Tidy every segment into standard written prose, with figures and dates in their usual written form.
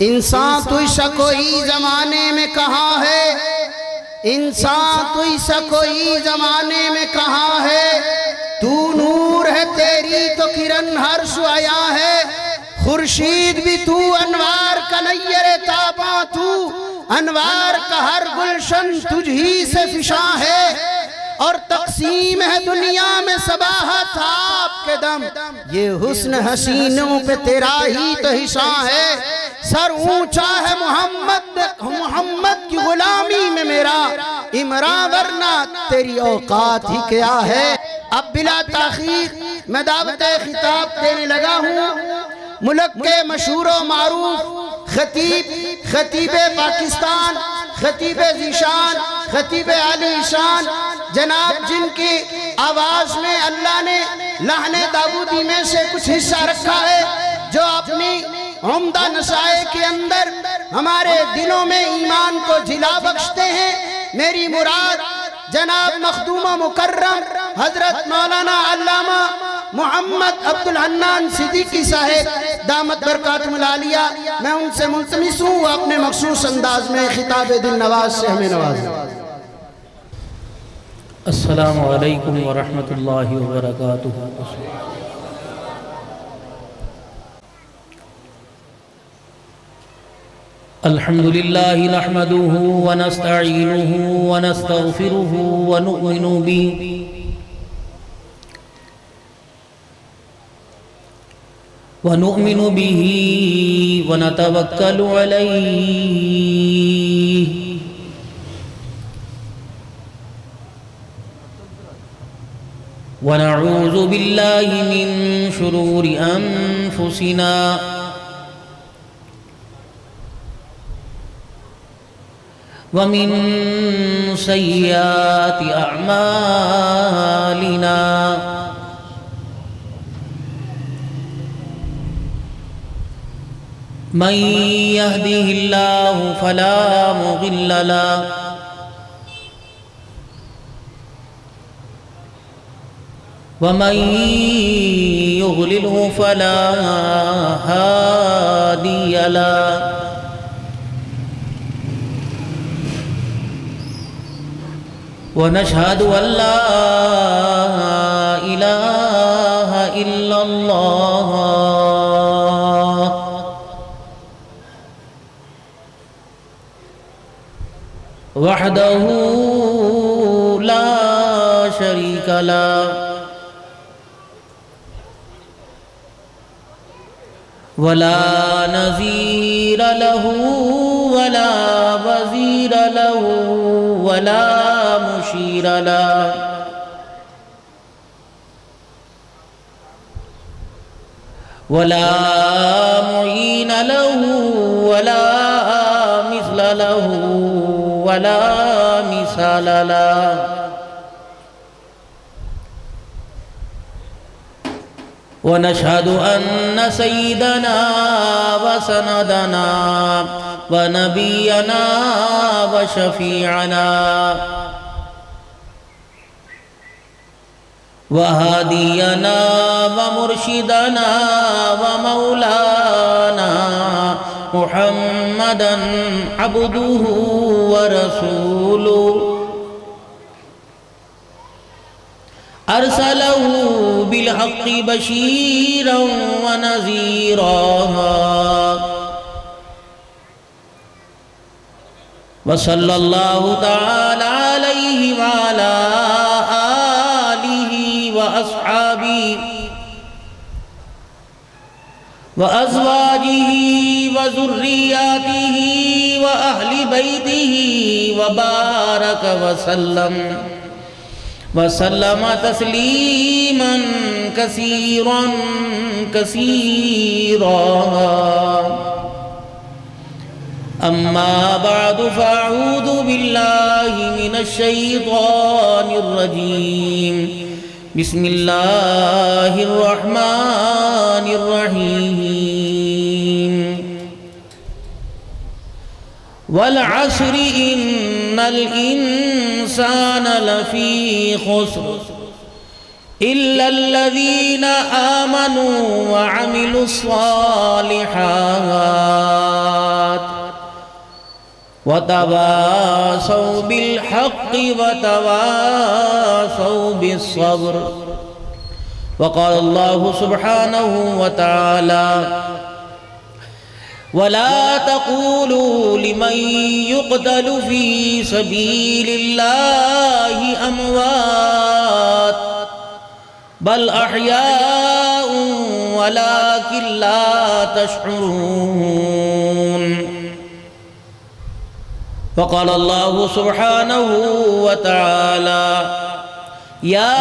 انسان تو ایسا کوئی زمانے میں کہاں ہے، انسان تو ایسا کوئی زمانے میں کہاں ہے، تو نور ہے تیری تو کرن ہر سو آیا ہے، خورشید بھی تو انوار کا نیر تاباں تو انوار کا ہر گلشن تجھ ہی سے فشاں ہے، اور تقسیم ہے دنیا میں صباحت آپ کے دم، یہ حسن حسینوں پہ تیرا ہی تو حصہ ہے، سر اونچا ہے محمد کی غلامی میں میرا عمران، ورنہ تیری اوقات ہی کیا ہے۔ اب بلا تاخیر میں دعوت خطاب دینے لگا ہوں ملک کے مشہور و معروف خطیب پاکستان، خطیب ذیشان، خطیب عالی شان، جناب جن کی آواز میں اللہ نے لحن داودی میں سے کچھ حصہ رکھا ہے، جو اپنی عمدہ نصائح کے اندر ہمارے دلوں میں ایمان کو جلا بخشتے ہیں۔ میری مراد جناب مخدوم و مکرم حضرت مولانا علامہ محمد عبدالحنان صدیقی صاحب دامت برکاتہم العالیہ، میں ان سے ملتمس ہوں اپنے مخصوص انداز میں خطاب دل نواز سے ہمیں نوازیں۔ السلام علیکم ورحمۃ اللہ وبرکاتہ۔ الحمد للہ نحمده ونستعینه ونستغفره ونؤمن به ونتوکل علیہ ونعوذ باللہ من شرور انفسنا ومن سیئات اعمالنا، من يهده الله فلا مضل له ومن يضلله فلا هادي له، ونشهد أن لا إله إلا الله وحده لا شريك له، ولا نظير له ولا وزير له ولا مشير له، ولا معين له ولا مثل له ولا مثال له، ونشهد أن سيدنا وسندنا ونبينا وشفيعنا وهادينا ومرشدنا ومولانا محمدا عبده ورسوله، أرسله بالحق بشيرا ونذيرا، وصلى الله تعالى عليه وعلى آله وأصحابه وأزواجه وذرياته وأهل بيته وبارك وسلم تسليما كثيرا كثيرا، أما بعد فأعوذ بالله من الشيطان الرجيم، بسم الله الرحمن الرحيم، والعصر إن الإنسان لفي خسر إلا الذين آمنوا وعملوا الصالحات وتواصوا بالحق وتواصوا بالصبر. وقال الله سبحانه وتعالى: ولا تقولوا لمن يقتل في سبيل الله أموات بل أحياء ولكن لا تشعرون. وقال الله سبحانه وتعالى: يا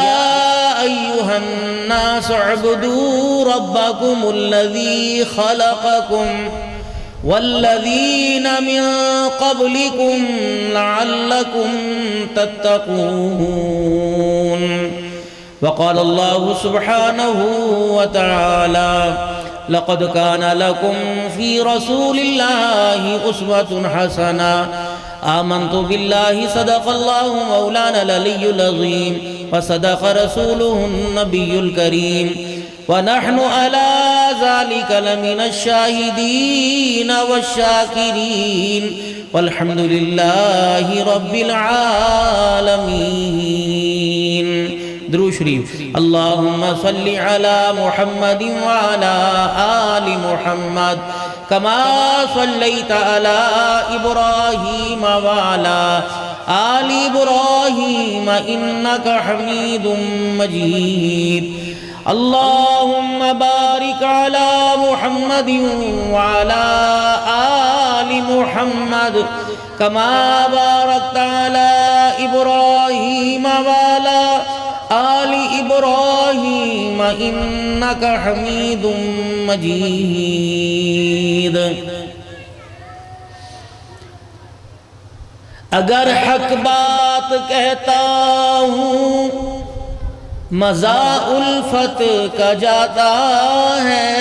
أيها الناس اعبدوا ربكم الذي خلقكم والذين من قبلكم لعلكم تتقون. وقال الله سبحانه وتعالى: لقد كان لكم في رسول الله أسوة حسنة. آمنت بالله صدق الله مولانا العلي العظيم وصدق رسوله النبي الكريم ونحن على ذلك لمن الشاهدين والشاكرين والحمد لله رب العالمين. درود شریف. اللهم صل على محمد وعلى آل محمد كما صليت على إبراهيم وعلى آل إبراهيم إنك حميد مجيد. اللهم بارك على محمد وعلى آل محمد كما باركت على إبراهيم وعلى آل إبراهيم إنك حميد مجيد. اگر حق بات کہتا ہوں مزہ الفت کا جاتا ہے،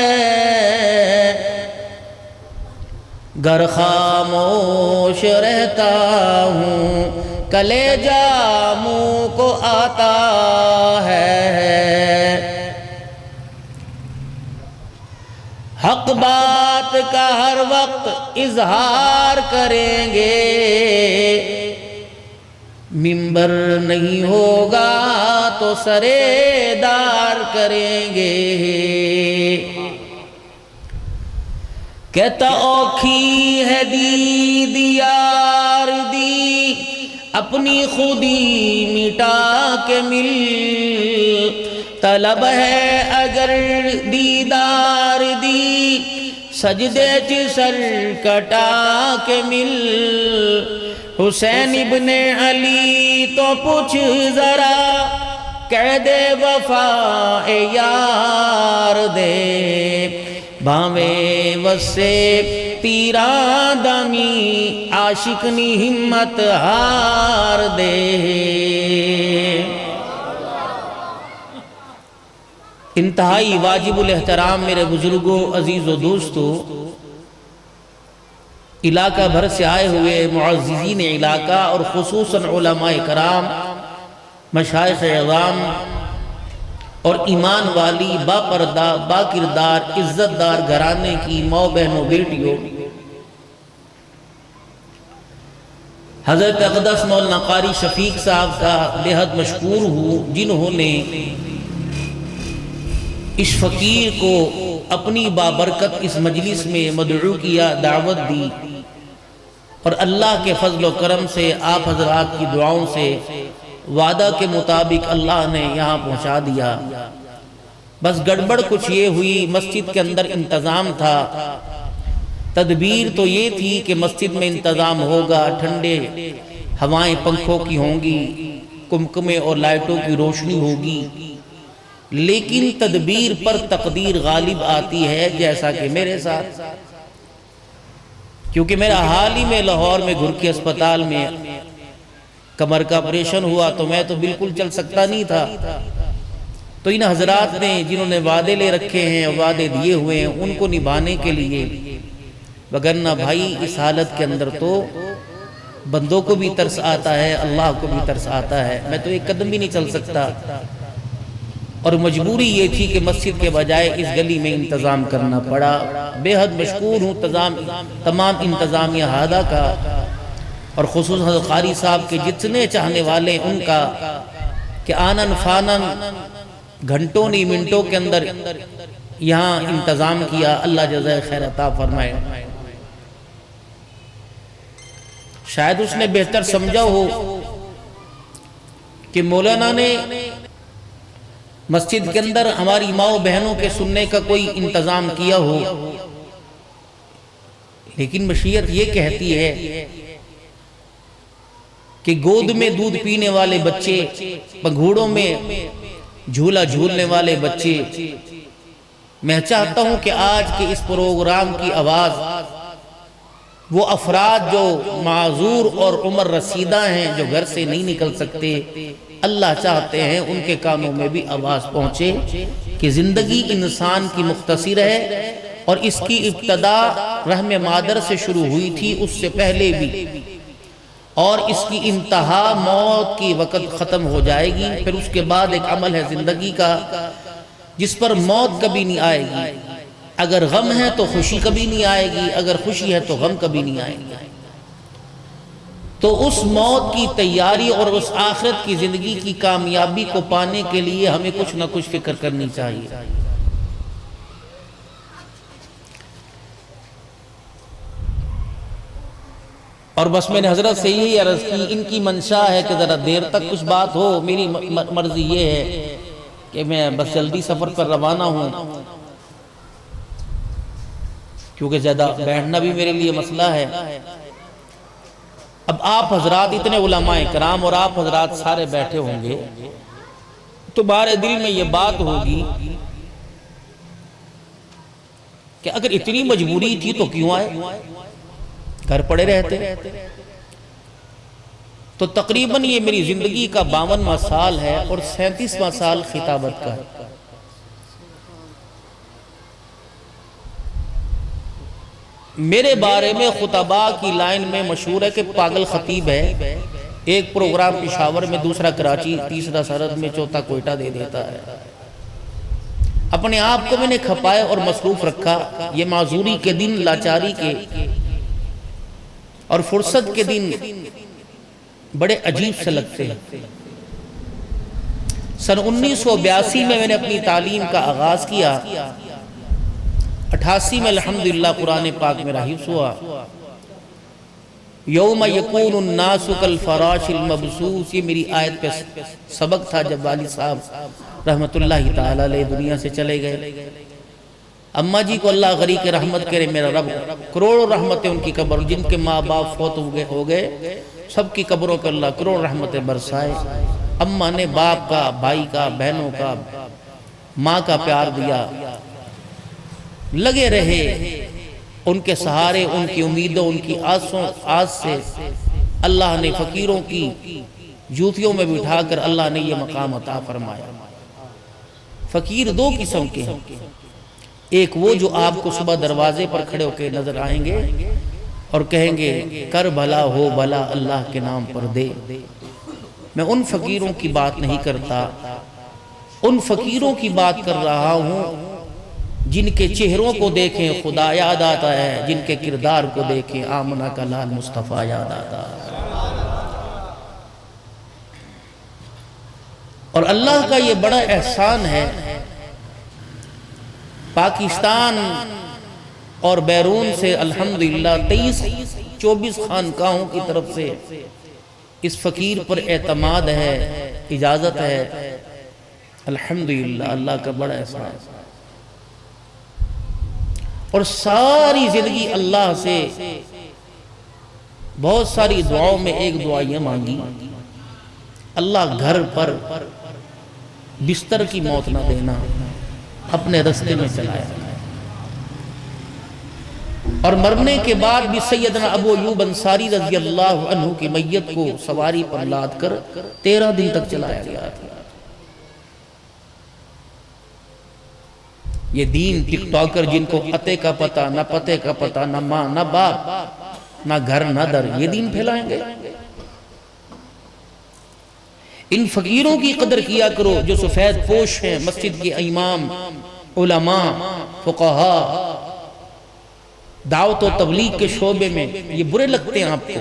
گر خاموش رہتا ہوں کلیجہ منہ کو آتا ہے. حق بات کا ہر وقت اظہار کریں گے، منبر نہیں ہوگا تو سرے دار کریں گے. کہتا اوکھی ہے دید یار دی اپنی خودی مٹا کے مل، طلب ہے اگر دیدار دی سجدے چ سر کٹا کے مل. حسین ابن علی تو پوچھ ذرا قید وفا اے یار دے، بھاویں وسے تیران دامی عاشق نی ہمت ہار دے. انتہائی واجب الاحترام میرے بزرگوں، عزیز و دوستو، علاقہ بھر سے آئے ہوئے معززین علاقہ اور خصوصاً علماء کرام، مشائخ اعظام اور ایمان والی با پردہ با کردار عزت دار گھرانے کی ماؤں بہنوں بیٹیوں، حضرت اقدس مولانا قاری شفیق صاحب کا بے حد مشکور ہوں جنہوں نے اس فقیر کو اپنی بابرکت اس مجلس میں مدعو کیا، دعوت دی، اور اللہ کے فضل و کرم سے آپ حضرات کی دعاؤں سے وعدہ کے مطابق اللہ نے یہاں پہنچا دیا. بس گڑبڑ کچھ یہ ہوئی، مسجد کے اندر انتظام تھا، تدبیر تو یہ تھی کہ مسجد میں انتظام ہوگا، ٹھنڈے ہوائیں پنکھوں کی ہوں گی، کمکمے اور لائٹوں کی روشنی ہوگی، لیکن تدبیر پر تقدیر غالب آتی ہے، جیسا کہ میرے ساتھ. کیونکہ میرا حال ہی میں لاہور میں گھرکی اسپتال میں کمر کا آپریشن ہوا تو میں تو بالکل چل سکتا نہیں تھا. تو ان حضرات نے جنہوں نے وعدے لے رکھے ہیں، وعدے دیے ہوئے ہیں، ان کو نبھانے کے لیے، وگرنہ بھائی اس حالت کے اندر تو بندوں کو بھی ترس آتا ہے، اللہ کو بھی ترس آتا ہے. میں تو ایک قدم بھی نہیں چل سکتا، اور مجبوری یہ تھی کہ مسجد کے بجائے اس گلی میں انتظام کرنا پڑا. بے حد مشکور ہوں تمام انتظامیہ ہادہ کا، اور خصوصاً حضرت قاری صاحب کے جتنے چاہنے والے ان کا کہ آنن فانن گھنٹوں نہیں منٹوں کے اندر یہاں انتظام کیا، اللہ جزائے خیر عطا فرمائے۔ شاید اس نے بہتر سمجھا ہو کہ مولانا نے مسجد کے اندر ہماری ماؤں بہنوں کے سننے کا کوئی انتظام کیا ہو، لیکن مشیت یہ کہتی ہے کہ گود میں دودھ پینے والے بچے، پگھوڑوں میں جھولا جھولنے والے بچے، میں چاہتا ہوں کہ آج کے اس پروگرام کی آواز وہ افراد جو معذور اور عمر رسیدہ ہیں، جو گھر سے نہیں نکل سکتے، اللہ چاہتے ہیں ان کے کانوں میں بھی آواز پہنچے کہ زندگی انسان کی مختصر ہے، اور اس کی ابتدا رحم مادر سے شروع ہوئی تھی، اس سے پہلے بھی، اور اس کی انتہا موت کی وقت ختم ہو جائے گی۔ پھر اس کے بعد ایک عمل ہے زندگی کا جس پر موت کبھی نہیں آئے گی۔ اگر غم ہے تو خوشی کبھی نہیں آئے گی، اگر خوشی ہے تو غم کبھی نہیں آئے گی۔ تو اس موت کی تیاری اور اس آخرت کی زندگی کی کامیابی کو پانے کے لیے ہمیں کچھ نہ کچھ فکر کرنی چاہیے۔ اور بس میں نے حضرت سے یہی عرض کی، ان کی منشا ہے کہ ذرا دیر تک کچھ بات ہو، میری مرضی یہ ہے کہ میں بس جلدی سفر پر روانہ ہوں، کیونکہ زیادہ بیٹھنا بھی میرے لیے مسئلہ ہے۔ اب آپ حضرات اتنے علماء کرام اور آپ حضرات سارے بیٹھے ہوں گے، تو تمہارے دل میں یہ بات ہوگی کہ اگر اتنی مجبوری تھی تو کیوں آئے، گھر پڑے رہتے۔ تو تقریباً یہ میری زندگی کا 52واں سال ہے اور 37واں سال خطابت کا ہے۔ میرے بارے میں خطباء کی لائن میں مشہور ہے کہ پاگل خطیب ہے، ایک پروگرام پشاور میں، دوسرا کراچی، تیسرا سرحد میں، چوتھا کوئٹہ دے دیتا ہے۔ اپنے آپ کو میں نے کھپائے اور مصروف رکھا۔ یہ معذوری کے دن، لاچاری کے اور فرصت کے دن بڑے عجیب سے لگتے ہیں۔ سن 1982 میں نے اپنی تعلیم کا آغاز کیا، 88 میں الحمدللہ قرآن پاک میں حفظ ہوا۔ یوم یکون الناس کالفراش المبثوث، یہ میری آیت پہ سبق تھا جب والد صاحب رحمت اللہ تعالی علیہ دنیا سے چلے گئے۔ اماں جی کو اللہ غریق رحمت کرے، میرا رب کروڑوں رحمتیں ان کی قبر، جن کے ماں باپ فوت ہو گئے سب کی قبروں پہ اللہ کروڑ رحمتیں برسائے۔ اماں نے باپ کا، بھائی کا، بہنوں کا، ماں کا پیار دیا، لگے رہے ان کے سہارے، ان کی امیدوں، ان کی آس سے اللہ نے فقیروں کی جوتیوں میں بٹھا کر اللہ نے یہ مقام عطا فرمایا۔ فقیر دو قسم کے ہیں، ایک وہ جو آپ کو صبح دروازے پر کھڑے ہو کے نظر آئیں گے اور کہیں گے کر بھلا ہو بھلا اللہ کے نام پر دے۔ میں ان فقیروں کی بات نہیں کرتا، ان فقیروں کی بات کر رہا ہوں جن کے چہروں کو دیکھیں خدا یاد آتا ہے، جن کے کردار کو دیکھیں آمنہ کا لال مصطفیٰ یاد آتا ہے۔ اور اللہ کا یہ بڑا احسان ہے، پاکستان اور بیرون سے الحمدللہ 23-24 خانقاہوں کی طرف سے اس فقیر پر اعتماد ہے، اجازت ہے، الحمدللہ اللہ کا بڑا احسان ہے۔ اور ساری زندگی اللہ سے بہت ساری دعاؤں میں ایک دعا یہ مانگی، اللہ گھر پر بستر کی موت نہ دینا، اپنے رستے میں چلایا۔ اور مرنے کے بعد بھی سیدنا ابو ایوب انصاری رضی اللہ عنہ کی میت کو سواری پر لاد کر 13 دن تک چلایا گیا تھا۔ یہ دین ٹک ٹاکر جن کو عطے کا پتہ، نہ پتے کا پتہ، نہ ماں نہ باپ، نہ گھر نہ در، یہ دین پھیلائیں گے۔ ان فقیروں کی قدر کیا کرو جو سفید پوش ہیں، مسجد کے امام، علماء، فقہاء، دعوت و تبلیغ کے شعبے میں، یہ برے لگتے ہیں آپ کو،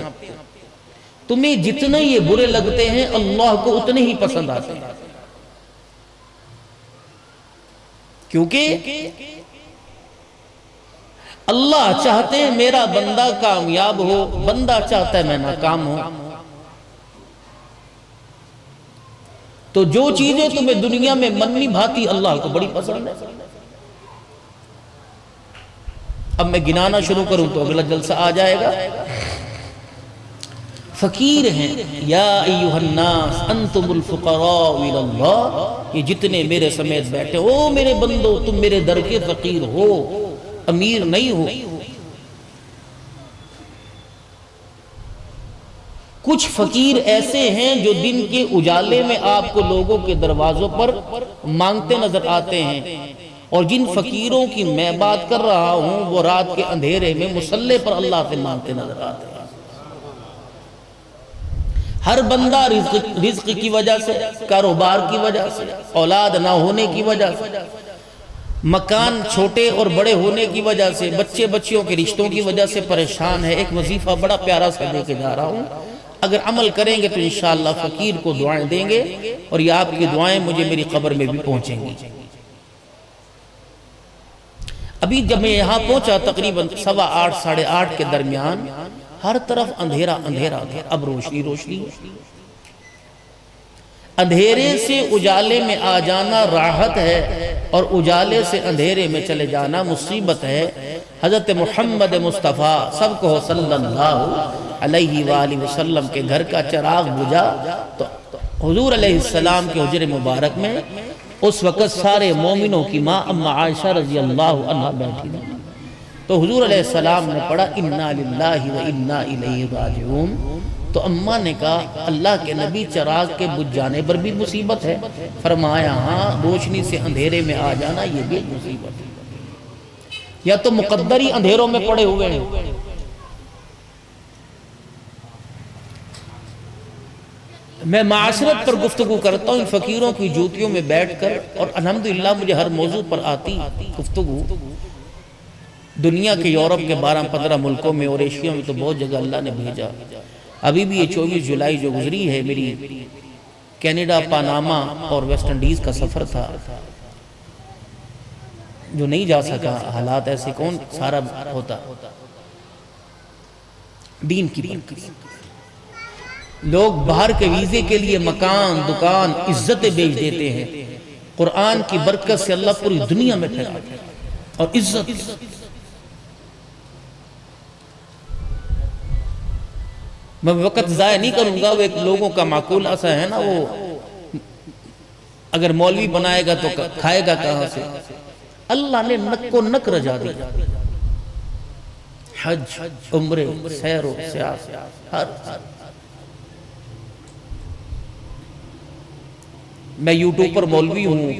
تمہیں جتنے یہ برے لگتے ہیں اللہ کو اتنے ہی پسند آتے ہیں، کیونکہ اللہ چاہتے ہیں میرا بندہ کامیاب ہو، بندہ چاہتا ہے میں ناکام ہوں۔ تو جو چیزیں تمہیں دنیا میں منی بھاتی اللہ کو بڑی پسند ہے۔ اب میں گنانا شروع کروں تو اگلا جلسہ آ جائے گا۔ فقیر ہیں، یا ایھا الناس انتم الفقراء الی اللہ، یہ جتنے میرے سمیت بیٹھے ہو میرے بندو، تم میرے در کے فقیر ہو، امیر نہیں ہو۔ کچھ فقیر ایسے ہیں جو دن کے اجالے میں آپ کو لوگوں کے دروازوں پر مانگتے نظر آتے ہیں، اور جن فقیروں کی میں بات کر رہا ہوں وہ رات کے اندھیرے میں مصلی پر اللہ سے مانگتے نظر آتے ہیں۔ ہر بندہ رزق کی وجہ سے، کاروبار کی وجہ سے، اولاد نہ ہونے کی وجہ سے، مکان چھوٹے اور بڑے ہونے کی وجہ سے، بچے بچیوں کے رشتوں کی وجہ سے پریشان ہے۔ ایک وظیفہ بڑا پیارا سا دے کے جا رہا ہوں، اگر عمل کریں گے تو انشاءاللہ فقیر کو دعائیں دیں گے، اور یہ آپ کی دعائیں مجھے میری قبر میں بھی پہنچیں گی۔ ابھی جب میں یہاں پہنچا تقریباً 8:15 8:30 کے درمیان، ہر طرف اندھیرا اندھیرا تھا، اب روشنی روشنی۔ اندھیرے سے اجالے میں آ جانا راحت ہے، اور اجالے سے اندھیرے میں چلے جانا مصیبت ہے۔ حضرت محمد مصطفیٰ سب کو صلی اللہ علیہ وآلہ وسلم کے گھر کا چراغ بجھا تو حضور علیہ السلام کے حجر مبارک میں اس وقت سارے مومنوں کی ماں اما عائشہ رضی اللہ عنہ بیٹھی تھی۔ تو حضور علیہ السلام نے پڑھا انا للہ و انا الیہ راجعون، تو اماں نے کہا اللہ کے نبی چراغ کے بجھ جانے پر بھی مصیبت ہے؟ فرمایا ہاں، روشنی سے اندھیرے میں آ جانا یہ بھی مصیبت ہے، یا تو مقدری اندھیروں میں پڑے ہوئے ہیں۔ میں معاشرت پر گفتگو کرتا ہوں ان فقیروں کی جوتیوں میں بیٹھ کر، اور الحمدللہ مجھے ہر موضوع پر آتی گفتگو دنیا کے یورپ کے 12-15 ملکوں میں اور ایشیا میں تو بہت جگہ اللہ نے بھیجا۔ ابھی بھی یہ 24 جولائی جو گزری ہے میری کینیڈا، پاناما اور ویسٹ انڈیز کا سفر تھا، جو نہیں جا سکا، حالات ایسے کون سارا ہوتا۔ دین کی برکت، لوگ باہر کے ویزے کے لیے مکان، دکان، عزتیں بیچ دیتے ہیں، قرآن کی برکت سے اللہ پوری دنیا میں پھیلاتا ہے، اور عزت۔ میں وقت ضائع نہیں کروں گا، وہ ایک لوگوں کا معقول ایسا ہے نا، وہ اگر مولوی بنائے گا تو کھائے گا کہاں سے؟ اللہ نے نک کو نک رجا دیا، حج، عمرے، سیر و سیاحت، ہر میں یوٹیوب پر مولوی ہوں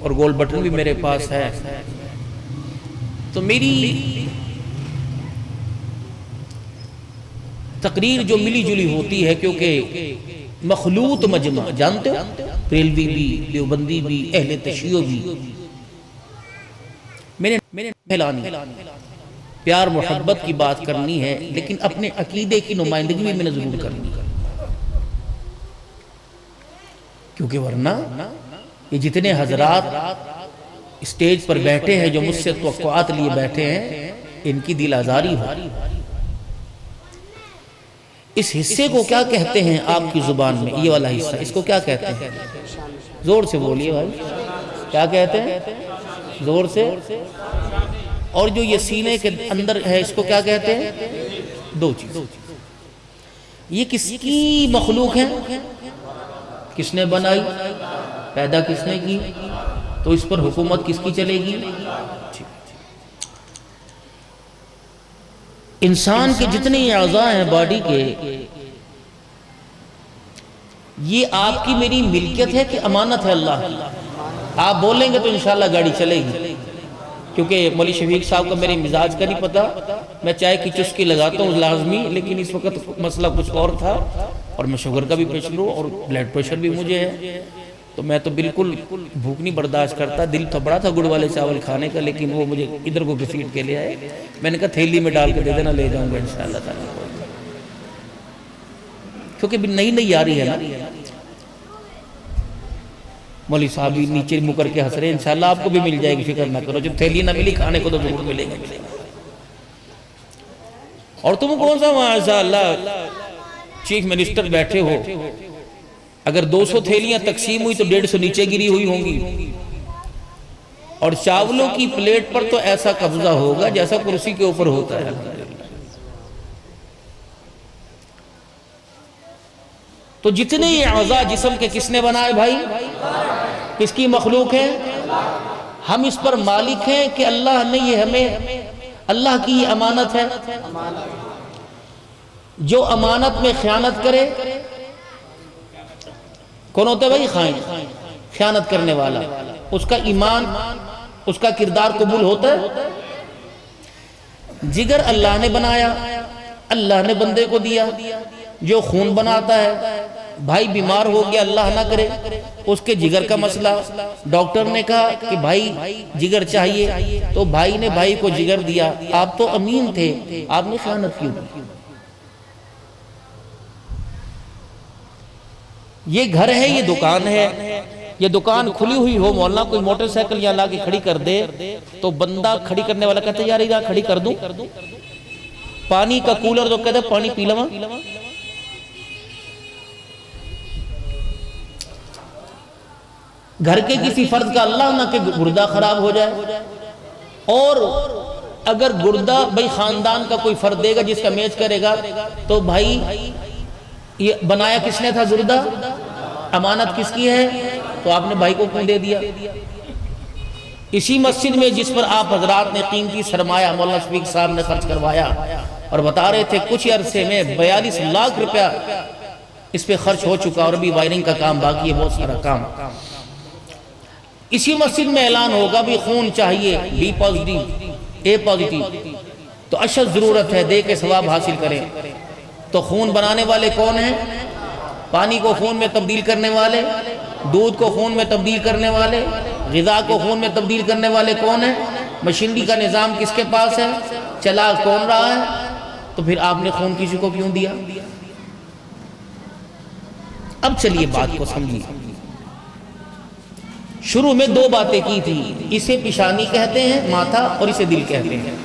اور گول بٹن بھی میرے پاس ہے، تو میری تقریر جو ملی جلی ہوتی ہے، کیونکہ مخلوط مجمع جانتے ہو، ریلوی بھی، دیوبندی بھی، اہل تشیع بھی، میں نے پھیلانی، پیار محبت کی بات کرنی ہے، لیکن اپنے عقیدے کی نمائندگی بھی میں نے ضرور کرنی ہے، کیونکہ ورنہ یہ جتنے حضرات اسٹیج پر بیٹھے ہیں جو مجھ سے توقعات لیے بیٹھے ہیں، ان کی دل آزاری ہو۔ اس حصے کو کیا کہتے ہیں آپ کی زبان میں؟ یہ والا حصہ، اس کو کیا کہتے ہیں؟ زور سے بولیے بھائی، کیا کہتے ہیں؟ زور سے۔ اور جو یہ سینے کے اندر ہے اس کو کیا کہتے ہیں؟ دو چیز۔ یہ کس کی مخلوق ہے؟ کس نے بنائی؟ پیدا کس نے کی؟ تو اس پر حکومت کس کی چلے گی؟ انسان کے جتنے اعضاء ہیں باڈی کے، یہ آپ کی میری ملکیت ہے کہ امانت ہے اللہ کی؟ آپ بولیں گے تو انشاءاللہ گاڑی چلے گی، کیونکہ مولی شفیق صاحب کا میرے مزاج کا نہیں پتا، میں چائے کی چسکی لگاتا ہوں لازمی، لیکن اس وقت مسئلہ کچھ اور تھا، اور میں شوگر کا بھی پیشنٹ ہوں اور بلڈ پریشر بھی مجھے ہے، تو میں تو بالکل بھوک نہیں برداشت کرتا۔ دل تو بڑا تھا گڑ والے چاول کھانے کا، لیکن وہ مجھے ادھر کو گھسیٹ کے لے آئے، میں نے کہا تھیلی میں ڈال کے دے دینا، لے جاؤں گا انشاءاللہ تعالیٰ۔ کیونکہ نئی نئی آ رہی ہے نا. مولوی صاحب بھی نیچے مکر کے ہنس رہے ہیں. انشاءاللہ آپ کو بھی مل جائے گی، فکر نہ کرو. جب تھیلی نہ ملی کھانے کو تو ضرور ملے گا. اور تم کون سا ماشاءاللہ چیف منسٹر بیٹھے ہو، اگر 200 تھیلیاں تقسیم ہوئی تو 150 نیچے گری ہوئی ہوں گی. اور چاولوں کی پلیٹ پر تو ایسا قبضہ ہوگا جیسا کرسی کے اوپر ہوتا ہے. تو جتنے یہ اعضاء جسم کے کس نے بنائے بھائی؟ کس کی مخلوق ہے؟ ہم اس پر مالک ہیں کہ اللہ نے یہ ہمیں، اللہ کی یہ امانت ہے. جو امانت میں خیانت کرے، کون ہوتا ہے بھائی؟ خائن، خیانت کرنے والا. اس کا ایمان، اس کا کردار قبول ہوتا ہے. جگر اللہ نے بنایا، اللہ نے بندے کو دیا. جو خون بناتا ہے، بھائی بیمار ہو گیا اللہ نہ کرے، اس کے جگر کا مسئلہ، ڈاکٹر نے کہا کہ بھائی جگر چاہیے، تو بھائی نے بھائی کو جگر دیا. آپ تو امین تھے، آپ نے خیانت کیوں کی؟ یہ گھر ہے، یہ دکان ہے. یہ دکان کھلی ہوئی ہو، مولانا کوئی موٹر سائیکل یہاں لا کے کھڑی کر دے تو بندہ کھڑی کرنے والا کہتا ہے یار یہاں کھڑی کر دوں. پانی کا کولر تو کہتا ہے پانی پی لواں. گھر کے کسی فرد کا اللہ نہ کہ گردہ خراب ہو جائے. اور اگر گردہ بھائی خاندان کا کوئی فرد دے گا جس کا میچ کرے گا، تو بھائی یہ بنایا کس نے تھا گردہ؟ امانت کس کی ہے؟ تو آپ نے بھائی کو کیوں دے دیا؟ اسی مسجد میں جس پر آپ حضرات نے قیمتی سرمایہ مولانا شفیق صاحب نے خرچ کروایا، اور بتا رہے تھے کچھ عرصے میں 42 لاکھ روپیہ اس پہ خرچ ہو چکا، اور ابھی وائرنگ کا کام باقی ہے، بہت سارا کام. اسی مسجد میں اعلان ہوگا بھی خون چاہیے، بی پازیٹیو، اے پازیٹیو، تو اشد ضرورت ہے، دے کے ثواب حاصل کریں. تو خون بنانے والے کون ہیں؟ پانی کو خون میں تبدیل کرنے والے، دودھ کو خون میں تبدیل کرنے والے، غذا کو خون میں تبدیل کرنے والے کون ہیں؟ مشینری کا نظام کس کے پاس ہے؟ چلا کون رہا ہے؟ تو پھر آپ نے خون کسی کو کیوں دیا؟ اب چلیے بات کو سمجھیے. شروع میں 2 باتیں کی تھی. اسے پیشانی کہتے ہیں ماتھا، اور اسے دل کہتے ہیں.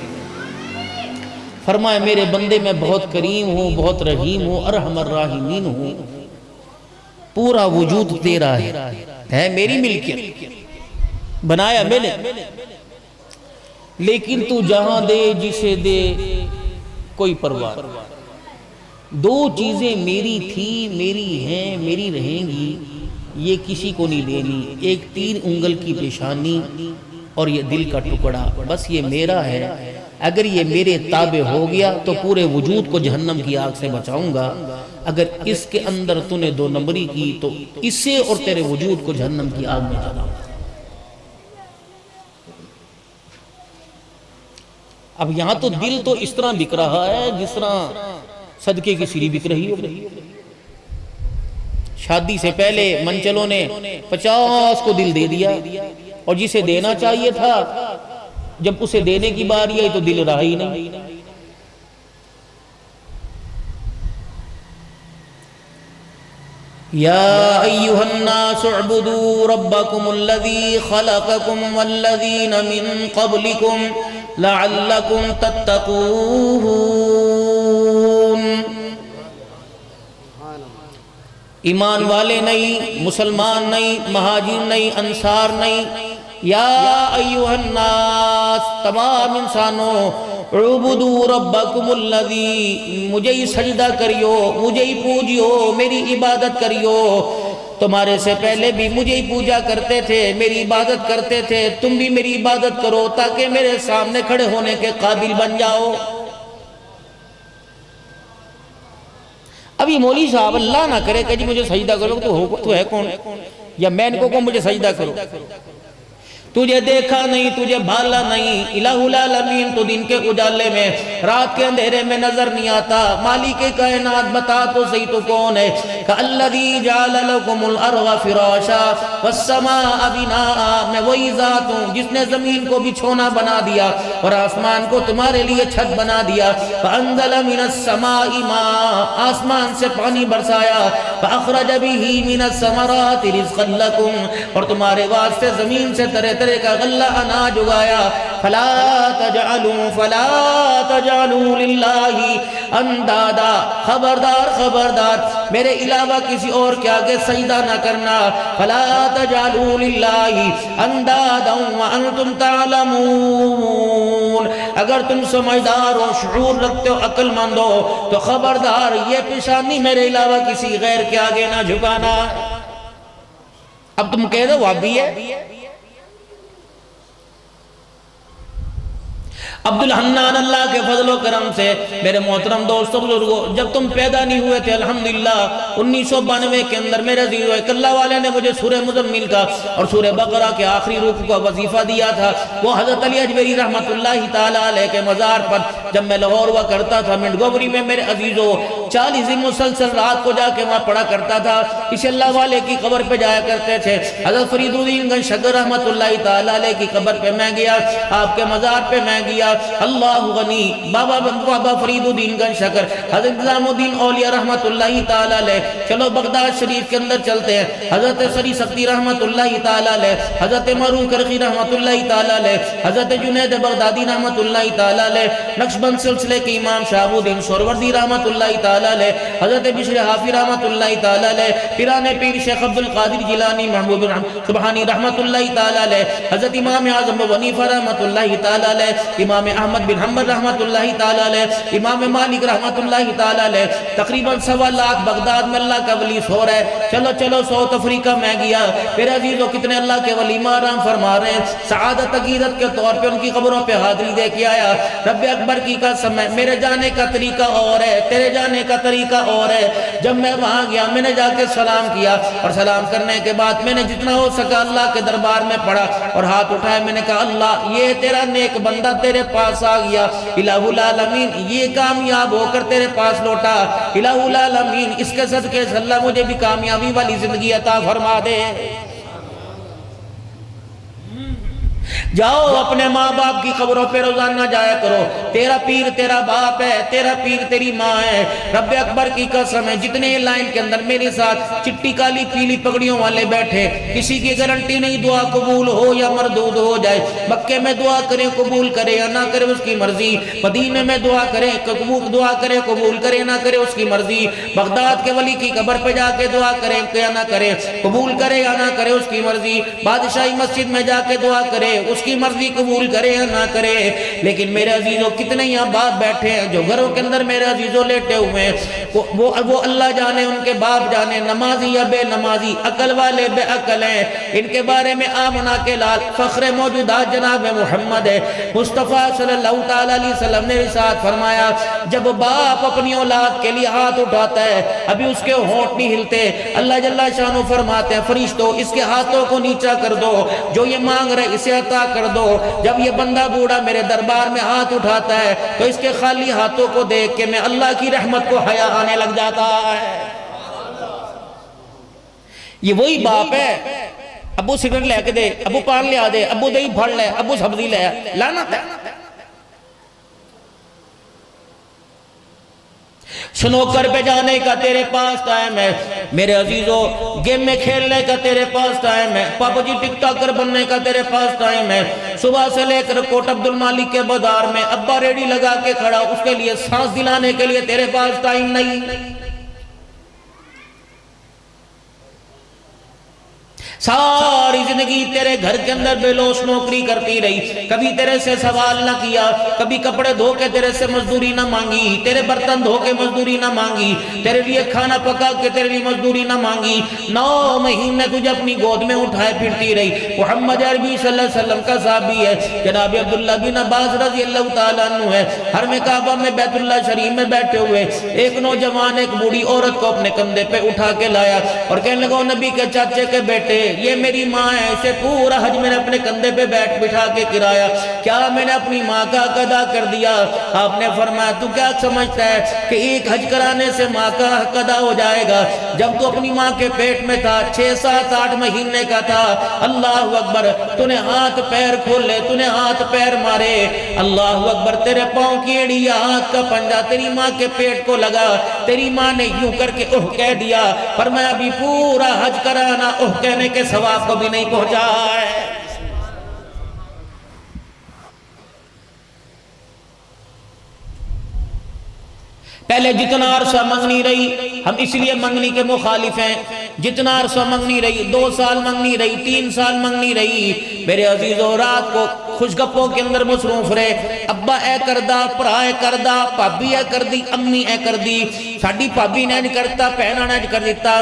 فرمایا میرے بندے میں بہت کریم ہوں، بہت رحیم ہوں، ارحم الراحمین ہوں. پورا وجود تیرا ہے میری ملکیت، بنایا میں نے، لیکن تو جہاں دے جسے دے کوئی پرواہ. 2 چیزیں میری تھی، میری ہیں، میری رہیں گی، یہ کسی کو نہیں دینی. ایک 3 انگل کی پیشانی اور یہ دل کا ٹکڑا، بس یہ میرا ہے. اگر یہ میرے تابع ہو گیا تو پورے وجود کو جہنم کی آگ سے بچاؤں گا. اگر اس کے اندر تو نے 2 نمبری کی تو اسے اور تیرے وجود کو جہنم کی آگ میں جلاؤں گا. اب یہاں تو دل تو اس طرح بک رہا ہے جس طرح صدقے کی سیڑھی بک رہی ہو. شادی سے پہلے منچلوں نے 50 کو دل دے دیا، اور جسے دینا چاہیے تھا جب اسے دینے کی باری آئی تو دل رہا ہی نہیں. یا ایھا الناس اعبدوا ربکم الذی خلقکم والذین من قبلکم لعلکم تتقون. ایمان والے نہیں، مسلمان نہیں، مہاجر نہیں، انصار نہیں. یا ایھا الناس، تمام انسانوں، اعبدوا ربکم الذی، مجھے ہی سجدہ کریو، مجھے ہی پوجیو، میری عبادت کریو. تمہارے سے پہلے بھی مجھے ہی پوجا کرتے تھے، میری عبادت کرتے تھے، تم بھی میری عبادت کرو تاکہ میرے سامنے کھڑے ہونے کے قابل بن جاؤ. اب یہ مولوی صاحب اللہ نہ کرے کہ جی مجھے سجدہ کرو، تو ہے کون؟ یا میں ان کو کہوں مجھے سجدہ کرو؟ تجھے دیکھا نہیں، تجھے بھالا نہیں، الہ العالمین تو دن کے اجالے میں، رات کے اندھیرے میں نظر نہیں آتا، مالک کائنات بتا تو صحیح تو کون ہے؟ کَالَّذِي جَعَلَ لَكُمُ الْأَرْضَ فِرَاشًا وَالسَّمَاءَ بِنَاءً، میں وہی ذات ہوں جس نے زمین کو بچھونا بنا دیا اور آسمان کو تمہارے لیے چھت بنا دیا۔ فَأَنزَلَ مِنَ السَّمَاءِ مَاءً، آسمان سے پانی برسایا، فَأَخْرَجَ بِهِ مِنَ الثَّمَرَاتِ رِزْقًا لَكُمْ، اور تمہارے واسطے زمین سے طرح طرح کا غلہ اناج اگایا۔ فَلَا تَجْعَلُوا لِلَّهِ اندادا، خبردار خبردار میرے علاوہ کسی اور کے آگے سجدہ نہ کرنا۔ فَلَا تَجْعَلُوا لِلَّهِ اندادا وَأَنْتُمْ تَعْلَمُونَ، اگر تم سمجھدار ہو، شعور رکھتے ہو، عقل مند ہو تو خبردار یہ پیشانی میرے علاوہ کسی غیر کے آگے نہ جھکانا۔ اب تم کہہ دو وابی ہے۔ عبدالحنان اللہ کے فضل و کرم سے میرے محترم دوستوں بزرگوں، جب تم پیدا نہیں ہوئے تھے الحمدللہ 1992 کے اندر میرے عزیزو ایک اللہ والے نے مجھے سورہ مزمل کا اور سورہ بقرہ کے آخری رکوع کا وظیفہ دیا تھا۔ وہ حضرت علی اجمیری رحمت اللہ تعالیٰ علیہ کے مزار پر جب میں لاہور ہوا کرتا تھا منٹ گوبری میں میرے عزیزو 40 دن مسلسل رات کو جا کے وہاں پڑھا کرتا تھا۔ اس اللہ والے کی قبر پہ جایا کرتے تھے۔ حضرت فرید الدین گنج شکر رحمت اللہ تعالیٰ علیہ کی قبر پہ میں گیا، آپ کے مزار پہ میں گیا۔ اللہ غنی، بابا فرید الدین گنج شکر، حضرت نظام الدین اولیاء رحمت اللہ تعالیٰ علیہ، چلو بغداد شریف کے اندر چلتے ہیں۔ حضرت سری سختی رحمت اللہ تعالیٰ علیہ، حضرت معروف کرخی رحمت اللہ تعالیٰ علیہ، حضرت جنید بغدادی رحمت اللہ تعالیٰ علیہ، نقشبند سلسلے کے امام شہاب الدین سہروردی رحمت اللہ تعالیٰ علیہ، حضرت بشر حافی رحمت اللہ تعالیٰ علیہ، پیران پیر شیخ عبدالقادر جیلانی محبوب سبحانی رحمت اللہ تعالیٰ علیہ، حضرت امام اعظم ابو حنیفہ رحمت اللہ تعالیٰ علیہ، امام احمد بن حنبل رحمت اللہ تعالیٰ علیہ، امام مالک رحمت اللہ تعالیٰ علیہ، تقریباً 1.25 لاکھ بغداد میں اللہ کا ولی سو رہے۔ چلو ساؤتھ افریقہ میں گیا، پھر عزیزو کتنے اللہ کے ولی مارام فرما رہے ہیں، سعادت عقیدت کے طور پہ ان کی قبروں پہ حاضری دے کے آیا۔ رب اکبر کی قسم ہے، میرے جانے کا طریقہ اور ہے، تیرے جانے کا طریقہ اور ہے۔ جب میں وہاں گیا میں نے جا کے سلام کیا، اور سلام کرنے کے بعد میں نے جتنا ہو سکا اللہ کے دربار میں پڑھا اور ہاتھ اٹھائے، میں نے کہا اللہ یہ تیرا نیک بندہ تیرے پاس آ گیا، الہ العالمین یہ کامیاب ہو کر تیرے پاس لوٹا، الہ العالمین اس کے صدقے سے اللہ مجھے بھی کامیابی والی زندگی عطا فرما دے۔ جاؤ اپنے ماں باپ کی قبروں پہ روزانہ جایا کرو، تیرا پیر تیرا باپ ہے، تیرا پیر تیری ماں ہے۔ رب اکبر کی قسم ہے، جتنے لائن کے اندر میرے ساتھ چٹی کالی پیلی پگڑیوں والے بیٹھے، کسی کی گارنٹی نہیں دعا قبول ہو یا مردود ہو جائے۔ مکے میں دعا کریں قبول کرے یا نہ کرے اس کی مرضی، مدینے میں دعا کرے قبول کرے نہ کرے اس کی مرضی، بغداد کے ولی کی قبر پہ جا کے دعا کرے یا نہ کرے، قبول کرے یا نہ کرے اس کی مرضی، بادشاہی مسجد میں جا کے دعا کرے اس کی مرضی، قبول کرے یا نہ کرے۔ لیکن میرے عزیزوں کتنے یہاں باپ بیٹھے ہیں جو گھروں کے اندر میرے عزیزوں لیٹے ہوئے ہیں، وہ اللہ جانے ان کے باپ جانے نمازی یا بے نمازی، عقل والے بے عقل ہیں، ان کے بارے میں آمنہ کے لال فخر موجودات جناب محمد ہے مصطفیٰ صلی اللہ تعالیٰ علیہ وسلم نے ارشاد فرمایا، جب باپ اپنی اولاد کے لیے ہاتھ اٹھاتا ہے ابھی اس کے ہونٹ نہیں ہلتے، اللہ جل شانہ فرماتے ہیں فرشتوں اس کے ہاتھوں کو نیچا کر دو، جو یہ مانگ رہے اسے عطا کر دو۔ جب یہ بندہ بوڑھا میرے دربار میں ہاتھ اٹھاتا ہے تو اس کے خالی ہاتھوں کو دیکھ کے میں اللہ کی رحمت کو حیا آنے لگ جاتا ہے۔ یہ وہی باپ ہے، ابو سگریٹ لے کے دے، ابو پان لے آ دے، ابو دہی بھر لے، ابو سبزی لے، لعنت ہے۔ سنوکر پہ جانے کا تیرے پاس ٹائم ہے میرے عزیزو، گیم میں کھیلنے کا تیرے پاس ٹائم ہے، پاپا جی ٹک ٹاکر بننے کا تیرے پاس ٹائم ہے، صبح سے لے کر کوٹ عبد المالک کے بازار میں ابا ریڈی لگا کے کھڑا، اس کے لیے سانس دلانے کے لیے تیرے پاس ٹائم نہیں۔ ساری زندگی تیرے گھر کے اندر بے لوث نوکری کرتی رہی، کبھی تیرے سے سوال نہ کیا، کبھی کپڑے دھو کے تیرے سے مزدوری نہ مانگی، تیرے برتن دھو کے مزدوری نہ مانگی، تیرے لیے کھانا پکا کے تیرے لیے مزدوری نہ مانگی، 9 مہینے تجھے اپنی گود میں اٹھائے پھرتی رہی۔ محمد عربی صلی اللہ علیہ وسلم کا صحابی ہے جناب عبداللہ بن عباس رضی اللہ تعالیٰ عنہ ہے، حرم کعبہ میں بیت اللہ شریف میں بیٹھے ہوئے ایک نوجوان ایک بوڑھی عورت کو اپنے کندھے پہ اٹھا کے لایا اور کہنے لگا نبی کے چاچے کے بیٹے یہ میری ماں ہے، اسے پورا حج میں نے اپنے کندھے پہ بٹھا کے کرایا، کیا میں نے اپنی ماں کا حق ادا کر دیا؟ آپ نے فرمایا تو کیا سمجھتا ہے کہ ایک حج کرانے سے ماں کا حق ادا ہو جائے گا؟ جب تو اپنی ماں کے پیٹ میں تھا، 6 7 8 مہینے کا تھا، اللہ اکبر، تو نے ہاتھ پیر کھولے، تو نے ہاتھ پیر مارے، اللہ اکبر، تیرے پاؤں کی ایڑی یا ہاتھ کا پنجہ تیری ماں کے پیٹ کو لگا، تیری ماں نے یوں کر کے اوہ کہہ دیا، فرمایا ابھی پورا حج کرانا اوہ کہنے کے ثواب کو بھی نہیں پہنچا ہے۔ پہلے جتنا عرصہ منگنی رہی، ہم اس لیے منگنی کے مخالف ہیں، جتنا عرصہ منگنی رہی، 2 سال منگنی رہی، 3 سال منگنی رہی، میرے عزیزو رات کو خوشگپوں کے اندر مصروف رہے، ابا اے کردہ، پرا اے کردہ، پابی اے کردی، امی اے کردی، ساڑھی پابی نے اج کرتا، پہنا نے اج کر دیتا۔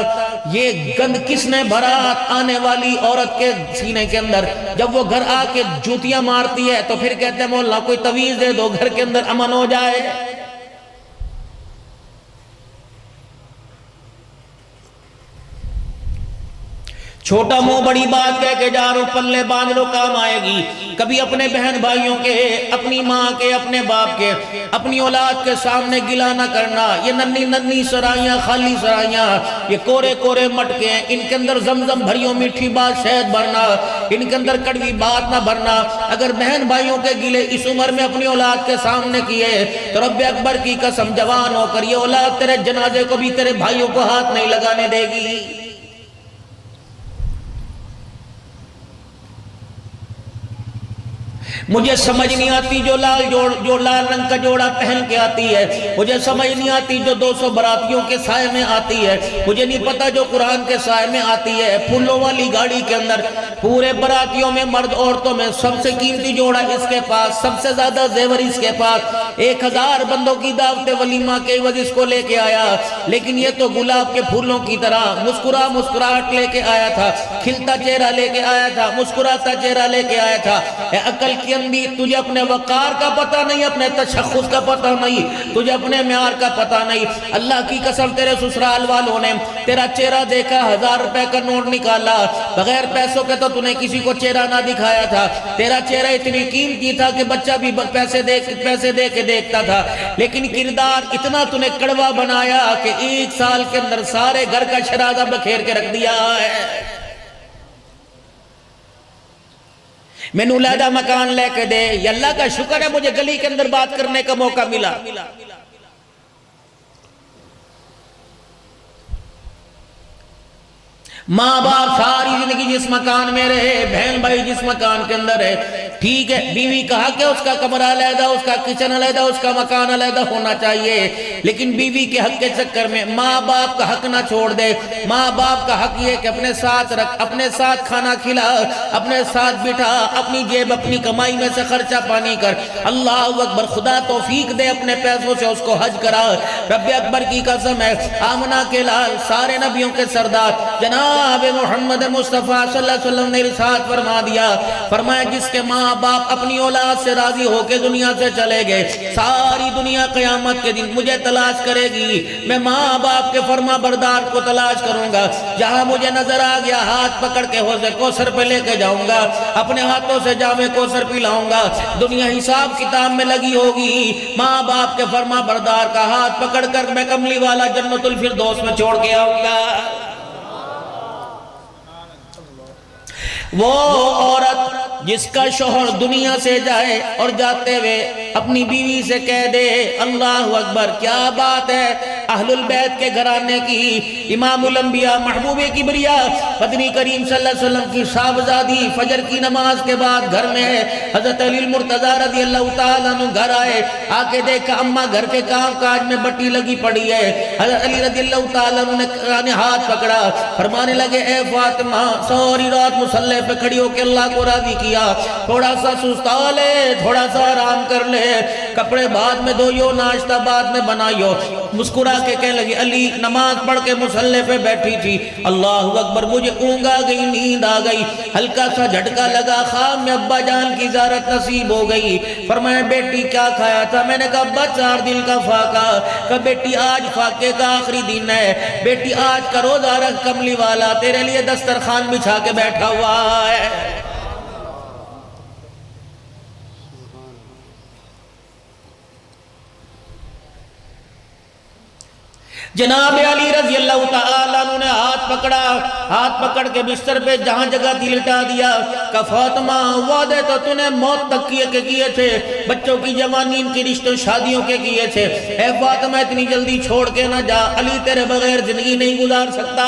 یہ گند کس نے بھرا آنے والی عورت کے سینے کے اندر؟ جب وہ گھر آ کے جوتیاں مارتی ہے تو پھر کہتے ہیں مولا کوئی تویز دے دو گھر کے اندر امن ہو جائے۔ چھوٹا منہ بڑی بات کہہ کے جا رہا ہوں، پلے باندھ لو کام آئے گی۔ کبھی اپنے بہن بھائیوں کے، اپنی ماں کے، اپنے باپ کے، اپنی اولاد کے سامنے گلا نہ کرنا۔ یہ ننھی ننھی سرائیاں، خالی سرائیاں، یہ کورے کورے مٹکے ہیں، ان کے اندر زمزم بھریوں میٹھی بات شہد بھرنا، ان کے اندر کڑوی بات نہ بھرنا۔ اگر بہن بھائیوں کے گلے اس عمر میں اپنی اولاد کے سامنے کیے تو رب اکبر کی قسم جوان ہو کر یہ اولاد تیرے جنازے کو بھی تیرے بھائیوں کو ہاتھ نہیں لگانے دے گی۔ مجھے سمجھ نہیں آتی جو لال رنگ کا جوڑا پہن کے آتی ہے، مجھے سمجھ نہیں آتی جو 200 براتیوں کے سائے میں آتی ہے، مجھے نہیں پتا جو قرآن کے سائے میں آتی ہے، پھولوں والی گاڑی کے اندر پورے براتیوں میں، مرد عورتوں میں سب سے قیمتی جوڑا اس کے پاس، سب سے زیادہ زیور اس کے پاس، 1000 بندوں کی دعوت ولیمہ کے عوض اس کو لے کے آیا، لیکن یہ تو گلاب کے پھولوں کی طرح مسکراہٹ لے کے آیا تھا، کھلتا چہرہ لے کے آیا تھا، مسکراتا چہرہ لے کے آیا تھا۔ اے عقل کی اندھی، تجھے اپنے وقار کا پتہ نہیں، اپنے تشخص کا پتہ نہیں، تجھے اپنے معیار کا پتہ نہیں۔ اللہ کی قسم تیرے سسرال والوں نے تیرا چہرہ دیکھا، 1000 روپے کا نوٹ نکالا، بغیر پیسوں کے تو نے کسی کو چہرہ نہ دکھایا تھا، تیرا چہرہ اتنی قیمتی تھا کہ بچہ بھی پیسے دے کے دیکھتا تھا، لیکن کردار اتنا نے کڑوا بنایا کہ 1 سال کے اندر سارے گھر کا شرازہ بکھیر کے رکھ دیا ہے۔ میں نے علیحدہ مکان لے کے دے، یا اللہ کا شکر ہے مجھے گلی کے اندر بات کرنے کا موقع ملا۔ ماں باپ ساری زندگی جس مکان میں رہے، بہن بھائی جس مکان کے اندر ہے، ٹھیک ہے، بیوی کا حق ہے اس کا کمرہ علیحدہ، اس کا کچن علیحدہ، اس کا مکان علیحدہ ہونا چاہیے، لیکن بیوی کے حق کے چکر میں ماں باپ کا حق نہ چھوڑ دے۔ ماں باپ کا حق یہ کہ اپنے ساتھ رکھ، اپنے ساتھ کھانا کھلا، اپنے ساتھ بٹھا، اپنی جیب اپنی کمائی میں سے خرچہ پانی کر، اللہ اکبر، خدا توفیق دے اپنے پیسوں سے اس کو حج کرا۔ رب اکبر کی قسم ہے، آمنہ کے لال، سارے نبیوں کے سردار جناب محمد مصطفیٰ صلی اللہ علیہ وسلم نے ارشاد فرما دیا، فرمایا جس کے ماں باپ اپنی اولاد سے راضی ہو کے دنیا سے چلے گئے، ساری دنیا قیامت کے دن مجھے تلاش کرے گی، میں ماں باپ کے فرما بردار کو تلاش کروں گا، جہاں مجھے نظر آ گیا ہاتھ پکڑ کے حوض کوثر پہ لے کے جاؤں گا، اپنے ہاتھوں سے جام کوثر پلاؤں گا۔ دنیا حساب کتاب میں لگی ہوگی، ماں باپ کے فرما بردار کا ہاتھ پکڑ کر میں کملی والا جنت الفردوس میں چھوڑ کے آؤں گا۔ وہ عورت جس کا شوہر دنیا سے جائے اور جاتے ہوئے اپنی بیوی سے کہہ دے، اللہ اکبر، کیا بات ہے، اہل البیت کے گھرانے کی، امام الانبیاء، محبوب کبریا، مدنی کریم صلی اللہ علیہ وسلم کی صاحبزادی، فجر کی نماز کے بعد گھر میں ہے، حضرت علی المرتضیٰ رضی اللہ تعالیٰ عنہ گھر آئے، آ کے دیکھا اماں گھر کے کام کاج میں بٹی لگی پڑی ہے، حضرت علی رضی اللہ تعالیٰ عنہ نے ہاتھ پکڑا، فرمانے لگے اے فاطمہ، سوری رات مصلی پہ کھڑی ہو کے اللہ کو راضی کیا، تھوڑا سا سستا لے، تھوڑا سا آرام کر لے، کپڑے بعد میں دھوئیو، ناشتہ بعد میں بنائیو، مسکرا کے کہنے لگی علی نماز پڑھ کے مصلی پہ بیٹھی تھی، اللہ اکبر مجھے اونگ آ گئی، نیند آ گئی، ہلکا سا جھٹکا لگا، خواب میں ابا جان کی زیارت نصیب ہو گئی۔ فرمایا بیٹی کیا کھایا تھا؟ میں نے کہا ابا 4 دن کا فاقہ۔ کہا بیٹی آج فاقے کا آخری دن ہے، بیٹی آج کا روزہ رکھ، کملی والا تیرے لیے دسترخوان بچھا کے بیٹھا ہوا ہے۔ جناب علی رضی اللہ تعالیٰ عنہ نے ہاتھ پکڑ کے بستر پہ جہاں جگہ تھی لٹا دیا۔ کہ فاطمہ وعدے تو تو نے موت تک کیے تھے، بچوں کی جوانی ان کی رشتوں شادیوں کے کیے تھے، اے فاطمہ اتنی جلدی چھوڑ کے نہ جا، علی تیرے بغیر زندگی نہیں گزار سکتا۔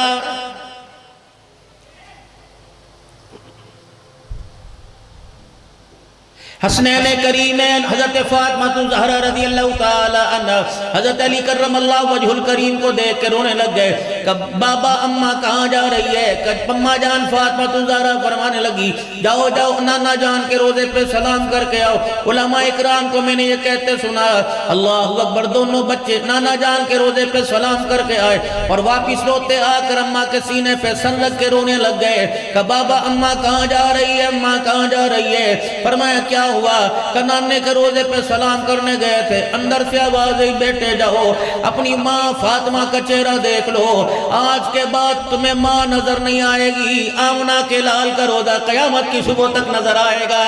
حسنین کریمین حضرت فاطمہ زہرا رضی اللہ تعالی عنہ حضرت علی کرم اللہ وجہ الکریم کو دیکھ کے رونے لگ گئے کہ بابا اماں کہاں جا رہی ہے؟ کہ اماں جان فاطمہ زہرا فرمانے لگی جاؤ جاؤ نانا جان کے روزے پہ سلام کر کے آؤ۔ علماء اکرام کو میں نے یہ کہتے سنا، اللہ اکبر، دونوں بچے نانا جان کے روزے پہ سلام کر کے آئے اور واپس روتے آ کر اماں کے سینے پہ سن رکھ کے رونے لگ گئے کہ بابا اماں کہاں جا رہی ہے؟ اماں کہاں جا رہی ہے؟ فرمایا کیا ہوا؟ کہ نانے کے روزے پہ سلام کرنے گئے تھے، اندر سے آواز آئی بیٹے جاؤ اپنی ماں فاطمہ کا چہرہ دیکھ لو، آج کے بعد تمہیں ماں نظر نہیں آئے گی، آمنہ کے لال کا روزہ قیامت کی صبح تک نظر آئے گا۔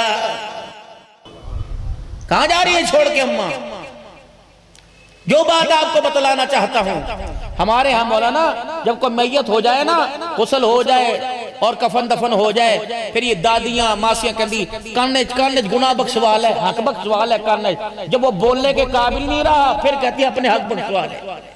کہاں جا رہی ہے چھوڑ کے اماں؟ جو بات آپ کو بتلانا چاہتا ہوں، ہمارے ہاں مولانا جب کوئی میت ہو جائے نا، غسل ہو جائے اور کفن دفن ہو جائے، پھر یہ دادیاں ماسیاں کہتی کارنج گناہ بخشوال ہے، حق بخشوال ہے کارنج۔ جب وہ بولنے کے قابل نہیں رہا پھر کہتی ہے اپنے حق بخشوال ہے۔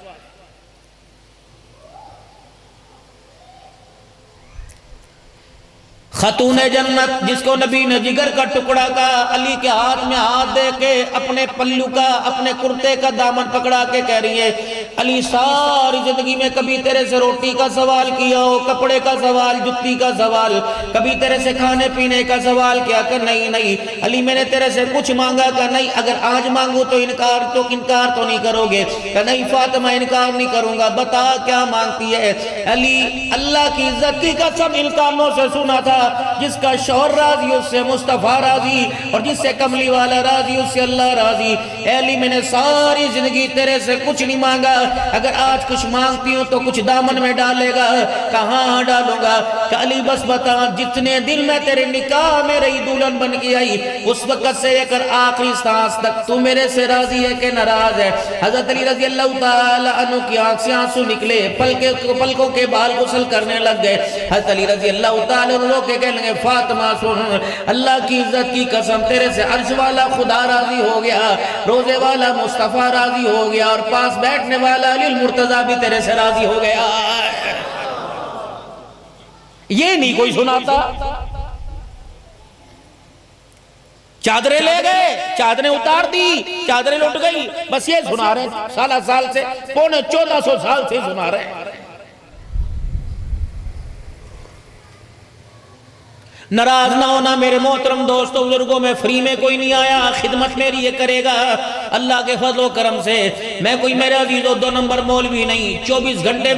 خاتون جنت جس کو نبی نے جگر کا ٹکڑا کہا، علی کے ہاتھ میں ہاتھ دے کے اپنے پلو کا اپنے کرتے کا دامن پکڑا کے کہہ رہی ہے علی ساری زندگی میں کبھی تیرے سے روٹی کا سوال کیا ہو، کپڑے کا سوال، جتی کا سوال، کبھی تیرے سے کھانے پینے کا سوال کیا؟ کہ نہیں علی میں نے تیرے سے کچھ مانگا؟ کہ نہیں، اگر آج مانگو تو انکار تو نہیں کرو گے؟ کہ نہیں فاطمہ انکار نہیں کروں گا، بتا کیا مانگتی ہے؟ علی اللہ کی عزت کی قسم ان کانوں سے سنا تھا، جس کا شوہر راضی اس سے مصطفیٰ راضی، اور جس سے کملی والا راضی اس سے اللہ راضی۔ اے علی میں نے ساری زندگی تیرے سے کچھ نہیں مانگا، اگر آج کچھ مانگتی ہوں تو کچھ دامن میں ڈالے گا؟ کہاں ڈالوں گا؟ کہ علی بس بتا جتنے دل میں تیرے نکاح میں رہی دلہن بن کے آئی، اس وقت سے لے کر آخری سانس تک تو میرے سے راضی ہے کہ ناراض ہے؟ حضرت علی رضی اللہ تعالی عنہ کی آنکھ سے آنسو نکلے، پلکوں کے بال غسل کرنے لگ گئے۔ حضرت علی رضی اللہ تعالی عنہ کے کہنے لگے فاطمہ سن، اللہ کی عزت کی قسم تیرے سے عرش والا خدا راضی ہو گیا، روزے والا مصطفیٰ راضی ہو گیا، اور پاس بیٹھنے والا علی المرتضیٰ بھی تیرے سے راضی ہو گیا۔ یہ نہیں کوئی سناتا۔ چادریں لے گئے، چادریں اتار دی، چادریں لٹ گئی، بس یہ سنا رہے ہیں، سال سے پونے 1400 سال سے سنا رہے ہیں۔ ناراض نہ ہونا میرے محترم دوستوں بزرگوں، میں فری میں کوئی نہیں آیا، خدمت میری یہ کرے گا اللہ کے فضل و کرم سے۔ میں کوئی میرے عزیزو 2 نمبر مولوی نہیں، 24 گھنٹے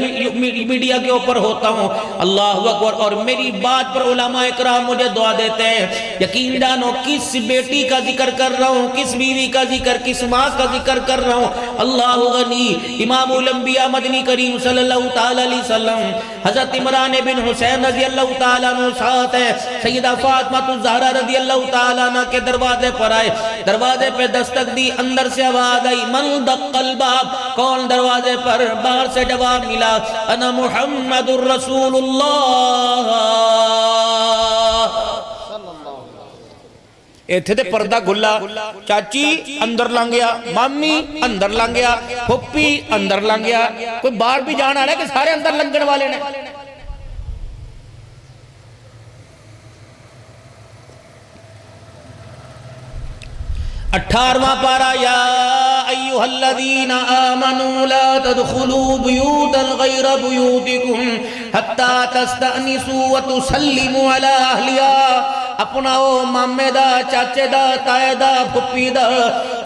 میڈیا کے اوپر ہوتا ہوں، اللہ اکبر، اور میری بات پر علماء اکرام مجھے دعا دیتے ہیں۔ یقین جانو کس بیٹی کا ذکر کر رہا ہوں، کس بیوی کا ذکر، کس ماں کا ذکر کر رہا ہوں، اللہ غنی، امام الانبیاء مدنی کریم صلی اللہ تعالی علیہ وسلم، حضرت عمران بن حسین رضی اللہ تعالیٰ عنہ ساتھ ہے، سیدہ فاطمہ الزہرا رضی اللہ تعالیٰ عنہ کے دروازے پر آئے، دروازے پہ دستک دی، اندر سے آواز آئی من دق الباب، کون دروازے پر؟ باہر سے جواب ملا انا محمد الرسول اللہ۔ ایتھے دے پردہ گھلا، چاچی اندر لانگیا، مامی اندر لانگیا، پھپی اندر لانگیا، کوئی باہر بھی جانا رہا ہے کہ سارے اندر لنگن والے نے۔ 18واں پارا، یا ایہا الذین آمنوا لا تدخلوا بیوتا غیر بیوتکم حتی تستأنسوا وتسلموا علی اہلہا۔ اپناؤ مامے دا چاچے دا تائے دا پھپھی دا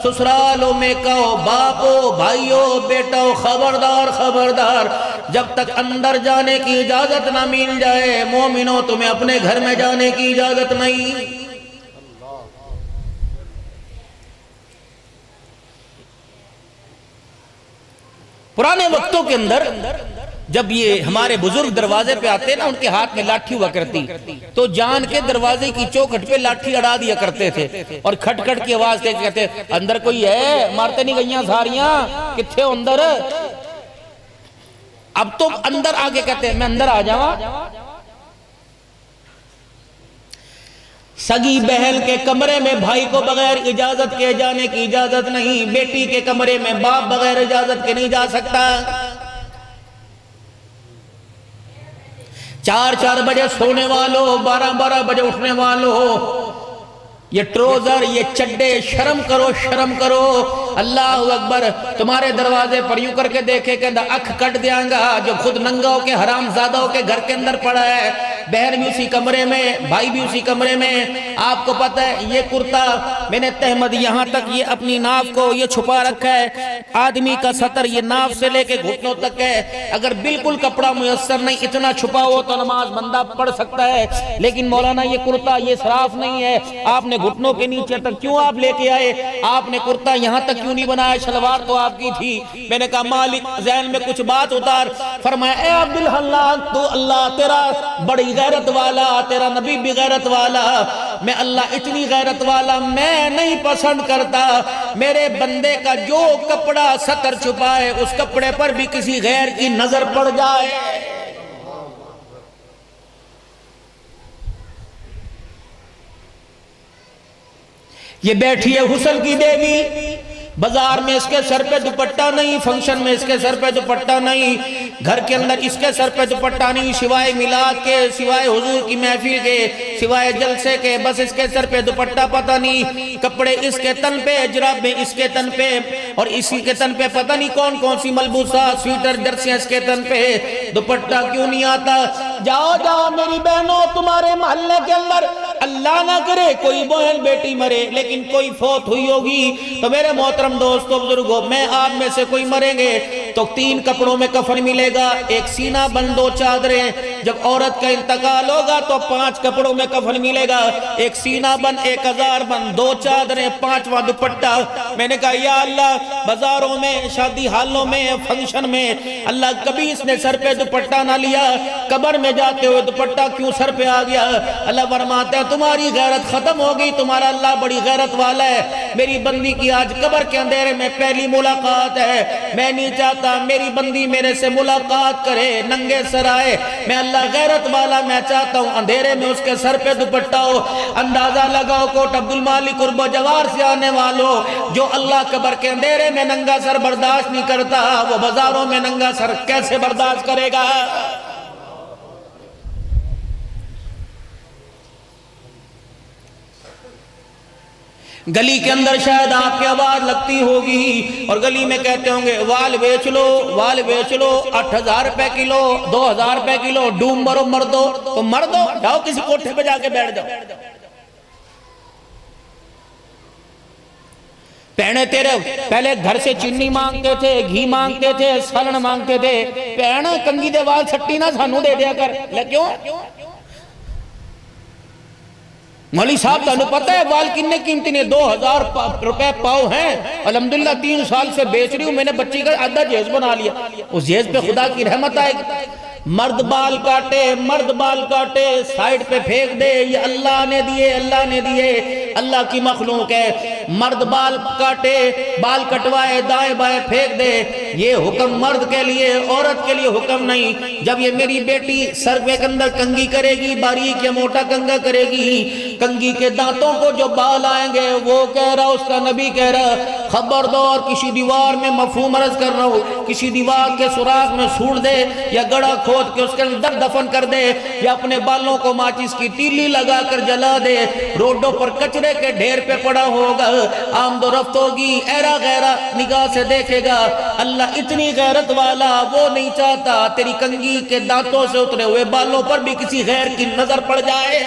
سسرالوں میں کہو باپو بھائیو بیٹو خبردار خبردار جب تک اندر جانے کی اجازت نہ مل جائے مومنوں تمہیں اپنے گھر میں جانے کی اجازت نہیں. پرانے وقتوں کے اندر جب یہ ہمارے بزرگ دروازے پہ آتے نا ان کے ہاتھ میں لاٹھی ہوا کرتی تو جان کے دروازے کی چوکھٹ پہ لاٹھی اڑا دیا کرتے تھے اور کھٹ کھٹ کی آواز دے کے کہتے اندر کوئی ہے مارتے نہیں گئیاں ساریاں کتھے اندر. اب تو اندر آگے کہتے ہیں میں اندر آ جاؤں. سگی بہن کے کمرے میں بھائی کو بغیر اجازت کے جانے کی اجازت نہیں. بیٹی کے کمرے میں باپ بغیر اجازت کے نہیں جا سکتا. 4 بجے سونے والوں 12 بجے اٹھنے والوں یہ ٹروزر یہ چڈے شرم کرو شرم کرو. اللہ اکبر. تمہارے دروازے پر یوں کر کے دیکھے کہ اکھ کٹ دیاں گا جو خود ننگاؤں کے حرام زادوں کے گھر کے اندر پڑا ہے. بہن بھی اسی کمرے میں بھائی بھی اسی کمرے میں. آپ کو پتہ ہے یہ کرتا میں نے تہمد یہاں تک یہ اپنی ناف کو یہ چھپا رکھا ہے. آدمی کا سطر یہ ناف سے لے کے گھٹنوں تک ہے. اگر بالکل کپڑا میسر نہیں اتنا چھپا ہو تو نماز بندہ پڑھ سکتا ہے. لیکن مولانا یہ کرتا یہ صراف نہیں ہے. آپ نے گھٹنوں کے نیچے تک کیوں آپ لے کے آئے؟ آپ نے کرتا یہاں تک کیوں نہیں بنایا؟ شلوار تو آپ کی تھی. میں نے کہا مالک ذہن میں کچھ بات اتار. فرمایا اے عبدالحلال تو اللہ تیرا بڑی غیرت والا تیرا نبی بھی غیرت والا. میں اللہ اتنی غیرت والا میں نہیں پسند کرتا میرے بندے کا جو کپڑا سطر چھپائے اس کپڑے پر بھی کسی غیر کی نظر پڑ جائے. یہ بیٹھی ہے حسن کی دیوی. بازار میں اس کے سر پہ دوپٹہ نہیں فنکشن میں اس کے سر پہ دوپٹہ نہیں گھر کے اندر اس کے سر پہ دوپٹہ نہیں سوائے میلاد کے سوائے حضور کی محفل کے سوائے جلسے کے بس اس کے سر پہ دوپٹہ پتہ نہیں. کپڑے اس کے تن پہ جرابیں اس کے تن پہ اور اسی کے تن پہ پتہ نہیں کون کون سی ملبوسات سویٹر جرسیاں اس کے تن پہ. دوپٹہ کیوں نہیں آتا؟ جاؤ جاؤ میری بہنوں تمہارے محلے کے اندر اللہ نہ کرے کوئی بہن بیٹی مرے لیکن کوئی فوت ہوئی ہوگی تو میرے محترم دوستو بزرگوں میں آپ میں سے کوئی مریں گے تو 3 کپڑوں میں کفن ملے گا. ایک سینہ بند 2 چادریں. جب عورت کا انتقال ہوگا تو 5 کپڑوں میں کفن ملے گا. ایک سینہ بند 1000 بند 2 چادریں 5واں دوپٹہ. میں نے کہا یا اللہ بازاروں میں شادی حالوں میں فنکشن میں اللہ کبھی اس نے سر پہ دوپٹہ نہ لیا. قبر میں جاتے ہوئے دوپٹہ کیوں سر پہ آ گیا؟ اللہ فرماتا ہے تمہاری غیرت ختم ہو گئی. تمہارا اللہ بڑی غیرت والا ہے. میری بندی کی آج قبر کے اندھیرے میں پہلی ملاقات ہے. میں نہیں چاہتا میری بندی میرے سے ملاقات کرے ننگے سر آئے. میں اللہ غیرت والا میں چاہتا ہوں اندھیرے میں اس کے سر پہ دوپٹہ ہو. اندازہ لگاؤ کوٹ عبدالمالک قرب و جوار سے آنے والوں جو اللہ قبر کے اندھیرے میں ننگا سر برداشت نہیں کرتا وہ بازاروں میں ننگا سر کیسے برداشت کرے گا؟ گلی کے اندر شاید آپ کی آواز لگتی ہوگی اور گلی میں کہتے ہوں گے وال بیچ لو 8000 روپے کلو 2000 روپے کلو ڈوم مرو مردو تو مردو جاؤ کسی کوٹھے پہ جا کے بیٹھ جاؤ. پہنے تیرے پہلے گھر سے چینی مانگتے تھے گھی مانگتے تھے سالن مانگتے تھے. پہنا کنگی دے وال سٹی نہ سانو دے دیا کر. کیوں مولی صاحب تانوں پتہ ہے وال کتنے قیمتی نے 2000 روپے پاؤ ہیں. الحمدللہ 3 سال سے بیچ رہی ہوں. میں نے بچی کا آدھا جہیز بنا لیا. اس جہیز پہ خدا کی رحمت آئے گی. مرد بال کاٹے سائیڈ پہ پھینک دے یہ اللہ نے دیے اللہ کی مخلوق ہے. مرد بال کاٹے بال کٹوائے دائیں بائیں پھینک دے یہ حکم مرد کے لیے عورت کے لیے حکم نہیں. جب یہ میری بیٹی سر پہ اندر کنگھی کرے گی باریک یا موٹا کنگا کرے گی کنگھی کے دانتوں کو جو بال آئیں گے وہ کہہ رہا اس کا نبی کہہ رہا خبردار کسی دیوار میں مفہوم عرض کر رہا ہوں کسی دیوار کے سوراخ میں سوڑ دے یا گڑا کھود کے اس کے اندر دفن کر دے یا اپنے بالوں کو ماچس کی تیلی لگا کر جلا دے. روڈوں پر کچرے کے ڈھیر پہ پڑا ہوگا آمد و رفت ہوگی ایرا غیرہ نگاہ سے دیکھے گا. اللہ اتنی غیرت والا وہ نہیں چاہتا تیری کنگھی کے دانتوں سے اترے ہوئے بالوں پر بھی کسی غیر کی نظر پڑ جائے.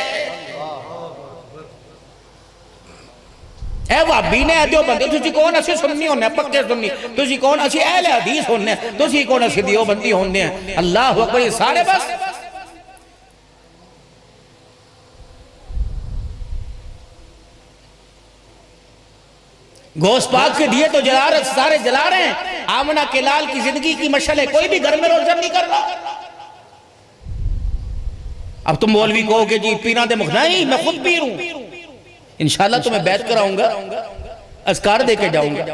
اے وابی نے دیو بندے تسی کون اسی سننی ہونے ہیں پکے سننی تسی کون اسی اہل حدیث ہونے ہیں تسی کون اسی دیو بندی ہونے ہیں اللہ اکبر یہ سارے بس گوشت پاک کے دیے تو جلا رہے سارے جلا رہے ہیں آمنہ کے لال کی زندگی کی مشعل ہے کوئی بھی گھر میں روشن نہیں کر رہا اب تم مولوی کہو کہ جی پینا دے نہیں میں خود پی رہوں انشاءاللہ تمہیں بیعت کراؤں گا اذکار دے کے جاؤں گا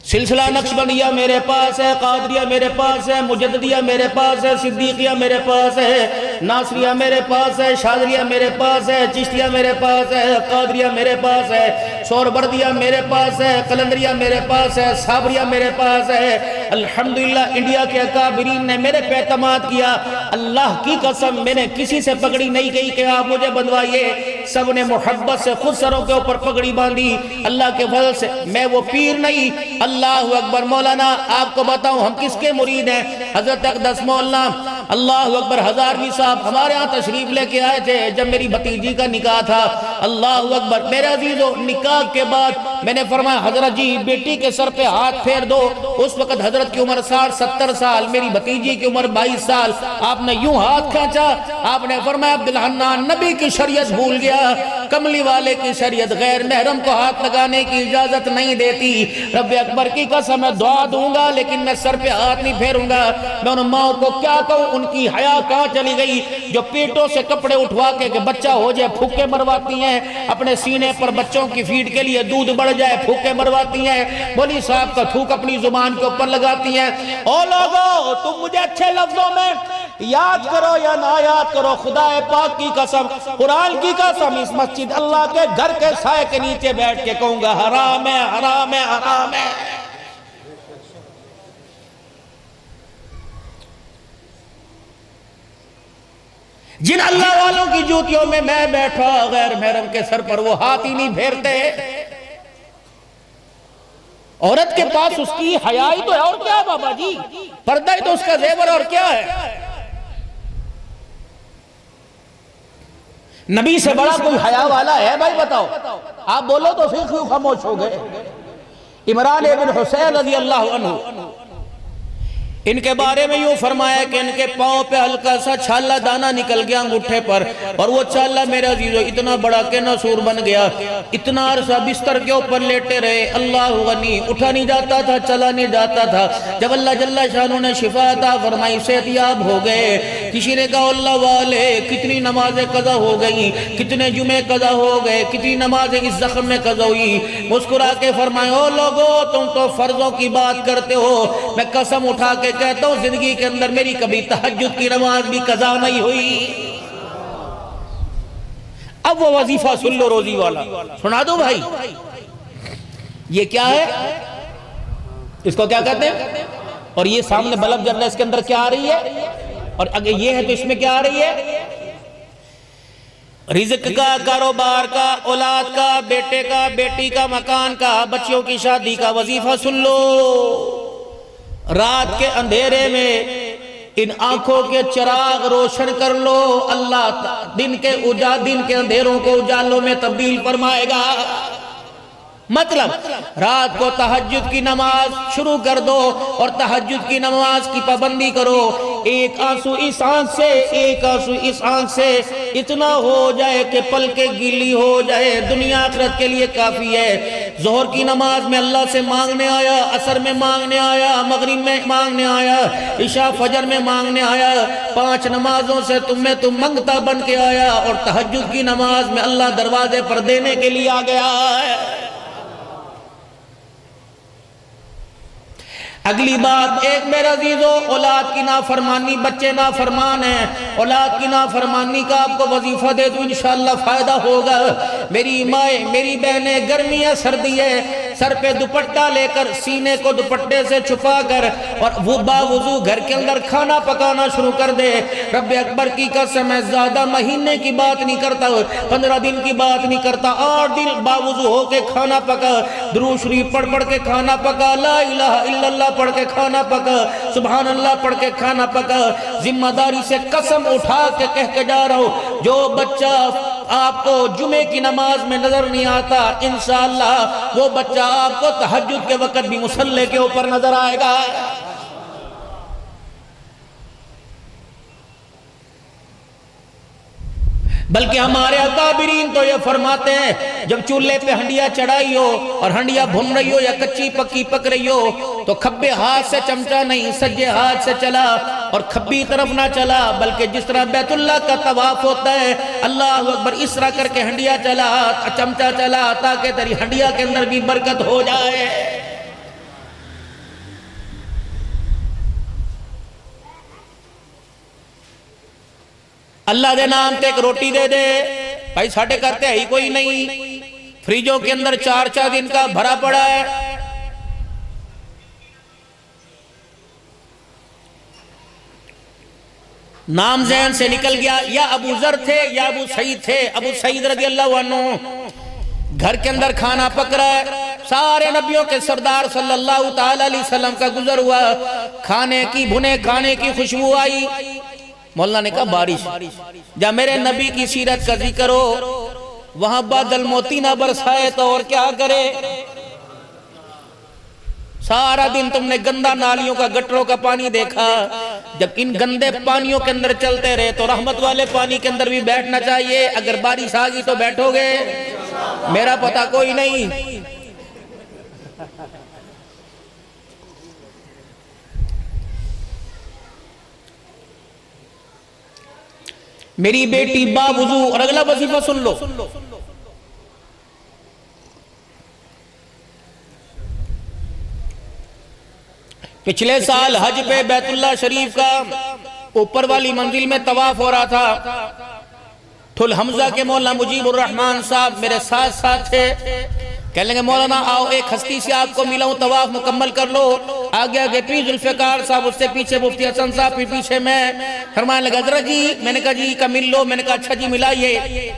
سلسلہ نقشبندیہ میرے پاس ہے قادریہ میرے پاس ہے مجددیہ میرے پاس ہے صدیقیہ میرے پاس ہے ناصریہ میرے پاس ہے شاذلیہ میرے پاس ہے چشتیہ میرے پاس ہے قادریہ میرے پاس ہے سوربردیہ میرے پاس ہے قلندریہ میرے پاس ہے صابریہ میرے پاس ہے الحمدللہ انڈیا کے اکابرین نے میرے پہ اعتماد کیا اللہ کی قسم میں نے کسی سے پگڑی نہیں کہی کہ آپ مجھے بندوائیے سب نے محبت سے خود سروں کے اوپر پگڑی باندھی اللہ کے فضل سے میں وہ پیر نہیں اللہ اکبر مولانا آپ کو بتاؤں ہم کس کے مرید ہیں حضرت اقدس مولانا اللہ اکبر ہزاروی صاحب ہمارے ہاں تشریف لے کے آئے تھے جب میری بھتیجی کا نکاح تھا اللہ اکبر میرے عزیزو نکاح کے بعد میں نے فرمایا حضرت جی بیٹی کے سر پہ ہاتھ پھیر دو اس وقت حضرت کی عمر 60-70 سال میری بھتیجی کی عمر 22 سال آپ نے یوں ہاتھ کھینچا آپ نے فرمایا عبدالحنان نبی کی شریعت بھول گیا کملی والے کی شریعت غیر محرم کو ہاتھ لگانے کی اجازت نہیں دیتی رب اکبر کی قسم میں دعا دوں گا لیکن میں سر پہ ہاتھ نہیں پھیروں گا میں ان ماؤں کو کیا کہوں ان کی حیا کہاں چلی گئی جو پیٹوں سے کپڑے اٹھوا کے کہ بچہ ہو جائے پھوکے مرواتی ہیں اپنے سینے پر بچوں کی فیڈ کے لیے دودھ بڑھ جائے پھوکے مرواتی ہیں مولی صاحب کا تھوک اپنی زبان کے اوپر لگاتی ہیں او لوگو تم مجھے اچھے لفظوں میں یاد کرو یا نہ یاد کرو خدا پاک کی قسم قرآن کی قسم اس مسجد اللہ کے گھر کے سائے کے نیچے بیٹھ کے کہوں گا حرام ہے حرام ہے حرام ہے جن اللہ والوں کی جوتیوں میں بیٹھا غیر محرم کے سر پر وہ ہاتھ ہی نہیں پھیرتے عورت کے پاس اس کی حیا ہی تو ہے اور کیا بابا جی پردہ ہی تو اس کا زیور اور کیا ہے نبی سے بڑا کوئی حیا والا ہے بھائی بتاؤ آپ بولو تو پھر کیوں خاموش ہو گئے عمران ابن حسین رضی اللہ عنہ ان کے بارے میں یوں فرمایا کہ ان کے پاؤں پہ ہلکا سا چھالا دانا نکل گیا انگوٹھے پر اور وہ چھالا میرے عزیزو اتنا بڑا کہ ناسور بن گیا اتنا عرصہ بستر کے اوپر لیٹے رہے اللہ غنی اٹھا نہیں جاتا تھا چلا نہیں جاتا تھا جب اللہ جل شانہ نے شفا عطا فرمائی صحتیاب ہو گئے کسی نے کہا اللہ والے کتنی نمازیں قضا ہو گئی کتنے جمعے قضا ہو گئے کتنی نمازیں اس زخم میں قضا ہوئی مسکرا کے فرمائے او لوگو تم تو فرضوں کی بات کرتے ہو میں قسم اٹھا کے کہتا ہوں زندگی کے اندر میری کبھی تہجد کی نماز بھی قضا نہیں ہوئی اب وہ وظیفہ سن لو روزی والا سنا دو بھائی یہ کیا ہے اس کو کیا کہتے ہیں اور یہ سامنے بلب جل رہا ہے اس کے اندر کیا آ رہی ہے اور اگر یہ ہے تو اس میں کیا آ رہی ہے رزق کا کاروبار کا اولاد کا بیٹے کا بیٹی کا مکان کا بچیوں کی شادی کا وظیفہ سن لو رات کے اندھیرے میں ان آنکھوں کے چراغ روشن کر لو اللہ دن کے اندھیروں کو اجالوں میں تبدیل فرمائے گا مطلب رات کو تہجد کی نماز شروع کر دو اور تہجد کی نماز کی پابندی کرو ایک آنسو اس آنکھ سے ایک آنسو اس آنکھ سے اتنا ہو جائے کہ پلکیں گیلی ہو جائے دنیا آخرت کے لیے کافی ہے ظہر کی نماز میں اللہ سے مانگنے آیا عصر میں مانگنے آیا مغرب میں مانگنے آیا عشاء فجر میں مانگنے آیا 5 نمازوں سے تم منگتا بن کے آیا اور تہجد کی نماز میں اللہ دروازے پر دینے کے لیے آ گیا ہے اگلی بات ایک میرے عزیزو اولاد کی نافرمانی بچے نافرمان ہیں اولاد کی نافرمانی کا آپ کو وظیفہ دے دو انشاءاللہ فائدہ ہوگا میری مائیں میری بہنیں گرمی ہے سردی ہے سر پہ دوپٹہ لے کر سینے کو دوپٹے سے چھپا کر اور وہ باوضو گھر کے اندر کھانا پکانا شروع کر دے رب اکبر کی قسم ہے زیادہ مہینے کی بات نہیں کرتا 15 دن کی بات نہیں کرتا 8 دن باوضو ہو کے کھانا پکا درود شریف پڑھ کے کھانا پکا لا الہ الا اللہ پڑھ کے کھانا پکا سبحان اللہ پڑھ کے کھانا پکا ذمہ داری سے قسم اٹھا کے کہہ کے جا رہا ہوں جو بچہ آپ کو جمعے کی نماز میں نظر نہیں آتا، انشاءاللہ وہ بچہ آپ کو تہجد کے وقت بھی مصلی کے اوپر نظر آئے گا۔ بلکہ ہمارے اکابرین تو یہ فرماتے ہیں جب چولہے پہ ہنڈیا چڑھائی ہو اور ہنڈیا بھن رہی ہو یا کچی پکی پک رہی ہو تو کھبے ہاتھ سے چمچہ نہیں، سجے ہاتھ سے چلا اور کھبی طرف نہ چلا، بلکہ جس طرح بیت اللہ کا طواف ہوتا ہے اللہ اکبر اس طرح کر کے ہنڈیا چلا، چمچہ چلا، تاکہ تیری ہنڈیا کے اندر بھی برکت ہو جائے۔ اللہ دے نام تے ایک روٹی دے دے، بھائی ساڑھے کرتے ہی کوئی نہیں، فریجوں کے اندر 4 دن کا بھرا پڑا ہے۔ نام ذہن سے نکل گیا، یا ابو ذر تھے یا ابو سعید تھے، ابو سعید رضی اللہ عنہ۔ گھر کے اندر کھانا پک رہا ہے، سارے نبیوں کے سردار صلی اللہ تعالی علیہ وسلم کا گزر ہوا، کھانے کی بھنے کھانے کی خوشبو آئی۔ مولانا نے کہا بارش، جب میرے نبی کی سیرت کا ذکر ہو وہاں بادل موتی نہ برسائے تو اور کیا کرے؟ سارا دن تم نے گندا نالیوں کا گٹروں کا پانی دیکھا، جب ان گندے پانیوں کے اندر چلتے رہے تو رحمت والے پانی کے اندر بھی بیٹھنا چاہیے۔ اگر بارش آگی تو بیٹھو گے؟ میرا پتہ کوئی نہیں۔ میری بیٹی باوضو، اور اگلا وظیفہ سن لو، پچھلے سال حج پہ بیت اللہ شریف کا اوپر والی منزل میں طواف ہو رہا تھا، ٹھل حمزہ کے مولانا مجیب الرحمن صاحب میرے ساتھ ساتھ تھے، کہنے لگے مولانا آؤ ایک ہستی سے آپ کو ملا ہوں، طواف مکمل کر لو۔ آگے آگے پیر ذوالفقار صاحب، اس سے پیچھے مفتی حسن صاحب، پھر پیچھے میں، فرمانے لگا حضرت جی، میں نے کہا جی کا مل لو، میں نے کہا اچھا جی ملائیے۔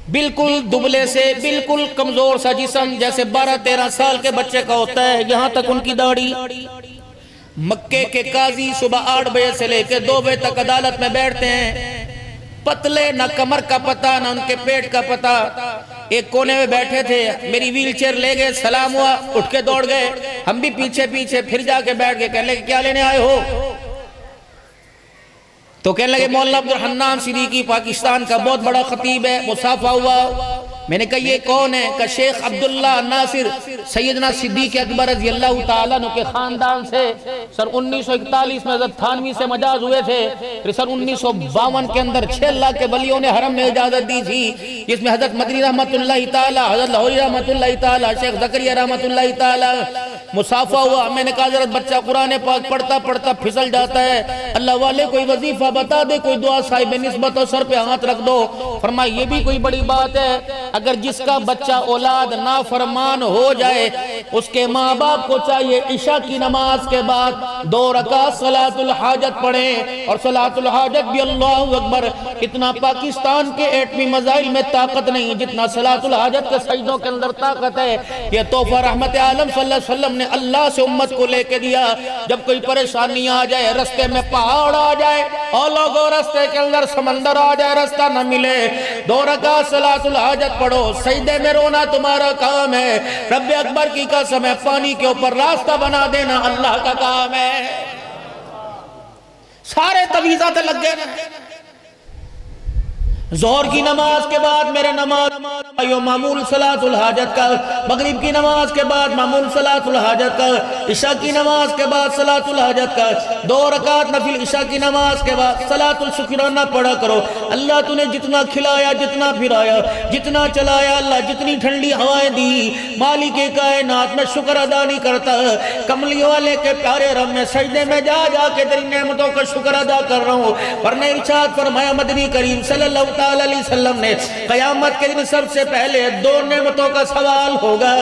بالکل دبلے سے بالکل کمزور سا جسم، جیسے 12-13 سال کے بچے کا ہوتا ہے، یہاں تک ان کی داڑھی۔ مکے کے قاضی صبح 8 بجے سے لے کے 2 بجے تک عدالت میں بیٹھتے ہیں، پتلے، نہ کمر کا پتہ نہ ان کے پیٹ کا پتہ، ایک کونے میں بیٹھے تھے، میری ویل چیئر لے گئے، سلام ہوا، اٹھ کے دوڑ گئے، ہم بھی پیچھے پیچھے، پھر جا کے بیٹھ گئے، کہنے لگے کیا لینے آئے ہو؟ تو کہنے لگے مولانا عبدالحنان صدیقی پاکستان کا بہت بڑا خطیب ہے، مصافحہ ہوا۔ میں نے کہا یہ کون ہے؟ کہ شیخ عبداللہ ناصر سیدنا صدیق اکبر رضی اللہ تعالیٰ عنہ کے خاندان سے سن 1941 میں حضرت تھانوی سے مجاز ہوئے تھے، پھر سن 1952 کے اندر 6 اللہ کے ولیوں نے حرم میں اجازت دی تھی، جس میں حضرت مدنی رحمت اللہ تعالیٰ، حضرت لاہوری رحمت اللہ تعالیٰ، شیخ زکریا رحمت اللہ تعالیٰ، مصافحہ ہوا۔ میں نے کہا حضرت بچہ قرآن پاک پڑھتا پڑھتا پھسل جاتا ہے، اللہ والے کوئی وظیفہ بتا دے، کوئی دعا صاحب نسبت ہو، سر پہ ہاتھ رکھ دو۔ فرمایا یہ بھی کوئی بڑی بات ہے، اگر جس کا بچہ اولاد نافرمان ہو جائے اس کے ماں باپ کو چاہیے عشاء کی نماز کے بعد 2 رکعت صلاۃ الحاجت پڑھیں، اور صلاۃ الحاجت بھی اللہ اکبر، اتنا پاکستان کے ایٹمی میزائل میں طاقت نہیں جتنا صلاۃ الحاجت کے سجدوں کے اندر طاقت ہے۔ یہ تحفہ رحمت عالم صلی اللہ علیہ وسلم نے اللہ سے امت کو لے کے دیا، جب کوئی پریشانی آ جائے، رستے میں پہاڑ آ جائے اور لوگوں رستے کے اندر سمندر آ جائے، رستہ نہ ملے، 2 رکعت صلاۃ الحاجت پڑھو، سجدے میں رونا تمہارا کام ہے، رب اکبر کی قسم ہے پانی کے اوپر راستہ بنا دینا اللہ کا کام ہے۔ سارے تویزات لگ گئے نا۔ ظہر کی نماز کے بعد میرے نماز معمول صلاۃ الحاجت کا، مغرب کی نماز کے بعد معمول صلاۃ الحاجت کا، عشاء کی نماز کے بعد صلاۃ الحاجت کا، 2 رکعت نفل عشاء کی نماز کے بعد صلاۃ الشکرانہ پڑھا کرو۔ اللہ تو نے جتنا کھلایا، جتنا پھرایا، جتنا چلایا، اللہ جتنی ٹھنڈی ہوائیں دی، مالک کائنات میں شکر ادا نہیں کرتا، کملی والے کے پیارے رب میں سجدے میں جا جا کے تیری نعمتوں کا شکر ادا کر رہا ہوں۔ ورنہ ارشاد فرمایا مدنی کریم صلی اللہ تعالی علیہ وسلم نے، قیامت کے دن سب سے پہلے 2 نعمتوں کا سوال ہوگا،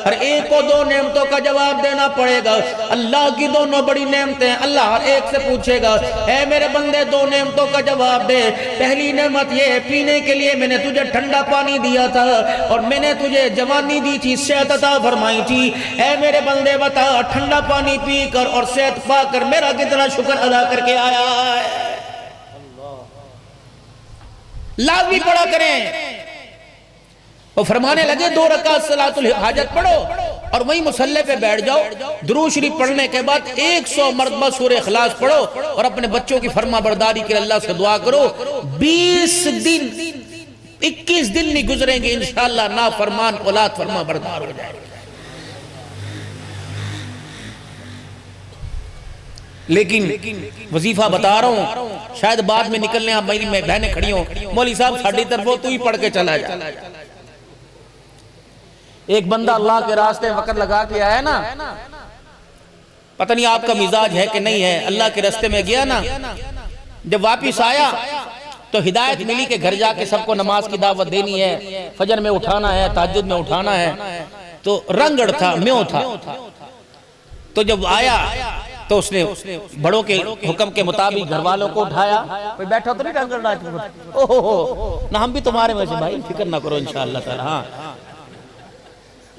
ہر ایک کو 2 نعمتوں کا جواب دینا پڑے گا۔ اللہ کی دونوں بڑی نعمتیں، اللہ ہر ایک سے پوچھے گا اے میرے بندے 2 نعمتوں کا جواب دے۔ پہلی نعمت یہ، پینے کے لیے میں نے تجھے ٹھنڈا پانی دیا تھا اور میں نے تجھے جوانی دی تھی، صحت عطا فرمائی تھی، اے میرے بندے بتا ٹھنڈا پانی پی کر اور صحت پا کر میرا کتنا شکر ادا کر کے آیا ہے۔ لازمی پڑھا کریں۔ وہ فرمانے لگے 2 رکعت صلاۃ الحاجت پڑھو اور وہیں مصلی پہ بیٹھ جاؤ، درود شریف پڑھنے کے بعد 100 مرتبہ سورہ اخلاص پڑھو اور اپنے بچوں کی فرما برداری کے اللہ سے دعا کرو۔ 20 دن 21 دن نہیں گزریں گے انشاءاللہ نافرمان اولاد فرما بردار ہو جائے گا۔ لیکن وظیفہ بتا رہا ہوں، شاید بعد میں نکلنے آپ میری بہنیں کھڑی ہوں، مولوی صاحب ساڑھی طرف تو ہی پڑھ کے چلا جا۔ ایک بندہ اللہ کے راستے وقت لگا کے آیا نا، پتہ نہیں آپ کا مزاج ہے کہ نہیں ہے، اللہ کے راستے میں گیا نا، جب واپس آیا تو ہدایت ملی کہ گھر جا کے سب کو نماز کی دعوت دینی ہے، فجر میں اٹھانا ہے، تہجد میں اٹھانا ہے، تو رنگڑ تھا، میوں تھا۔ تو جب آیا تو اس نے بڑوں کے حکم کے مطابق گھر والوں کو اٹھایا، کوئی بیٹھا تو نہیں رنگڑ رہا، نہ ہم بھی تمہارے میں سے بھائی فکر نہ کرو انشاءاللہ تعالی، ہاں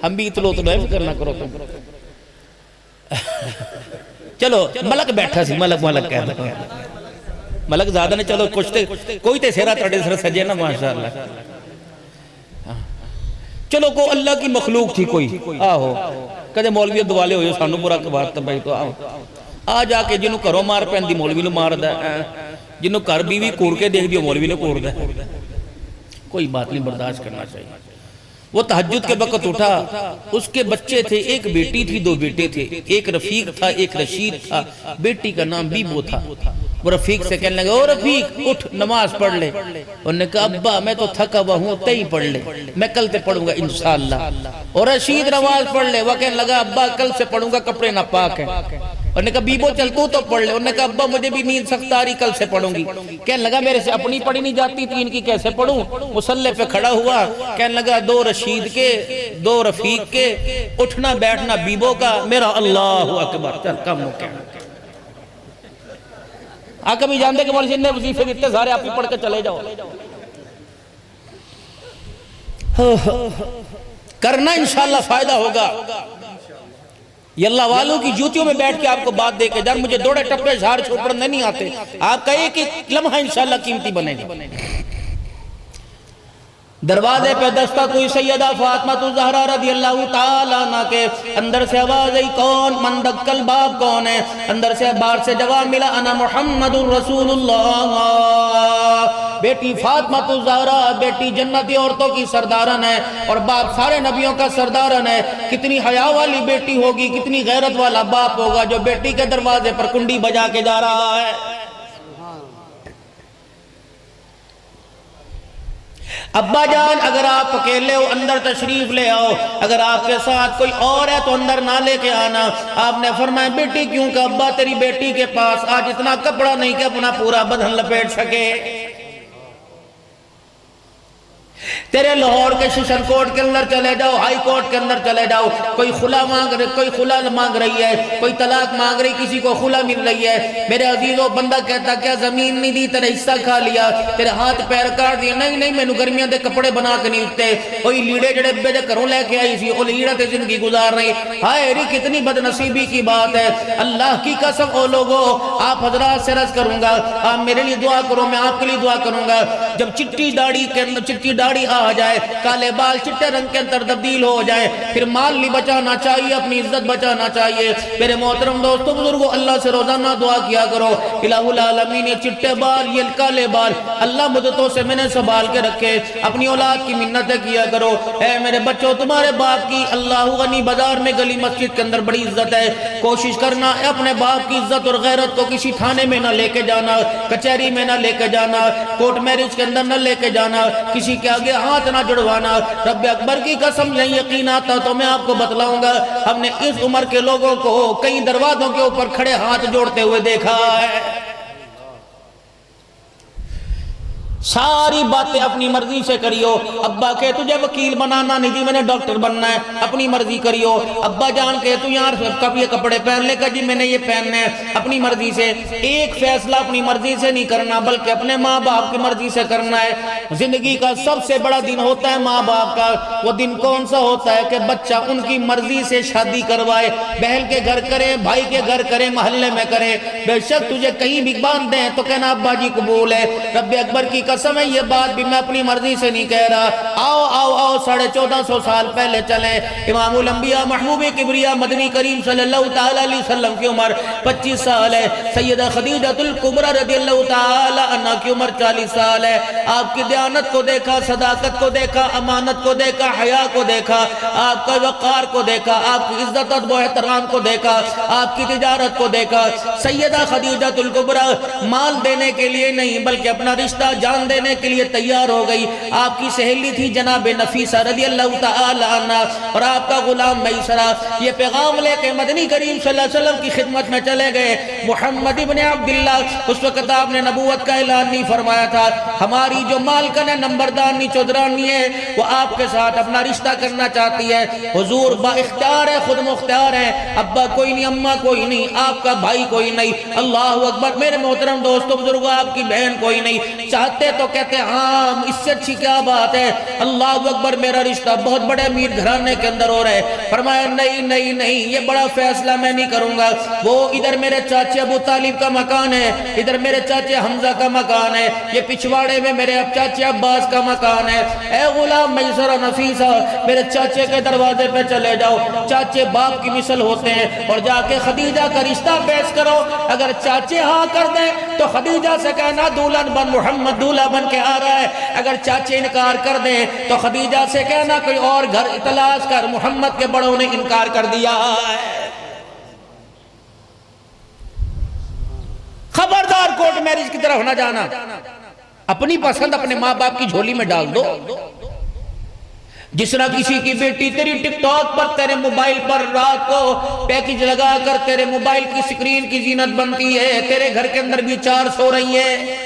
ہم بھی اتلو تو نہیں فکر نہ کرو تم۔ چلو ملک بیٹھا سی، ملک کہتا ہے، ملک زیادہ نے، چلو کچھ تے کوئی تے سیرہ تڑے سر سجے نا ماشاءاللہ۔ چلو کو اللہ کی مخلوق تھی کوئی، آہو کدے مولوی دوالے ہوئے سانو برا کبارتا بھائی، تو آ جا کے جنہوں کرو مار پہن دی مولوی نے مار دا، جنہوں کر بیوی کوڑ کے دیکھ دیو مولوی نے کوڑ دا۔ کوئی بات نہیں، برداشت کرنا چاہیے۔ وہ تہجد کے وقت اٹھا، اس کے بچے تھے، ایک بیٹی تھی، 2 بیٹے تھے، ایک رفیق تھا، ایک رشید تھا، بیٹی کا نام بیبو تھا۔ وہ رفیق سے کہنے لگا، او رفیق اٹھ نماز پڑھ لے۔ انہوں نے کہا ابا میں تو تھکا ہوا ہوں، تے ہی پڑھ لے، میں کل تے پڑھوں گا انشاءاللہ۔ اور رشید نماز پڑھ لے، وہ کہنے لگا ابا کل سے پڑھوں گا، کپڑے ناپاک ہیں۔ انہوں نے کہا بیبو چل تو پڑھ لے۔ انہوں نے کہا ابا مجھے بھی نیند سخت آ رہی، کل سے پڑھوں گی۔ کہنے لگا میرے سے اپنی پڑھی نہیں جاتی تھی، ان کی کیسے پڑھوں؟ مصلی پہ کھڑا ہوا، کہنے لگا 2 رشید کے 2 رفیق کے، اٹھنا بیٹھنا بیبو کا، میرا اللہ اکبر، چل کم ہو کیا۔ آقا بھی جانتے کہ مولوی نے وظیفے دیتے سارے آپ ہی پڑھ کے چلے جاؤ۔ کرنا انشاءاللہ فائدہ ہوگا۔ یہ اللہ والوں کی جوتیوں میں بیٹھ کے آپ کو بات دے کے جان مجھے دوڑے ٹپے جھاڑ چھوپڑنے نہیں آتے، آپ کا ایک ایک لمحہ انشاءاللہ قیمتی بنے گا۔ دروازے پہ دستک ہوئی سیدہ فاطمہ الزہرا رضی اللہ تعالیٰ عنہ کے، اندر سے آواز آئی کون؟ من دق الباب، کون ہے؟ اندر سے باہر سے جواب ملا انا محمد الرسول اللہ۔ بیٹی فاطمہ الزہرا بیٹی جنتی عورتوں کی سردارن ہے اور باپ سارے نبیوں کا سردارن ہے۔ کتنی حیا والی بیٹی ہوگی، کتنی غیرت والا باپ ہوگا جو بیٹی کے دروازے پر کنڈی بجا کے جا رہا ہے۔ ابا جان اگر آپ اکیلے ہو اندر تشریف لے آؤ، اگر آپ کے ساتھ کوئی اور ہے تو اندر نہ لے کے آنا۔ آپ نے فرمایا بیٹی کیوں؟ کہ ابا تیری بیٹی کے پاس آج اتنا کپڑا نہیں کہ اپنا پورا بدن لپیٹ سکے۔ تیرے لاہور کے سیشن کورٹ کے اندر چلے جاؤ، ہائی کورٹ کے اندر چلے جاؤ، کوئی خلا مانگ رہی ہے، کوئی طلاق مانگ رہی، کسی کو خلا مل رہی ہے، میرے عزیزو بندہ کہتا کیا زمین نہیں دی، تیرے حصہ کھا لیا، تیرے ہاتھ پیر کاٹ دیا، نہیں میں نو گرمیاں دے کپڑے بنا کے نہیں اٹھتے، کوئی لیڑے جڑے بے کروں لے کے آئی سی، وہ لیڑا تے زندگی گزار رہی، ہائے ری کتنی بد نصیبی کی بات ہے۔ اللہ کی قسم او لوگو، آپ حضرات سے عرض کروں گا، آپ میرے لیے دعا کرو، میں آپ کے لیے دعا کروں گا، جب چٹی داڑھی آ جائے، کالے بال چٹے رنگ کے اندر تبدیل ہو جائے، پھر مال نہیں بچانا چاہیے، اپنی عزت بچانا چاہیے۔ میرے محترم دوستو بزرگو، اللہ سے روزانہ دعا کیا کرو، الہ العالمین یہ چٹے بال یہ کالے بال اللہ مدتوں سے میں نے سنبھال کے رکھے، اپنی اولاد کی منتیں کیا کرو۔ اے میرے بچوں تمہارے باپ کی اللہ غنی بازار میں گلی مسجد کے اندر بڑی عزت ہے، کوشش کرنا اپنے باپ کی عزت اور غیرت کو کسی تھانے میں نہ لے کے جانا، کچہری میں نہ لے کے جانا، کورٹ میرج کے اندر نہ لے کے جانا، کسی کے آگے ہاتھ نہ جڑوانا۔ رب اکبر کی قسم نہیں یقین آتا تو میں آپ کو بتلاؤں گا، ہم نے اس عمر کے لوگوں کو کئی دروازوں کے اوپر کھڑے ہاتھ جوڑتے ہوئے دیکھا ہے۔ ساری باتیں اپنی مرضی سے کریو، ابا کہ تجھے وکیل بنانا نہیں جی میں نے ڈاکٹر بننا ہے، اپنی مرضی کریو۔ ابا جان کہ تو یار کب یہ کپڑے پہن لے گا جی میں نے یہ پہننے ہیں، اپنی مرضی سے۔ ایک فیصلہ اپنی مرضی سے نہیں کرنا بلکہ اپنے ماں باپ کی مرضی سے کرنا ہے۔ زندگی کا سب سے بڑا دن ہوتا ہے ماں باپ کا، وہ دن کون سا ہوتا ہے کہ بچہ ان کی مرضی سے شادی کروائے، بہن کے گھر کرے، بھائی کے گھر کرے، محلے میں کرے، بے شک تجھے کہیں بھی باندھ دیں تو کہنا ابا جی قبول ہے۔ رب اکبر کی قسم ہے یہ بات بھی میں اپنی مرضی سے نہیں کہہ رہا. آؤ آؤ آؤ 1450 سال پہلے چلیں. امام الانبیاء محبوب کبریا مدنی کریم صلی اللہ تعالی علیہ وسلم کی عمر 25 سال ہے. سیدہ خدیجۃ الکبریٰ رضی اللہ تعالی عنہ کی عمر 40 سال ہے. آپ کی دیانت کو دیکھا, صداقت کو دیکھا, امانت کو دیکھا, حیا کو دیکھا, آپ کا وقار کو دیکھا, آپ کی عزت و احترام کو دیکھا, آپ کی تجارت کو دیکھا. سیدہ خدیجۃ الکبریٰ مال دینے کے لیے نہیں بلکہ اپنا رشتہ جان دینے کے لیے تیار ہو گئی. آپ کی سہیلی تھی جناب نفیسہ رضی اللہ تعالی عنہ اور آپ کا غلام میسرہ. یہ پیغام لے کے مدنی کریم صلی اللہ علیہ وسلم کی خدمت میں چلے گئے. محمد ابن عبداللہ, اس وقت آپ نے نبوت کا اعلان نہیں فرمایا تھا. ہماری جو مالکن ہے, نمبردانی, چودرانی ہے, وہ آپ کے ساتھ اپنا رشتہ کرنا چاہتی ہے. حضور با اختیار ہے, خود مختار ہے. ابا کوئی نہیں, اماں کوئی نہیں, آپ کا بھائی کوئی نہیں. اللہ اکبر. میرے محترم دوستو بزرگو, آپ کی بہن کوئی نہیں. چاہتے تو کہتے ہاں اس سے اچھی کیا بات ہے. اللہ اکبر. میرا رشتہ بہت بڑے امیر گھرانے کے اندر ہو رہا ہے. فرمایا نہیں نہیں نہیں, یہ بڑا فیصلہ میں نہیں کروں گا. وہ ادھر میرے چاچے ابو طالب کا مکان ہے, ادھر میرے چاچے حمزہ کا مکان ہے, یہ پچھواڑے میں میرے چاچے عباس کا مکان ہے. اے غلام میسر نفیسہ, میرے چاچے کے دروازے پہ چلے جاؤ. چاچے باپ کی مثل ہوتے ہیں. اور جا کے خدیجہ کا رشتہ پیش کرو. اگر چاچے ہاں کر دیں تو خدیجہ سے کہنا دولہن بن محمد دولہا بن کے آ رہا ہے. اگر چاچے انکار کر دیں تو خدیجہ سے کہنا کوئی اور گھر تلاش کر, محمد کے بڑوں نے انکار کر دیا ہے. خبردار کورٹ میرج کی طرف نہ جانا. اپنی پسند اپنے ماں باپ کی جھولی میں ڈال دو. جس طرح کسی کی بیٹی تیری ٹک ٹاک پر, تیرے موبائل پر رات کو پیکج لگا کر تیرے موبائل کی سکرین کی زینت بنتی ہے, تیرے گھر کے اندر بھی 4 سو رہی ہے.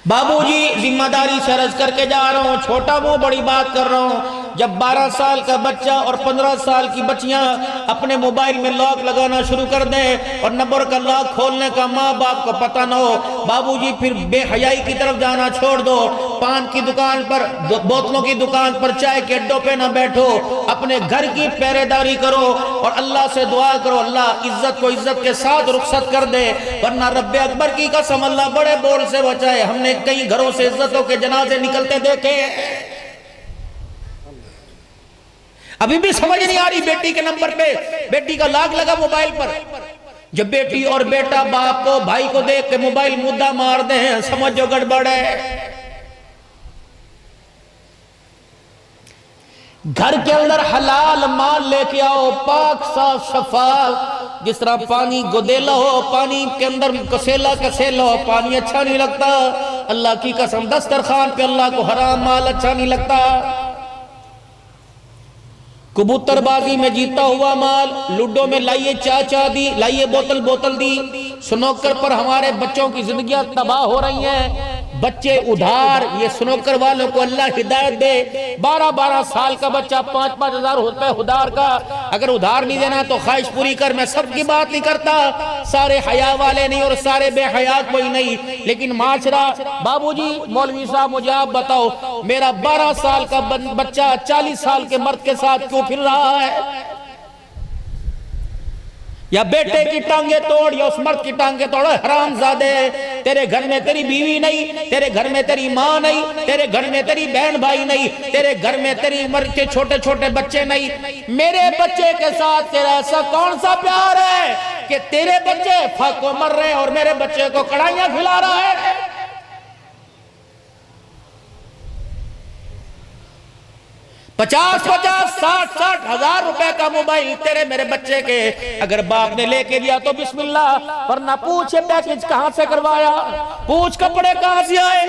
بابو جی ذمہ داری سے عرض کر کے جا رہا ہوں, چھوٹا منہ بڑی بات کر رہا ہوں. جب 12 سال کا بچہ اور 15 سال کی بچیاں اپنے موبائل میں لاک لگانا شروع کر دیں اور نمبر کا لاک کھولنے کا ماں باپ کو پتہ نہ ہو, بابو جی پھر بے حیائی کی طرف جانا چھوڑ دو. پان کی دکان پر, بوتلوں کی دکان پر, چائے کے اڈوں پہ نہ بیٹھو. اپنے گھر کی پہرے داری کرو اور اللہ سے دعا کرو اللہ عزت کو عزت کے ساتھ رخصت کر دے. ورنہ رب اکبر کی قسم اللہ بڑے بول سے بچائے. ہم نے کئی گھروں سے عزتوں کے جنازے نکلتے دیکھے. ابھی بھی سمجھ نہیں آ رہی بیٹی کے نمبر پہ بیٹی کا لاک لگا موبائل پر. جب بیٹی اور بیٹا باپ کو بھائی کو دیکھ کے موبائل مدہ مار دے ہیں, سمجھ جو گڑبڑ ہے. گھر کے اندر حلال مال لے کے آؤ, پاک صاف شفاف. جس طرح پانی گدیلا ہو, پانی کے اندر کسیلا کسیلا ہو, پانی اچھا نہیں لگتا. اللہ کی قسم دسترخوان پہ اللہ کو حرام مال اچھا نہیں لگتا. کبوتر بازی میں جیتا ہوا مال, لوڈو میں لائیے چاچا دی, لائیے بوتل بوتل دی. سنوکر پر ہمارے بچوں کی زندگیاں تباہ ہو رہی ہیں. بچے ادھار, یہ سنوکر والوں کو اللہ ہدایت دے. 12 سال کا بچہ 5 ہزار روپے ادھار کا, اگر ادھار نہیں دینا تو خواہش پوری کر. میں سب کی بات نہیں کرتا, سارے حیا والے نہیں اور سارے بے حیا کوئی نہیں, لیکن معاشرہ. بابو جی مولوی صاحب مجھے آپ بتاؤ, میرا 12 سال کا بچہ 40 سال کے مرد کے ساتھ کیوں پھر رہا ہے؟ یا بیٹے کی ٹانگیں توڑ یا اس مرد کی ٹانگیں توڑ. حرام زادے, تیرے گھر میں تیری بیوی نہیں, تیرے گھر میں تیری ماں نہیں, تیرے گھر میں تیری بہن بھائی نہیں, تیرے گھر میں تیری عمر کے چھوٹے چھوٹے بچے نہیں. میرے بچے کے ساتھ تیرا ایسا کون سا پیار ہے کہ تیرے بچے پھاکو مر رہے ہیں اور میرے بچے کو کڑھائیاں کھلا رہا ہے؟ 50 60 ہزار روپے کا موبائل تیرے میرے بچے کے اگر باپ نے لے کے دیا تو بسم اللہ, ورنہ پوچھے پیکج کہاں سے کروایا, پوچھ کپڑے کہاں سے آئے.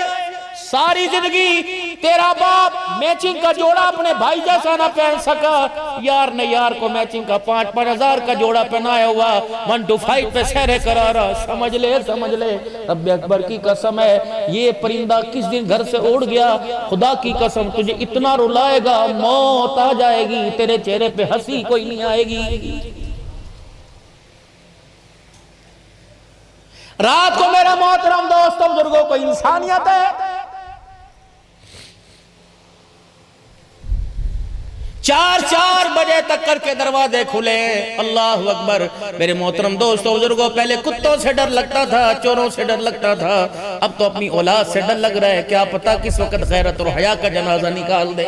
ساری زندگی تیرا باپ میچنگ کا جوڑا اپنے بھائی جیسا نہ پہن سکا, یار نے یار کو میچنگ کا 5 ہزار کا جوڑا پہنایا ہوا, 1 to 5 پہ سہرے کرا رہا. سمجھ لے سمجھ لے, رب اکبر کی قسم ہے, یہ پرندہ کس دن گھر سے اڑ گیا, خدا کی قسم تجھے اتنا رلائے گا موت آ جائے گی, تیرے چہرے پہ ہنسی کوئی نہیں آئے گی. رات کو میرا محترم دوستوں بزرگوں کو انسانیت ہے. چار بجے تک کر کے دروازے کھلے ہیں. اللہ اکبر. میرے محترم دوستو بزرگوں، پہلے کتوں سے ڈر لگتا تھا، چوروں سے ڈر لگتا تھا، اب تو اپنی اولاد سے ڈر لگ رہا ہے. کیا پتا کس وقت غیرت اور حیا کا جنازہ نکال دے.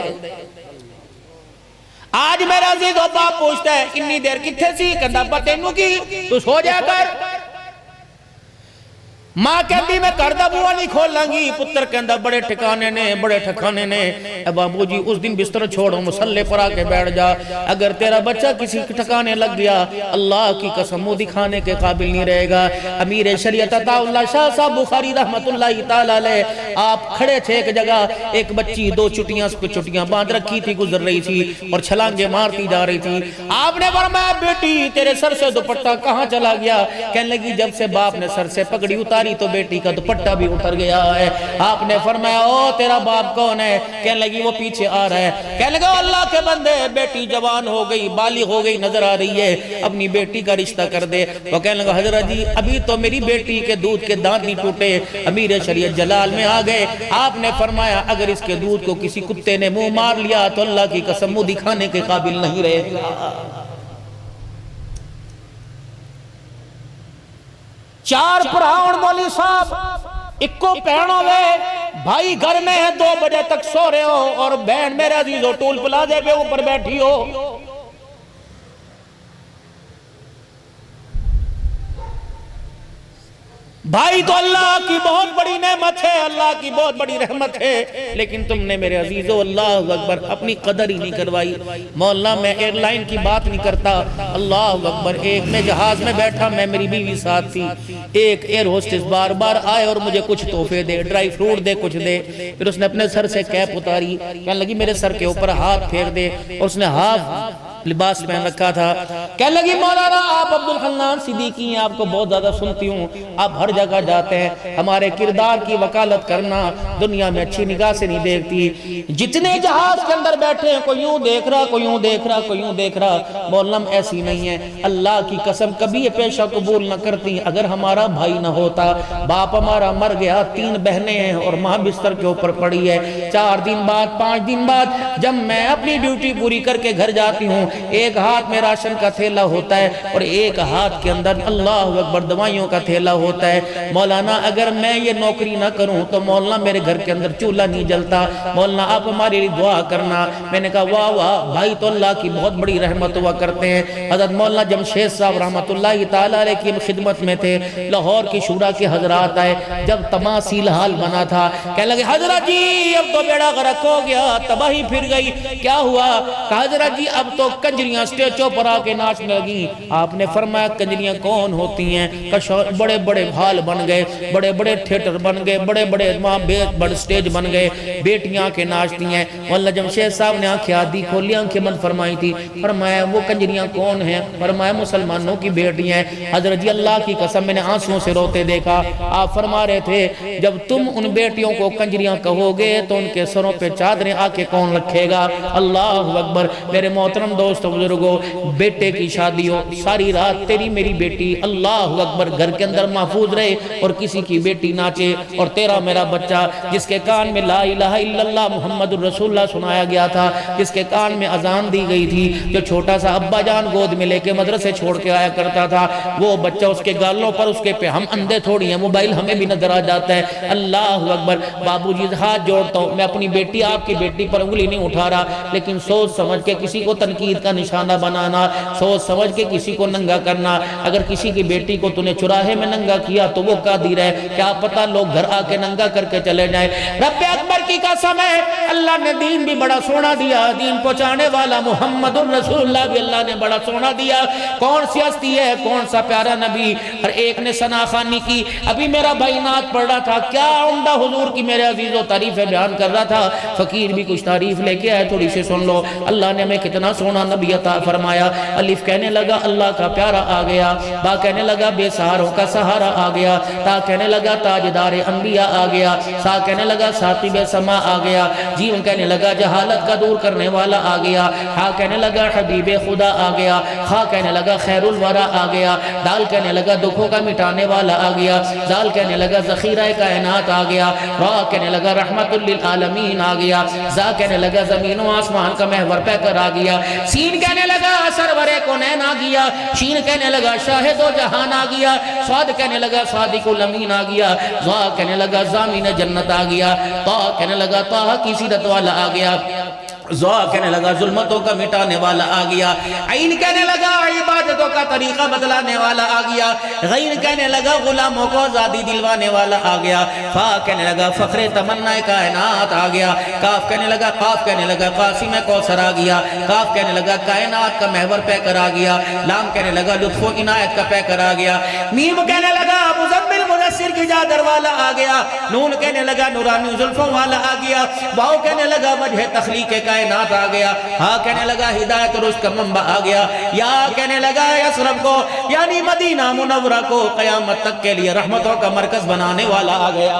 آج میرا عزیز و باپ پوچھتا ہے اتنی دیر کتھے سی؟ کہندا پتینو کی تو سو جا کر. ماں کہندی میں کردہ بوا نہیں کھولاں گی. پتر کہندا بڑے ٹھکانے نے، بڑے ٹھکانے نے. اے بابو جی اس دن بستر چھوڑو، مصلے پر آ کے بیٹھ جا. اگر تیرا بچہ کسی ٹھکانے لگ گیا، اللہ کی قسم وہ دکھانے کے قابل نہیں رہے گا. امیر شریعت عطا اللہ شاہ صاحب بخاری رحمت اللہ تعالیٰ علیہ، آپ کھڑے تھے ایک جگہ، ایک بچی 2 چٹیاں باندھ رکھی تھی، گزر رہی تھی اور چھلانگیں مارتی جا رہی تھی. آپ نے فرمایا بیٹی تیرے سر سے دوپٹہ کہاں چلا گیا؟ کہنے لگی جب سے باپ نے سر سے پگڑی اتاری تو بیٹی کا دوپٹہ بھی اتر گیا ہے. آپ نے فرمایا او تیرا باپ کون ہے؟ کہنے لگی وہ پیچھے آ رہا ہے. کہنے لگا اللہ کے بندے بیٹی جوان ہو گئی، بالغ ہو گئی نظر آ رہی ہے، اپنی بیٹی کا رشتہ کر دے. وہ کہنے لگا حضرت جی ابھی تو میری بیٹی کے دودھ کے دانت نہیں ٹوٹے. امیر شریعت جلال میں آ گئے. آپ نے فرمایا اگر اس کے دودھ کو کسی کتے نے منہ مار لیا تو اللہ کی قسم وہ دکھانے کے قابل نہیں رہے گا. 4 پراؤن مولی صاحب اکو پہنو گئے. بھائی گھر میں ہے 2 بجے تک سو رہے ہو اور بہن میرے عزیزو ٹول پلازے پہ اوپر بیٹھی ہو. بھائی تو اللہ کی بہت بڑی نعمت ہے، اللہ کی بہت بڑی رحمت ہے، لیکن تم نے میرے عزیزو اللہ اکبر اپنی قدر ہی نہیں کروائی. مولا میں ایئر لائن کی بات نہیں کرتا، اللہ اکبر. ایک میں جہاز میں بیٹھا، میں میری بیوی ساتھ تھی. ایک ایئر ہوسٹس بار بار آئے اور مجھے کچھ تحفے دے، ڈرائی فروٹ دے، کچھ دے. پھر اس نے اپنے سر سے کیپ اتاری، کہنے لگی میرے سر کے اوپر ہاتھ پھیر دے. اور اس نے ہاف لباس پہن رکھا تھا. کہنے لگی مولانا آپ عبدالحنان صدیقی ہیں، آپ کو بہت زیادہ سنتی ہوں، آپ ہر جگہ جاتے ہیں، ہمارے کردار کی وکالت کرنا. دنیا میں اچھی نگاہ سے نہیں دیکھتی. جتنے جہاز کے اندر بیٹھے ہیں کوئی یوں دیکھ رہا، کوئی یوں دیکھ رہا، کوئی یوں دیکھ رہا. مولانا ایسی نہیں ہے. اللہ کی قسم کبھی یہ پیشہ قبول نہ کرتی. اگر ہمارا بھائی نہ ہوتا، باپ ہمارا مر گیا، 3 بہنیں ہیں اور ماں بستر کے اوپر پڑی ہے. 4 دن بعد 5 دن بعد جب میں اپنی ڈیوٹی پوری کر کے گھر جاتی ہوں، ایک ہاتھ میں راشن کا تھیلا ہوتا ہے اور ایک ہاتھ کے اندر اللہ اکبر دوائیوں کا تھیلا ہوتا ہے. مولانا اگر میں یہ نوکری نہ کروں تو مولانا میرے گھر کے اندر چولہا نہیں جلتا. مولانا آپ ہماری لیے دعا کرنا. میں نے کہا واہ واہ، بھائی تو اللہ کی بہت بڑی رحمت ہوا کرتے ہیں. حضرت مولانا جمشید صاحب رحمت اللہ تعالیٰ علیہ کی خدمت میں تھے. لاہور کی شورا کے حضرات آئے جب تماثیل حال بنا تھا. کہنے لگے حضرت جی اب تو بیڑا غرق ہو گیا، تباہی پھر گئی. کیا ہوا؟ کہا حضرت جی اب تو کنجریاں سٹیجوں پر آ کے ناچنے لگی. آپ نے فرمایا کنجریاں کون ہوتی ہیں؟ بڑے بڑے بھال بن گئے، بڑے بڑے تھیٹر بن گئے، بڑے بڑے بڑے سٹیج بن گئے، بیٹیاں کے ناچتی ہیں. واللہ جمشید صاحب نے آنکھیں آدھی کھولی، آنکھیں بند فرمائی تھی. فرمایا وہ کنجریاں کون ہیں؟ فرمایا مسلمانوں کی بیٹیاں ہیں. حضرت جی اللہ کی قسم میں نے آنسوں سے روتے دیکھا. آپ فرما رہے تھے جب تم ان بیٹیوں کو کنجریاں کہو گے تو ان کے سروں پہ چادریں آ کے کون رکھے گا؟ اللہ اکبر. میرے محترم دوست بزرگوں، بیٹے کی شادی ہو، ساری رات تیری میری بیٹی اللہ اکبر گھر کے اندر محفوظ رہے اور کسی کی بیٹی ناچے اور تیرا میرا بچہ جس کے کان میں لا الہ الا اللہ محمد الرسول اللہ سنایا گیا تھا، جس کے کان میں اذان دی گئی تھی، جو چھوٹا سا ابا جان گود میں لے کے مدرسے چھوڑ کے آیا کرتا تھا، وہ بچہ اس کے گالوں پر اس کے پہ ہم اندھے تھوڑی ہیں، موبائل ہمیں بھی نظر آ جاتا ہے. اللہ اکبر. بابو جی ہاتھ جوڑتا ہوں، میں اپنی بیٹی آپ کی بیٹی پر انگلی نہیں اٹھا رہا، لیکن سوچ سمجھ کے کسی کو تنقید کا نشانہ بنانا، سوچ سمجھ کے کسی کو ننگا کرنا. اگر کسی کی بیٹی کو تُنے چراہے میں ننگا کیا تو وہ قادر ہے، کیا پتہ لوگ گھر آ کے ننگا کر کے چلے جائیں. رب اکبر کی قسم ہے اللہ نے دین بھی بڑا سونا دیا، دین پہنچانے والا محمد الرسول اللہ بھی اللہ نے بڑا سونا دیا. کون سی ہستی ہے، کون سا پیارا نبی. ہر ایک نے ثنا خوانی کی. ابھی میرا بھائی نعت پڑھ رہا تھا، کیا عمدہ حضور کی میرے عزیز و تعریفیں بیان کر رہا تھا. فقیر بھی کچھ تعریف لے کے آئے، تھوڑی سی سن لو. اللہ نے ہمیں کتنا سونا نبی عطا فرمایا۔ الف کہنے لگا اللہ کا پیارا آ گیا، با کہنے لگا بے سہاروں کا سہارا آ گیا، تا کہنے لگا تاجدار انبیاء آ گیا، سا کہنے لگا ساتب سما آ گیا، جیم کہنے لگا جہالت کا دور کرنے والا آ گیا، ہا کہنے لگا حبیب خدا آ گیا، خا کہنے لگا خیر الورا آ گیا، دال کہنے لگا دکھوں کا مٹانے والا آ گیا، دال کہنے لگا ذخیرہ کائنات آ گیا، را کہنے لگا رحمت للعالمین آ گیا، زا کہنے لگا زمین و آسمان کا محور پہ کر آ گیا، سین کہنے لگا سرور کونین آ گیا، شین کہنے لگا شاہد و جہان آ گیا، صاد کہنے لگا صادق الامین آ گیا، زا کہنے لگا زامین جنت آ گیا، تا کہنے لگا طہ کی سیرت والا آ گیا، زوا کہنے لگا ظلمتوں کا مٹانے والا آ گیا، عین کہنے لگا عبادتوں کا طریقہ بدلانے والا آ گیا، غین کہنے لگا غلاموں کو آزادی دلوانے والا آ گیا، فا کہنے لگا فخر تمنا کائنات آ گیا، کاف کہنے لگا قاف کہنے لگا قاسم کوثر آ گیا، کاف کہنے لگا کائنات کا محور پہ کر آ گیا، لام کہنے لگا لطف و عنایت کا پہ کر آ گیا، میم کہنے لگا مزمل مدثر کی چادر والا آ گیا، نون کہنے لگا نورانی زلفوں والا آ گیا، واو کہنے لگا وجہ تخلیق کائنات آ گیا، ہاں کہنے لگا ہدایت رشد کا منبع آ گیا، یا کہنے لگا یسرب کو یعنی مدینہ منورہ کو قیامت تک کے لیے رحمتوں کا مرکز بنانے والا آ گیا۔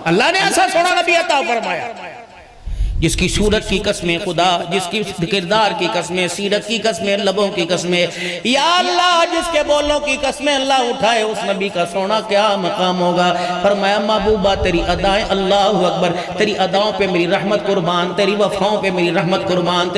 اللہ نے ایسا سونا نبی عطا فرمایا، جس کی صورت کی قسمیں خدا، جس کی کردار کی قسمیں، سیرت کی قسمیں، لبوں کی قسمیں، یا اللہ جس کے بولوں کی قسمیں اللہ اٹھائے، اس نبی کا سونا کیا مقام ہوگا۔ فرمایا محبوبہ تیری ادائیں اللہ اکبر، تیری اداؤں پہ میری رحمت قربان، تیری وفاؤں پہ میری رحمت قربان،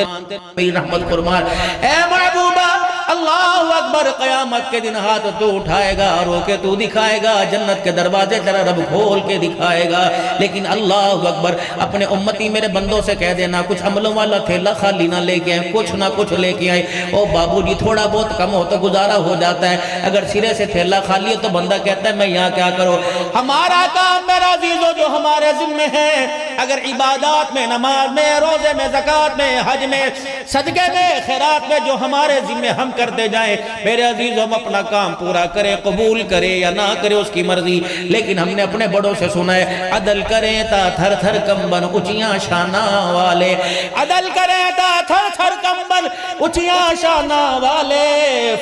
میری رحمت قربان، اے محبوبہ اللہ اکبر، قیامت کے دن ہاتھ تو اٹھائے گا، رو کے تو دکھائے گا، جنت کے دروازے تیرا رب کھول کے دکھائے گا، لیکن اللہ اکبر اپنے امتی میرے بندوں سے کہہ دینا کچھ عملوں والا تھیلا خالی نہ لے کے آئے، کچھ نہ کچھ لے کے آئے، او بابو جی تھوڑا بہت کم ہو تو گزارا ہو جاتا ہے، اگر سرے سے تھیلا خالی ہے تو بندہ کہتا ہے میں یہاں کیا کروں۔ ہمارا کام میرا عزیزو جو ہمارے ذمہ ہے، اگر عبادات میں، نماز میں، روزے میں، زکوٰۃ میں، حج میں، صدقے میں، خیرات میں جو ہمارے ذمہ ہم کرتے جائیں، میرے عزیز ہم اپنا کام پورا کریں، قبول کرے یا نہ کرے اس کی مرضی، لیکن ہم نے اپنے بڑوں سے سنا ہے عدل کریں تا تھر تھر کمبن اچیاں شانہ والے، عدل کریں تا تھر تھر کمبن اچیاں شانہ والے،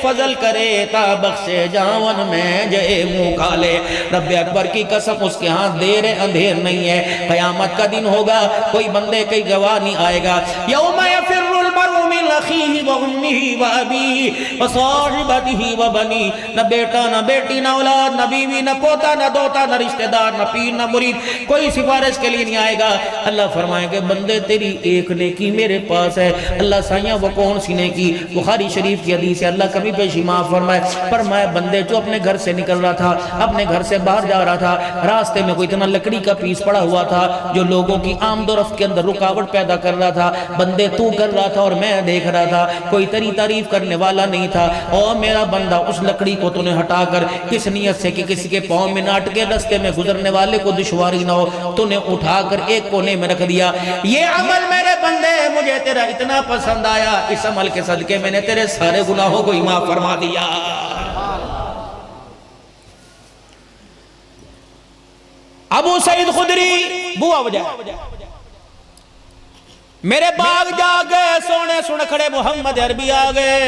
فضل کرے تا بخشے جاون میں جے منہ کالے۔ رب اکبر کی قسم اس کے ہاں دیر اندھیر نہیں ہے، قیامت کا دن ہوگا، کوئی بندے کی گواہ نہیں آئے گا، یوم یفر المرء من اخیہ و امہ و ابیہ وصاحبتہ و بنی، نہ بیٹا نہ بیٹی نہ اولاد نہ بیوی نہ پوتا نہ دوتا نہ رشتہ دار نہ پیر نہ مرید، کوئی سفارش کے لیے نہیں آئے گا۔ اللہ فرمائیں گے بندے تیری ایک نیکی میرے پاس ہے، اللہ سائیاں وہ کون سی نیکی؟ بخاری شریف کی حدیث ہے، اللہ کبھی پیشی معاف فرمائے، فرمائے بندے جو اپنے گھر سے نکل رہا تھا، اپنے گھر سے باہر جا رہا تھا، راستے میں کوئی اتنا لکڑی کا پیس پڑا ہوا تھا جو لوگوں کی آمد و رفت کے اندر رکاوٹ پیدا کر رہا تھا، بندے تو کر رہا تھا اور میں دیکھ رہا تھا، کوئی تیری تعریف کرنے والا نہیں تھا، اور میرا بندہ اس لکڑی کو تو نے ہٹا کر کس نیت سے کہ کسی کے پاؤں میں ناٹ کے رستے میں گزرنے والے کو دشواری نہ ہو، تو نے اٹھا کر ایک کونے میں رکھ دیا۔ یہ عمل میرے بندے مجھے تیرا اتنا پسند آیا، اس عمل کے صدقے میں نے تیرے سارے گناہوں کو معاف فرما دیا۔ ابو سعید خدری بوا وجہ میرے باغ جا گئے، سونے سنکھڑے محمد عربی آ گئے۔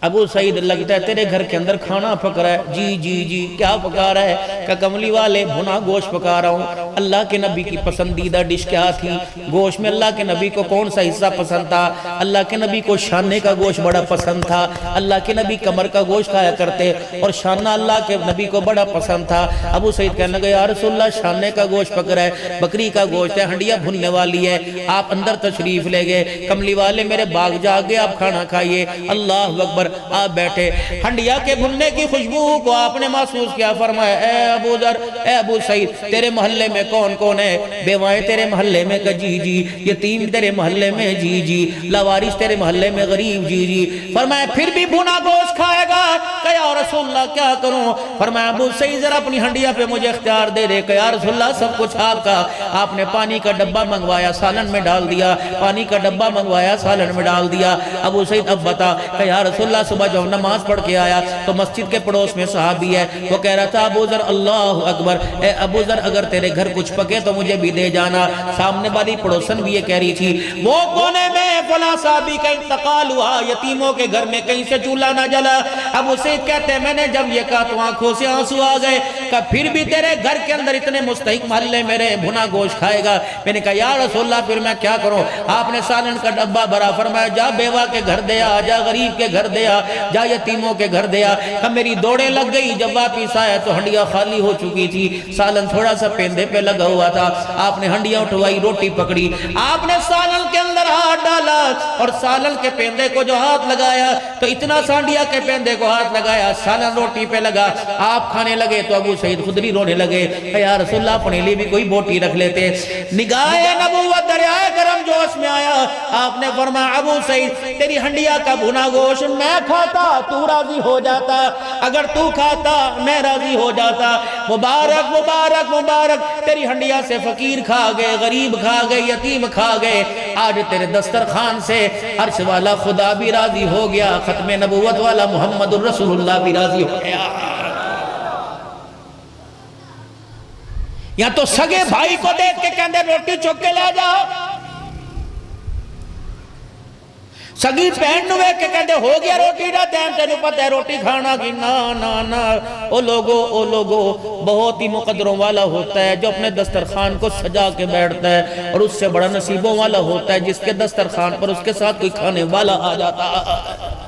ابو سعید لگتا ہے تیرے گھر کے اندر کھانا پک رہا ہے، جی جی جی کیا پکا رہا ہے؟ کہ کملی والے بھنا گوشت پکا رہا ہوں۔ اللہ کے نبی کی پسندیدہ ڈش کیا تھی؟ گوشت میں اللہ کے نبی کو کون سا حصہ پسند تھا؟ اللہ کے نبی کو شانے کا گوشت بڑا پسند تھا، اللہ کے نبی کمر کا گوشت کھایا کرتے، اور شانہ اللہ کے نبی کو بڑا پسند تھا۔ ابو سعید کہنے لگا یا رسول اللہ شانے کا گوشت پک رہا ہے، بکری کا گوشت ہے، ہنڈیا بھننے والی ہے۔ آپ اندر تشریف لے گئے، کملی والے میرے باغ جا گئے، آپ کھانا کھائیے۔ اللہ اکبر، آپ بیٹھے، ہنڈیا کے بھننے کی خوشبو کو آپ نے محسوس کیا، فرمایا اے ابو ذر اے ابو سعید تیرے محلے میں کون کون ہے؟ بیوائیں تیرے محلے میں کہ جی جی، یتیم تیرے محلے میں جی جی، لاوارث تیرے محلے میں غریب جی جی۔ فرمایا پھر بھی بھونا گوشت کھائے گا؟ کہ یا رسول اللہ کیا کروں؟ فرمایا ابو سعید ذرا اپنی ہنڈیا پہ مجھے اختیار دے دے۔ کہ یا رسول اللہ سب کچھ آپ کا۔ آپ نے پانی کا ڈبہ منگوایا، سالن میں ڈال دیا، پانی کا ڈبہ منگوایا، سالن میں ڈال دیا۔ ابو سعید اب بتا کہ یا رسول اللہ صبح جب نماز پڑھ کے آیا تو مسجد کے پڑوس میں صحابی ہے، وہ کہہ رہا تھا ابو ذر اللہ اکبر، اے ابو ذر اگر تیرے گھر کچھ پکے تو مجھے بھی دے جانا۔ سامنے والی پڑوسن بھی یہ کہہ رہی تھی وہ کونے میں فلاں صحابی کا انتقال ہوا، یتیموں کے گھر میں کہیں سے چولہا نہ جلا۔ ابو سعید کہتے ہیں میں نے جب یہ کہا تو آنکھوں سے آنسو آ گئے کہ پھر بھی تیرے گھر کے اندر اتنے مستحق محلے میرے بھنا گوشت کھائے گا؟ میں نے کہا یا رسول اللہ پھر میں کیا کروں؟ آپ نے سالن کا ڈبہ بھرا، فرمایا جا بیوہ کے گھر دیا، جا غریب کے گھر دیا، جا یتیموں کے گھر دیا۔ میری دوڑیں لگ گئی، جب واپس آیا تو ہنڈیا خالی ہو چکی تھی، سالن تھوڑا سا پیندے پہ لگا ہوا تھا۔ آپ نے ہنڈیا اٹھوائی، روٹی پکڑی، آپ نے سالن کے اندر ہاتھ ڈالا اور سالن کے پیندے کو جو ہاتھ لگایا تو اتنا سا ہنڈیا کے پیندے کو ہاتھ لگایا، سالن روٹی پہ لگا۔ آپ کھانے لگے تو ابو سعید خدری رونے لگے کہ یا رسول اللہ اپنے لیے بھی کوئی بوٹی رکھ لیتے۔ نگاہ نبوت دریائے کرم جوش میں آیا، آپ نے فرمایا ابو سعید تیری ہنڈیا کا بھنا گوشت میں کھاتا تو راضی ہو جاتا، اگر تو کھاتا میں راضی ہو جاتا۔ مبارک مبارک مبارک، تیری ہنڈیا سے فقیر کھا گئے، غریب کھا گئے، یتیم کھا گئے، آج تیرے دسترخوان سے عرش والا خدا بھی راضی ہو گیا، ختم نبوت والا محمد الرسول اللہ بھی راضی ہو گیا۔ یا تو سگے بھائی کو دیکھ کے کہندے روٹی چک کے لے جاؤ، سگی پہن نوے کے کہندے ہو گیا روٹی دا ٹائم، تینوں پتہ ہے روٹی کھانا کی نا نا نا۔ او لوگو بہت ہی مقدروں والا ہوتا ہے جو اپنے دسترخوان کو سجا کے بیٹھتا ہے، اور اس سے بڑا نصیبوں والا ہوتا ہے جس کے دسترخوان پر اس کے ساتھ کوئی کھانے والا آ جاتا ہے۔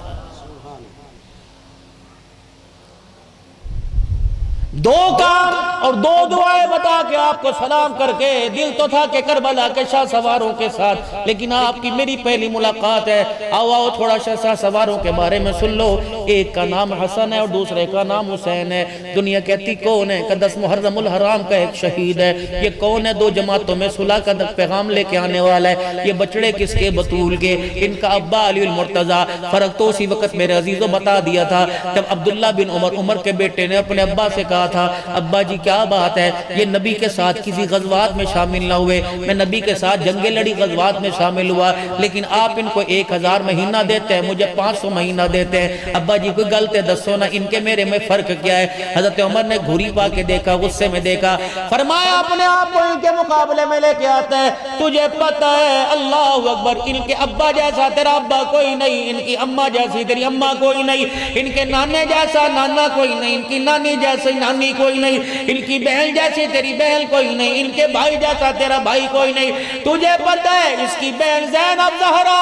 دو کام اور دو دعائیں بتا کے آپ کو سلام کر کے، دل تو تھا کہ کربلا کے شاہ سواروں کے ساتھ، لیکن آپ کی میری پہلی ملاقات ہے، آؤ تھوڑا شاہ سواروں کے بارے میں سن لو۔ ایک کا نام حسن ہے اور دوسرے کا نام حسین ہے۔ دنیا کہتی کون ہے؟ کہ 10 محرم الحرام کا ایک شہید ہے۔ یہ کون ہے؟ 2 جماعتوں میں صلح کا پیغام لے کے آنے والا ہے۔ یہ بچڑے کس کے؟ بطول کے۔ ان کا ابا علی المرتضیٰ۔ فرق تو اسی وقت میرے عزیزوں بتا دیا تھا جب عبداللہ بن عمر کے بیٹے نے اپنے ابا سے کہا تھا ابا جی کیا بات ہے، یہ نبی کے ساتھ کسی غزوات میں شامل نہ ہوئے، میں نبی کے ساتھ جنگ لڑی غزوات میں شامل ہوا، لیکن آپ ان کو 1000 مہینہ دیتے ہیں، مجھے 500 مہینہ دیتے ہیں۔ ابا جی کوئی غلط ہے دسو نا، ان کے میرے میں فرق کیا ہے؟ حضرت عمر نے گھوری پا کے دیکھا، غصے میں دیکھا، فرمایا اپنے آپ کو ان کے مقابلے میں لے کے آتا ہے، تجھے پتہ ہے اللہ اکبر ان کے ابا جیسا تیرا ابا کوئی نہیں، ان کی اماں جیسی تیری اماں کوئی نہیں، ان کے نانے جیسا نانا کوئی نہیں، ان کی نانی جیسی نانی کوئی نہیں، ان کی بہن جیسی تیری بہن کوئی نہیں، ان کے بھائی جیسا تیرا بھائی کوئی نہیں۔ تجھے پتہ ہے اس کی بہن زینب زہرا،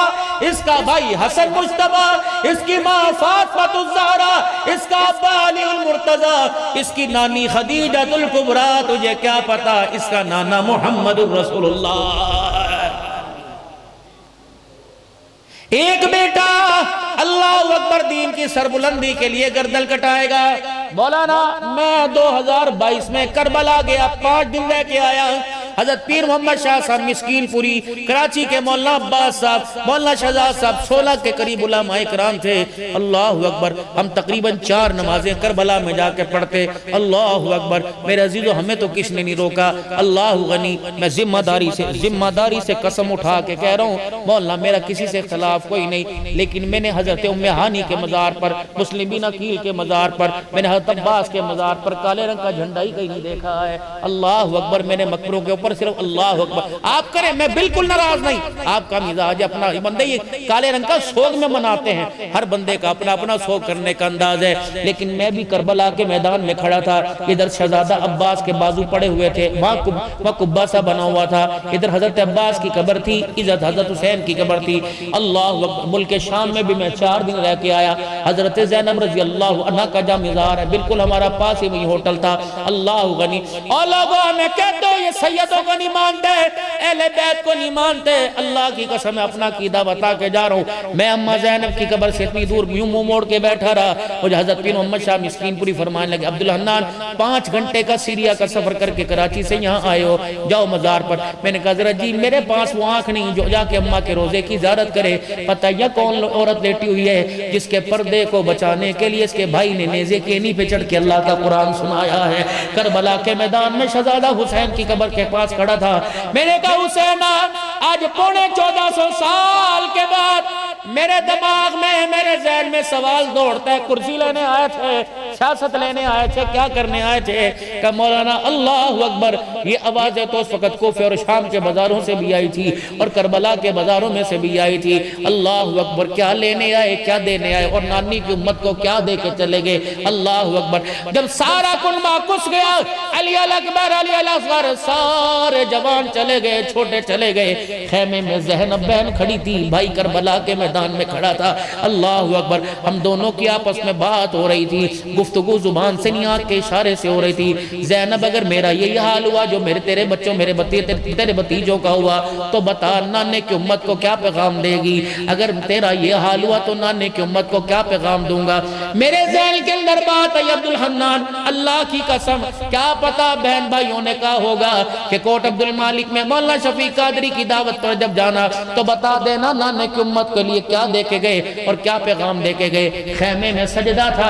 اس کا بھائی حسن مجتبی، اس کی ماں فاطمہ الزہرا، اس کا ابا علی المرتضیٰ، اس کی نانی خدیجہ الکبریٰ، تجھے کیا پتہ اس کا نانا محمد الرسول اللہ۔ ایک بیٹا اللہ اکبر دین کی سربلندی کے لیے گردن کٹائے گا۔ مولانا میں 2022 میں کربلا گیا، 5 دن رہ کے آیا۔ حضرت پیر محمد شاہ صاحب مسکین پوری کراچی کے، مولانا عباس صاحب، مولانا شہزاد صاحب 16 کے قریب علماء کرام تھے۔ اللہ اکبر، ہم تقریباً 4 نمازیں کربلا میں جا کے پڑھتے۔ اللہ اکبر میرے عزیزو، ہمیں تو کس نے نہیں روکا۔ اللہ غنی، میں ذمہ داری سے قسم اٹھا کے کہہ رہا ہوں مولانا میرا کسی سے اختلاف کوئی نہیں، لیکن میں نے حضرت ام ہانی کے مزار پر، مسلم بن عقیل کے مزار پر، میں نے حضرت عباس کے مزار پر کالے رنگ کا جھنڈا ہی کہیں نہیں دیکھا ہے۔ اللہ اکبر، میں نے مقبروں کے اوپر صرف اللہ اکبر آپ کریں، میں بالکل ناراض نہیں، آپ کا مزاج اپنا، بندے یہ کالے رنگ کا سوگ میں مناتے ہیں، ہر بندے کا اپنا اپنا سوگ کرنے کا انداز ہے، لیکن میں بھی کربلا کے میدان میں کھڑا تھا، ادھر شہزادہ عباس کے بازو پڑے ہوئے تھے، وہاں قبہ سا بنا ہوا تھا، ادھر حضرت عباس کی قبر تھی، ادھر حضرت حسین کی قبر تھی۔ اللہ اکبر، ملک شام میں بھی میں 4 دن رہ کے آیا۔ حضرت زینب رضی اللہ عنہ کا جہاں مزار ہے بالکل ہمارا پاس ہی وہی ہوٹل تھا۔ اللہ غنی، اور لوگوں میں کہتے ہیں یہ سید سنتوں کو نہیں مانتے، اہل بیت کو نہیں مانتے، اللہ کی قسم اپنا عقیدہ بتا کے جا رہا ہوں۔ میں اماں زینب کی قبر سے اتنی دور یوں منہ موڑ کے بیٹھا رہا، مجھے حضرت پیر محمد شاہ مسکین پوری فرمانے لگے، عبدالحنان 5 گھنٹے کا سیریا کا سفر کر کے کراچی سے یہاں آئے ہو، جاؤ مزار پر۔ میں نے کہا حضرت جی میرے پاس وہ آنکھ نہیں جو جا کے اماں کے روزے کی زیارت کرے، پتہ یہ کون عورت لیٹی ہوئی ہے جس کے پردے کو بچانے کے لیے اس کے بھائی نے نیزے کے نہیں پہ چڑھ کے اللہ کا قرآن سنایا ہے۔ کربلا کے میدان میں شہزادہ حسین کی قبر کے پاس کھڑا تھا، میں نے کہا حسین آج 1450 سال کے بعد میرے دماغ میں میرے ذہن میں سوال دوڑتا ہے، کرسی لینے آئے تھے، سیاست لینے آئے تھے، کیا کرنے آئے تھے؟ کہ مولانا اللہ اکبر، یہ آوازیں تو اس وقت کوفہ اور شام کے بازاروں سے بھی آئی تھی اور کربلا کے بازاروں میں سے بھی آئی تھی، اللہ اکبر کیا لینے آئے کیا دینے آئے، اور نانی کی امت کو کیا دے کے چلے گئے، اللہ اکبر۔ جب سارا کنبہ کس گیا، علی الاکبر علی الاصغر سارے جوان چلے گئے، چھوٹے چلے گئے، خیمے میں زینب بہن کھڑی تھی، بھائی کربلا کے میدان میں کھڑا تھا، اللہ اکبر۔ ہم دونوں کی آپس میں بات ہو رہی تھی، گفتگو زبان سے نہیں آنکھ کے اشارے سے ہو رہی تھی۔ زینب اگر میرا یہی حال ہوا جو تیرے بچوں تیرے بتیجوں کا ہوا تو بتا نانے کی امت کو کیا پیغام دے گی، اگر تیرا یہ حال ہوا تو نانے کی امت کو کیا پیغام دوں گا۔ میرے ذہن کے اندر بات ہے عبدالحنان، اللہ کی قسم کیا پتا بہن بھائیوں نے کہا ہوگا کہ کوٹ عبد المالک میں مولانا شفیع قادری کی دعوت پر جب جانا تو بتا دینا نانے کی امت کے لیے کیا دے کے گئے اور کیا پیغام دے کے گئے۔ خیمے میں سجدہ تھا،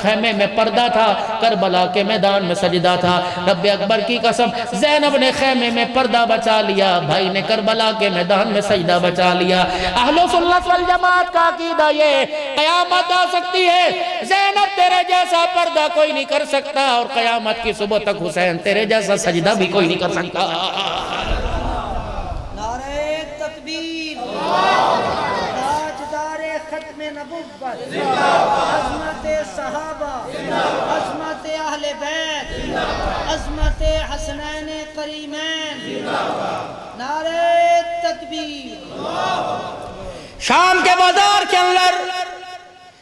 خیمے میں پردہ تھا، کربلا کے میدان میں سجدہ تھا، رب اکبر کی قسم زینب نے خیمے میں پردہ بچا لیا، بھائی نے کربلا کے میدان میں سجدہ بچا لیا۔ اہل سنت والجماعت کا عقیدہ یہ قیامت آ سکتی ہے زینب تیرے جیسا پردہ کوئی نہیں کر سکتا، اور قیامت کی صبح تک حسین تیرے جیسا سجدہ بھی کوئی نہیں کر سکتا۔ نعرہ تکبیر، تاجدار ختم نبوت، عظمت صحابہ، عظمت اہل بیت، عظمت حسنین کریمین، نعرہ تکبیر۔ شام کے بازار کے اندر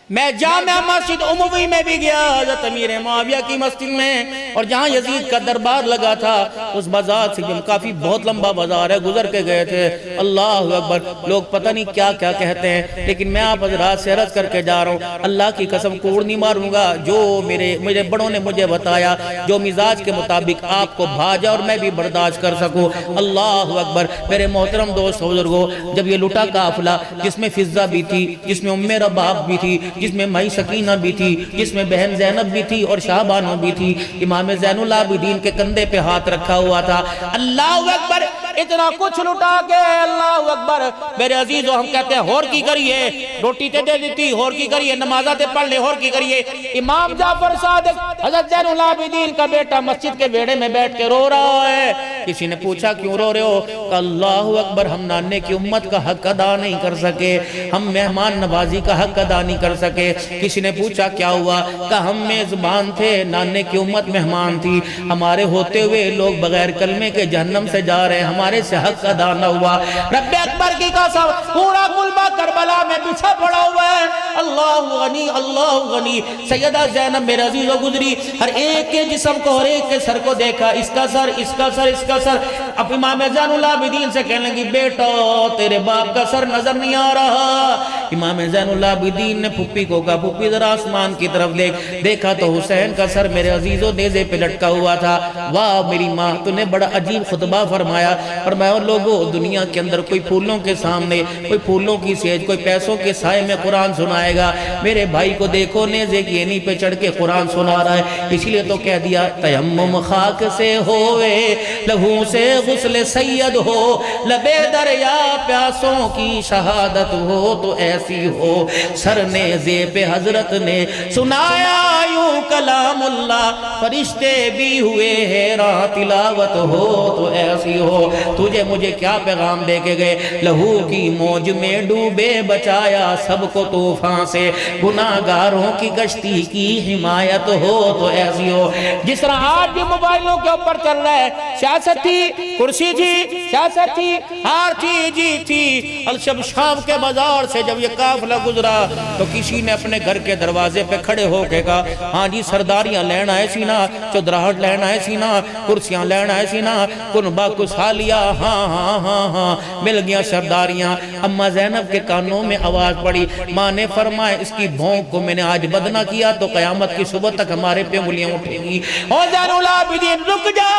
میں جامع مسجد عموی میں بھی گیا، حضرت امیر معاویہ کی مسجد میں، اور جہاں یزید کا دربار لگا تھا اس بازار سے کافی بہت لمبا بازار ہے، گزر کے گئے تھے، اللہ اکبر۔ لوگ پتہ نہیں کیا کیا کہتے ہیں، لیکن میں آپ حضرات سے عرض کر کے جا رہا ہوں، اللہ کی قسم کوڑ نہیں ماروں گا، جو میرے بڑوں نے مجھے بتایا جو مزاج کے مطابق آپ کو بھاجا اور میں بھی برداشت کر سکوں، اللہ اکبر۔ میرے محترم دوست بزرگوں، جب یہ لٹا قافلہ جس میں فضہ بھی تھی، جس میں ام رباب بھی تھی، جس میں مائی سکینہ بھی تھی، جس میں بہن زینب بھی تھی اور شاہبانو بھی تھی، امام زین العابدین کے کندھے پہ ہاتھ رکھا ہوا تھا، اللہ اکبر۔ اتنا کچھ لٹا کے اللہ اکبر، میرے عزیزو ہم کہتے ہیں ہور کی کریے، روٹی تے دے دیتی، ہور کی کریے، نمازہ تے پڑھ لے، ہور کی کریے۔ امام جعفر صادق حضرت زین العابدین کا بیٹا مسجد کے بیڑے میں بیٹھ کے رو رہا ہے، کسی نے پوچھا کیوں رو رہے ہو؟ کہ اللہ اکبر ہم نانے کی امت کا حق ادا نہیں کر سکے، ہم مہمان نوازی کا حق ادا نہیں کر سکے۔ کسی نے پوچھا کیا ہوا؟ کہ ہم میزبان تھے، نانے کی امت مہمان تھی، ہمارے ہوتے ہوئے لوگ بغیر کلمے کے جہنم سے جا رہے ہیں، ہمارے سے حق ادا نہ ہوا۔ رب اکبر کی قسم پورا کلبہ کربلا میں بچھا پڑا ہوا ہے، اللہ غنی اللہ غنی۔ سیدہ زینب میرے عزیزو گزری، ہر ایک کے جسم کو ہر ایک کے سر کو دیکھا، اس کا سر اس کا سر اس کا سر۔ اب امام زین العابدین سے کہنے لگی بیٹا تیرے باپ کا سر نظر نہیں آ رہا۔ امام زین العابدین نے پھپھی کو کہا پھپھی ذرا آسمان کی طرف دیکھا تو حسین کا سر میرے عزیزو نیزے پہ لٹکا ہوا تھا۔ واہ میری ماں تو نے بڑا عجیب خطبہ فرمایا، فرمایا لوگو دنیا کے اندر کوئی پھولوں کے سامنے، کوئی پھولوں کی سیج، کوئی پیسوں کے سائے میں قرآن سنائے گا، میرے بھائی کو دیکھو نیزے کی اینی پہ چڑھ کے قرآن سنا رہا ہے۔ اسی لیے تو کہہ دیا تیمم خاک سے ہوئے لہو سے غسل سید ہو، لبے دریا پیاسوں کی شہادت ہو تو ایسی ہو، سر نیزے پہ حضرت نے سنایا یوں کلام اللہ، فرشتے بھی ہوئے حیران تلاوت ہو تو ایسی ہو۔ تجھے مجھے کیا پیغام دے کے گئے؟ لہو کی موج میں ڈوبے بچایا سب کو طوفان سے، گناہگاروں کی کشتی کی حمایت ہو تو ایسی ہو۔ جس طرح آج بھی موبائلوں کے اوپر چل رہا ہے سیاست تھی، کرسی تھی، سیاست تھی، ہر چیز تھی۔ جب شام کے بازار سے جب یہ قافلہ گزرا تو کسی نے اپنے گھر کے دروازے پہ کھڑے ہو کے کہا ہاں جی سرداریاں لینا ہے سینا، چودراہٹ لینا ہے سینا، کرسیاں لینا ہے سینا، کنبہ کسالیا، ہاں ہاں ہاں ہاں مل گیا سرداریاں۔ اماں زینب کے کانوں میں آواز پڑی، ماں نے فرمایا اس کی بھونک کو میں نے آج بد نہ کیا تو قیامت کی صبح تک ہمارے پہ انگلیاں اٹھیں گی۔ او زین العابدین رک جا،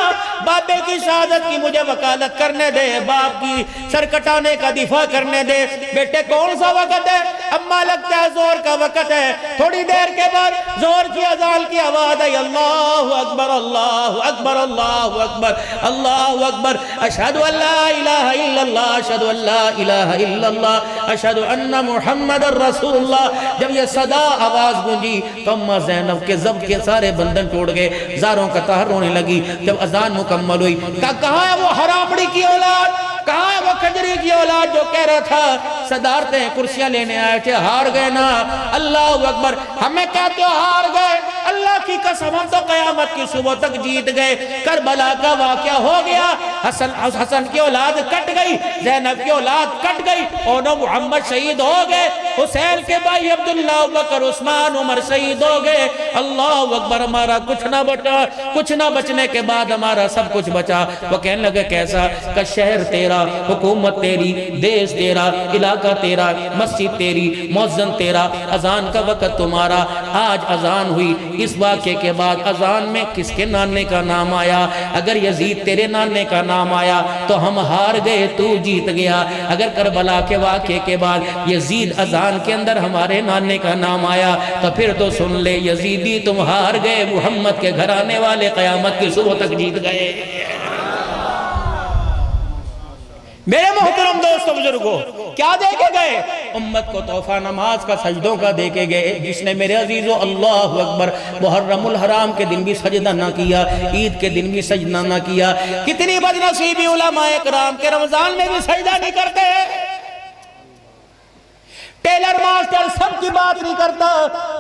بابے کی شہادت کی مجھے وکالت کرنے دے، باپ کی سر کٹانے کا دفاع کرنے دے۔ بیٹے کون سا وقت ہے؟ اماں لگتا ہے زور کا وقت ہے۔ تھوڑی دیر کے بعد زور کی اذان کی آواز ہے، اللہ اکبر اللہ اکبر اللہ اکبر اللہ اکبر، اشہد ان لا الہ الا اللہ اشہد ان لا الہ الا اللہ اشہد ان محمد رسول اللہ۔ جب یہ صدا آواز گونجی تو اماں زینب کے ضبط کے سارے بندن ٹوٹ گئے، زاروں کا تہر رونے لگی۔ جب اذان مکمل ہوئی کہاں ہے وہ حرامڑی کی اولاد، کہاں ہے وہ کجری کی اولاد جو کہہ رہا تھا صدارتیں کرسیاں لینے آئے تھے، ہار گئے نا۔ اللہ اکبر، ہمیں کہتے ہو ہار گئے، اللہ کی قسم ہم تو قیامت کی صبح تک جیت گئے۔ کربلا کا واقعہ ہو گیا، حسن کی اولاد کٹ گئی، زینب کی اولاد کٹ گئی، اور محمد شہید ہو گئے، حسین کے بھائی عبداللہ بکر عثمان عمر شہید ہو گئے۔ اللہ اکبر، ہمارا کچھ نہ بچا، کچھ نہ بچنے کے بعد ہمارا سب کچھ بچا۔ وہ کہنے لگے کیسا؟ کہ شہر تیرا، حکومت تیری، دیش تیرا، علاقہ تیرا، مسجد تیری، مؤذن تیرا، اذان کا وقت تمہارا۔ آج اذان ہوئی، اس واقعے کے بعد اذان میں کس کے نانے کا نام آیا؟ اگر یزید تیرے نانے کا نام آیا تو ہم ہار گئے، تو جیت گیا۔ اگر کربلا کے واقعے کے بعد یزید اذان کے اندر ہمارے نانے کا نام آیا تو پھر تو سن لے یزیدی تم ہار گئے، محمد کے گھرانے والے قیامت کی صبح تک جیت گئے۔ میرے محترم دوستو بزرگوں، کیا دے کے گئے؟ امت کو تحفہ نماز کا، سجدوں کا دے کے گئے۔ جس نے میرے عزیزو اللہ اکبر محرم الحرام کے دن بھی سجدہ نہ کیا، عید کے دن بھی سجدہ نہ کیا۔ کتنی بدنصیبی علماء کرام کے رمضان میں بھی سجدہ نہیں کرتے۔ ٹیلر ماسٹر سب کی بات نہیں کرتا،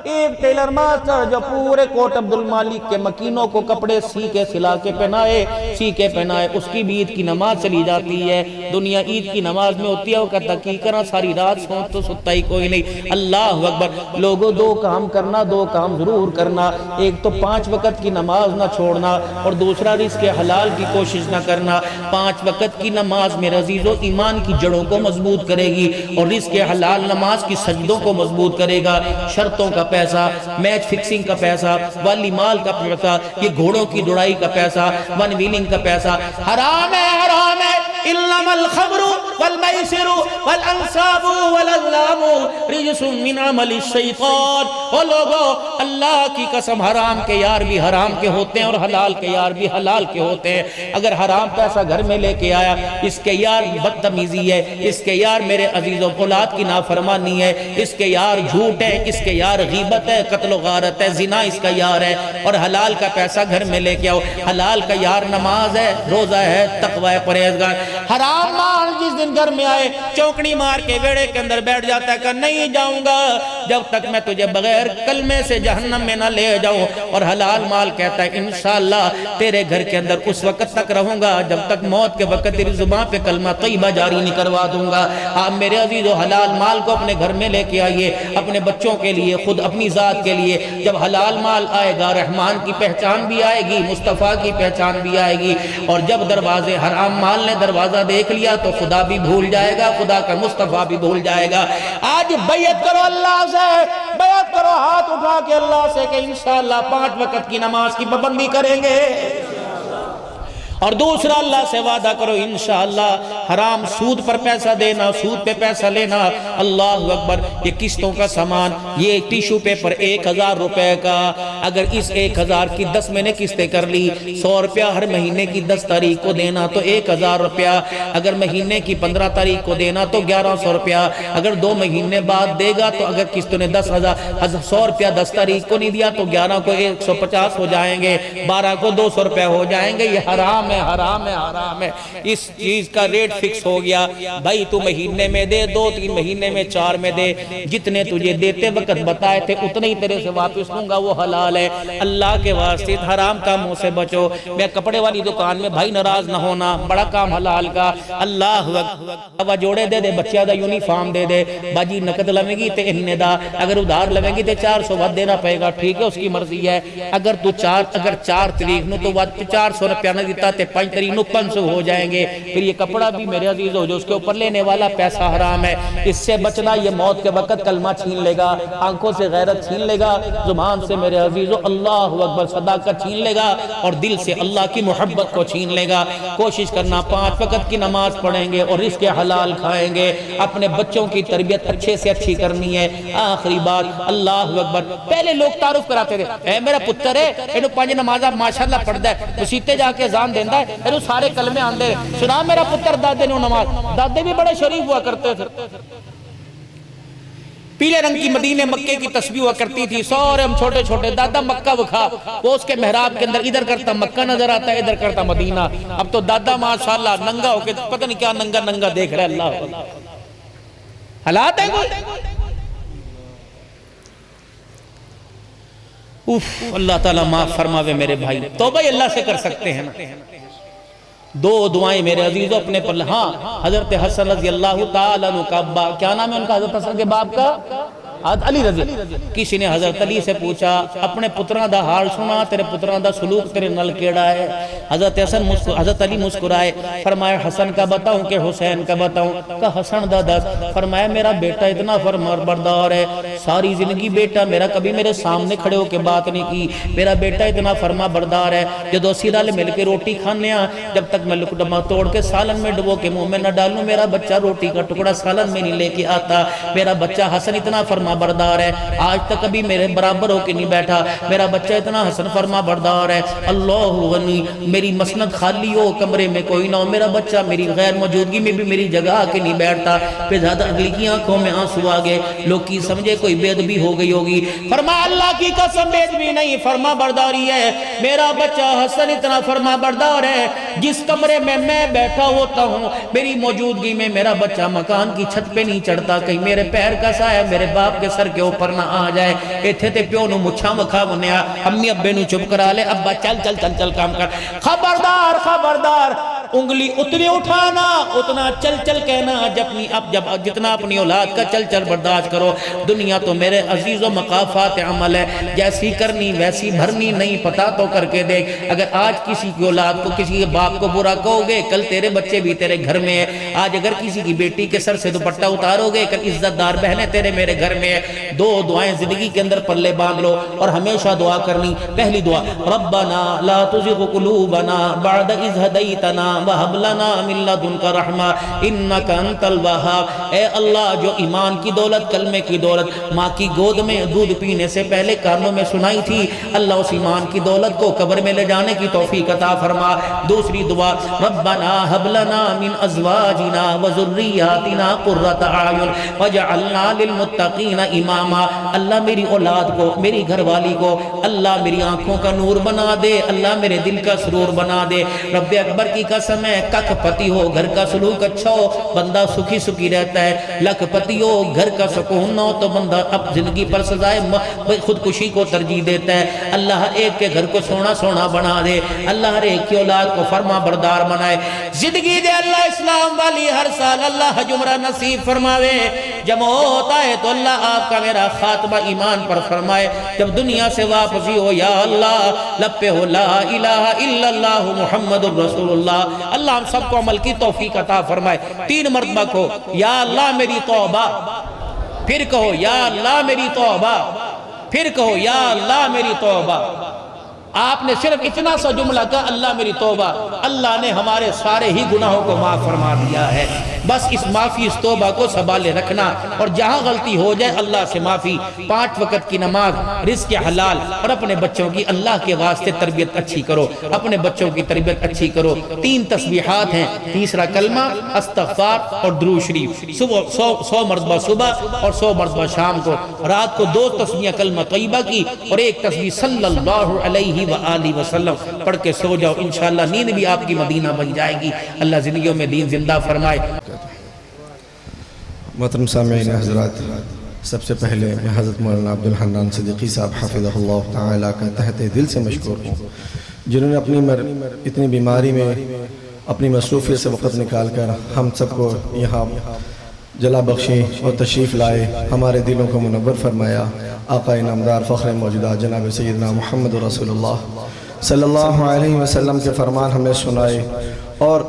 ایک ٹیلر ماسٹر جو پورے کوٹ عبد المالک کے مکینوں کو کپڑے سی کے سلا کے پہنائے، سی کے پہنائے، اس کی بھی عید کی نماز چلی جاتی ہے۔ دنیا عید کی نماز میں ہوتی ہے، وہ کہتا کی کرنا ساری رات سوچ تو ستا ہی کوئی نہیں۔ اللہ اکبر، لوگوں دو کام کرنا، دو کام ضرور کرنا، ایک تو 5 وقت کی نماز نہ چھوڑنا، اور دوسرا رزق حلال کی کوشش نہ کرنا۔ 5 وقت کی نماز میرے عزیزو ایمان کی جڑوں کو مضبوط کرے گی، اور رزق حلال نماز کی سجدوں کو مضبوط کرے گا۔ شرطوں کا پیسہ، میچ فکسنگ کا پیسہ، والی مال کا پیسہ، یہ گھوڑوں کی دوڑائی کا پیسہ، ون ویلنگ کا پیسہ حرام ہے، حرام ہے۔ انما الخمر والمیسر والانصاب والازلام رجس من عمل الشیطان۔ او لوگو، اللہ کی قسم حرام کے یار بھی حرام کے ہوتے ہیں، اور حلال کے یار بھی حلال کے ہوتے ہیں۔ اگر حرام پیسہ گھر میں لے کے آیا، اس کے یار بدتمیزی ہے، اس کے یار میرے عزیزوں اولاد کی نافرمانی ہے، اس کے یار جھوٹ ہے، اس کے یار غیبت ہے، قتل و غارت ہے، زنا اس کا یار ہے۔ اور حلال کا پیسہ گھر میں لے کے آؤ، حلال کا یار نماز ہے، روزہ ہے، تقوی ہے، پرہیزگار۔ حرام مال جس دن گھر میں آئے چوکڑی مار کے ویڑے کے اندر بیٹھ جاتا ہے کہ نہیں جاؤں گا جب تک میں تجھے بغیر کلمے سے جہنم میں نہ لے جاؤں۔ اور حلال مال کہتا ہے انشاءاللہ تیرے گھر کے اندر اس وقت تک رہوں گا جب تک موت کے وقت تیری زبان پہ کلمہ طیبہ جاری نہیں کروا دوں گا۔ آپ میرے عزیزو حلال مال کو اپنے گھر میں لے کے آئیے، اپنے بچوں کے لیے، خود اپنی ذات کے لیے۔ جب حلال مال آئے گا رحمان کی پہچان بھی آئے گی، مصطفیٰ کی پہچان بھی آئے گی۔ اور جب دروازے حرام مال نے دروازہ دیکھ لیا تو خدا بھی بھول جائے گا، خدا کا مصطفیٰ بھی بھول جائے گا۔ آج بیعت کرو اللہ سے، بیعت کرو ہاتھ اٹھا کے اللہ سے کہ انشاءاللہ 5 وقت کی نماز کی پابندی کریں گے۔ اور دوسرا اللہ سے وعدہ کرو انشاءاللہ حرام سود پر پیسہ دینا، سود پہ پیسہ لینا۔ اللہ اکبر، یہ قسطوں کا سامان، یہ ٹیشو پیپر 1000 روپے کا، اگر اس 1000 کی 10 میں نے قسطیں کر لی، 100 روپیہ ہر مہینے کی 10 تاریخ کو دینا تو 1000 روپیہ، اگر مہینے کی 15 تاریخ کو دینا تو 1100 روپیہ، اگر 2 مہینے بعد دے گا تو اگر قسطوں نے 100 روپیہ 10 تاریخ کو نہیں دیا تو 11 کو 150 ہو جائیں گے، 12 کو 200 روپیہ ہو جائیں گے۔ یہ حرام ہے، حرام ہے، حرام ہے۔ اس چیز کا ریٹ فکس ہو گیا، بھائی تو مہینے میں دے، 2-3 مہینے میں 4 میں دے، جتنے تجھے دیتے وقت بتائے تھے اتنے ہی تیرے سے واپس لوں گا، وہ حلال ہے۔ اللہ کے واسطے حرام کاموں سے بچو۔ میں کپڑے والی دکان میں بھائی ناراض نہ ہونا، بڑا کام حلال کا۔ اللہ اکبر، جوڑے دے دے، بچہ دا یونیفارم دے دے، باجی نقد لویں گی تے اننے دا، اگر ادھار لویں گی تے 400 ود دینا پائے گا، ٹھیک ہے، اس کی مرضی ہے۔ اگر 4 تاریخ نو تو 400 روپیہ نہ دیتا تے 5 تاریخ نو 500 ہو جائیں گے، پھر یہ کپڑا بھی میرے عزیز ہو جو اس کے اوپر لینے والا پیسہ حرام ہے۔ اس سے بچنا، یہ موت کے وقت کلمہ چھین لے گا، آنکھوں سے غیرت چھین لے گا، زبان سے میرے عزیزو اللہ اکبر صداقت چھین لے گا، اور دل سے اللہ کی محبت کو چھین لے گا۔ کوشش کرنا 5 وقت کی نماز پڑھیں گے اور رزق حلال کھائیں گے، اپنے بچوں کی تربیت اچھے سے اچھی کرنی ہے۔ آخری بات، اللہ اکبر، پہلے لوگ تعارف کراتے تھے، اے میرا پتر ہے، اینو 5 نمازہ ماشاءاللہ پڑھدا ہے، مسیتے جا کے اذان دیندا ہے، اینو سارے کلمے آندے، سنا میرا پتر دادے نو نماز۔ دادے بھی بڑے شریف ہوا کرتے تھے، پیلے رنگ کی مدینے مکے کی تسبیح ہوا کرتی تھی، سورے ہم چھوٹے چھوٹے، دادا مکہ وکھا، وہ اس کے محراب کے اندر ادھر کرتا مکہ نظر آتا ہے، ادھر کرتا مدینہ۔ اب تو دادا ماشاءاللہ ننگا ہو کے پتہ نہیں کیا ننگا ننگا دیکھ رہا ہے۔ اللہ حالات ہے کوئی، اللہ تعالیٰ معاف فرماوے میرے بھائی، توبہ اللہ سے کر سکتے ہیں نا۔ 2 دعائیں میرے عزیزوں اپنے پر۔ ہاں، حضرت حسن رضی اللہ تعالیٰ عنہ کا ابا، کیا نام ہے ان کا حضرت حسن کے باپ کا؟ علی رضی۔ کسی نے حضرت علی سے پوچھا اپنے پتران دا حال سنا، تیرے پتران دا سلوک تیرے نل کیڑا ہے؟ حضرت علی مسکرائے، فرمایا حسن کا بتاؤں کہ حسین کا بتاؤں؟ کہا حسن دا دس۔ فرمایا میرا بیٹا اتنا فرمانبردار ہے، ساری زندگی بیٹا میرا کبھی میرے سامنے کھڑے ہو کے بات نہیں کی، میرا بیٹا اتنا فرمانبردار ہے، جدو سیرا لے مل کے روٹی کھانے ہیں، جب تک میں لقمہ توڑ کے سالن میں ڈبو کے منہ میں نہ ڈالوں، میرا بچہ روٹی کا ٹکڑا سالن میں نہیں لے کے آتا۔ میرا بچہ حسن اتنا فرمانبردار ہے، آج تک کبھی میرے برابر ہو کے نہیں بیٹھا، میرا بچہ اتنا حسن فرمانبردار ہے۔ اللہ غنی، میری مسند خالی ہو، کمرے میں کوئی نہ ہو، میرا بچہ میری غیر موجودگی میں بھی میری جگہ آ کے نہیں بیٹھتا۔ پھر زیادہ اگلی کی آنکھوں میں آنسو آ گئے، لوگ کی سمجھے کوئی بے ادبی ہو گئی ہوگی۔ فرمایا اللہ کی قسم بے ادبی نہیں، فرمانبرداری ہے۔ میرا بچہ حسن اتنا فرمانبردار ہے، جس کمرے میں میں بیٹھا ہوتا ہوں، میری موجودگی میں میرا بچہ مکان کی چھت پہ نہیں چڑھتا، کہیں میرے پیر کا سایہ میرے باپ کے سر کے اوپر نہ آ جائے۔ ایتھے تے پیو نو مچھا مکھا بنیا، امی ابے نو چپ کرا لے، ابا چل چل چل چل کام کر، خبردار خبردار، انگلی اتنی اٹھانا اتنا چل چل کہنا، جتنا اپنی اولاد کا چل چل برداشت کرو۔ دنیا تو میرے عزیز و مقافات عمل ہے، جیسی کرنی ویسی بھرنی، نہیں پتا تو کر کے دیکھ۔ اگر آج کسی کی اولاد کو، کسی کے باپ کو برا کہو گے، کل تیرے بچے بھی تیرے گھر میں ہیں۔ آج اگر کسی کی بیٹی کے سر سے دوپٹہ اتارو گے، کل عزت دار بہنیں تیرے میرے گھر میں ہیں۔ 2 دعائیں زندگی کے اندر پلے باندھ لو اور ہمیشہ دعا کرنی۔ پہلی دعا، ربنا لا تزغ قلوبنا بعد اذ ہدیتنا وہب لنا من لدنک رحمہ انک انت الوہاب۔ اے اللہ، جو ایمان کی دولت، کلمے کی دولت ماں کی گود میں دودھ پینے سے پہلے کانوں میں سنائی تھی، اللہ اس ایمان کی دولت کو قبر میں لے جانے کی توفیق عطا فرما۔ دوسری دعا، ربنا ہب لنا من ازواجنا وذریاتنا قرۃ اعین واجعلنا للمتقین اماما۔ اللہ میری اولاد کو، میری گھر والی کو اللہ میری آنکھوں کا نور بنا دے، اللہ میرے دل کا سرور بنا دے۔ رب اکبر کی قسم ہے، کک پتی ہو گھر کا سلوک اچھا ہو، بندہ سکھی سکھی رہتا ہے، لکھ پتی ہو گھر کا سکون نہ ہو تو بندہ اب زندگی پر سزائے خودکشی کو ترجیح دیتا ہے۔ اللہ ہر ایک کے گھر کو سونا سونا بنا دے، اللہ ہر ایک کی اولاد کو فرما بردار بنائے۔ زندگی دے اللہ اسلام والی، ہر سال اللہ حج عمرہ نصیب فرماوے۔ جب ہوتا ہے تو اللہ آپ کا میرا خاتمہ ایمان پر فرمائے۔ جب دنیا سے واپسی ہو، یا اللہ لپے ہو لا الہ الا اللہ محمد الرسول اللہ۔ اللہ ہم سب کو عمل کی توفیق عطا فرمائے۔ 3 مرتبہ کو یا اللہ میری توبہ، پھر کہو یا اللہ میری توبہ، پھر کہو یا اللہ میری توبہ۔ آپ نے صرف اتنا سا جملہ کہا اللہ میری توبہ، اللہ نے ہمارے سارے ہی گناہوں کو معاف فرما دیا ہے۔ بس اس معافی، اس توبہ کو سنبھالے رکھنا، اور جہاں غلطی ہو جائے اللہ سے معافی۔ 5 وقت کی نماز، رزق حلال، اور اپنے بچوں کی اللہ کے واسطے تربیت اچھی کرو، اپنے بچوں کی تربیت اچھی کرو۔ 3 تسبیحات ہیں، تیسرا کلمہ، استغفار اور درود شریف۔ 100 مرتبہ صبح اور 100 مرتبہ شام کو۔ رات کو 2 تسبیح کلمہ طیبہ کی اور 1 تسبیح صلی اللہ علیہ علیہ وآلہ وسلم پڑھ کے سو جاؤ، انشاءاللہ نیند بھی آپ کی مدینہ بن جائے گی۔ اللہ زندگیوں میں دین زندہ فرمائے۔ محترم سامعین حضرات، سب سے پہلے میں حضرت مولانا عبد الحنان صدیقی صاحب حفظہ اللہ تعالیٰ کا تحت دل سے مشکور ہوں، جنہوں نے اپنی اتنی بیماری میں اپنی مصروفیت سے وقت نکال کر ہم سب کو یہاں جلا بخشی اور تشریف لائے، ہمارے دلوں کو منور فرمایا۔ آقا انعامدار فخر موجودات جناب سیدنا محمد رسول اللہ صلی اللہ علیہ وسلم کے فرمان ہمیں سنائے، اور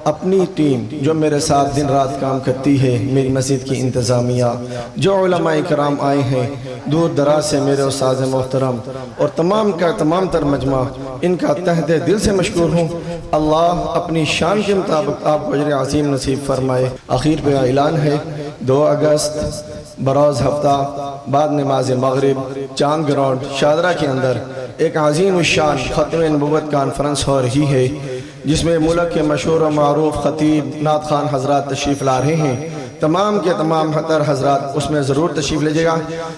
اپنی ٹیم جو میرے ساتھ دن رات کام کرتی ہے، میری مسجد کی انتظامیہ، جو علماء کرام آئے ہیں دور دراز سے، میرے استاد محترم اور تمام کا تمام تر مجمع، ان کا تہہ دل سے مشکور ہوں۔ اللہ اپنی شان کے مطابق آپ کو اجر عظیم نصیب فرمائے۔ آخر پہ اعلان ہے، 2 اگست بروز ہفتہ بعد نماز مغرب چاند گراؤنڈ شادرہ کے اندر ایک عظیم الشان ختم نبوت کانفرنس ہو رہی ہے، جس میں ملک کے مشہور و معروف خطیب نعت خوان حضرات تشریف لا رہے ہیں۔ تمام کے تمام حضر حضرات اس میں ضرور تشریف لیجیے گا،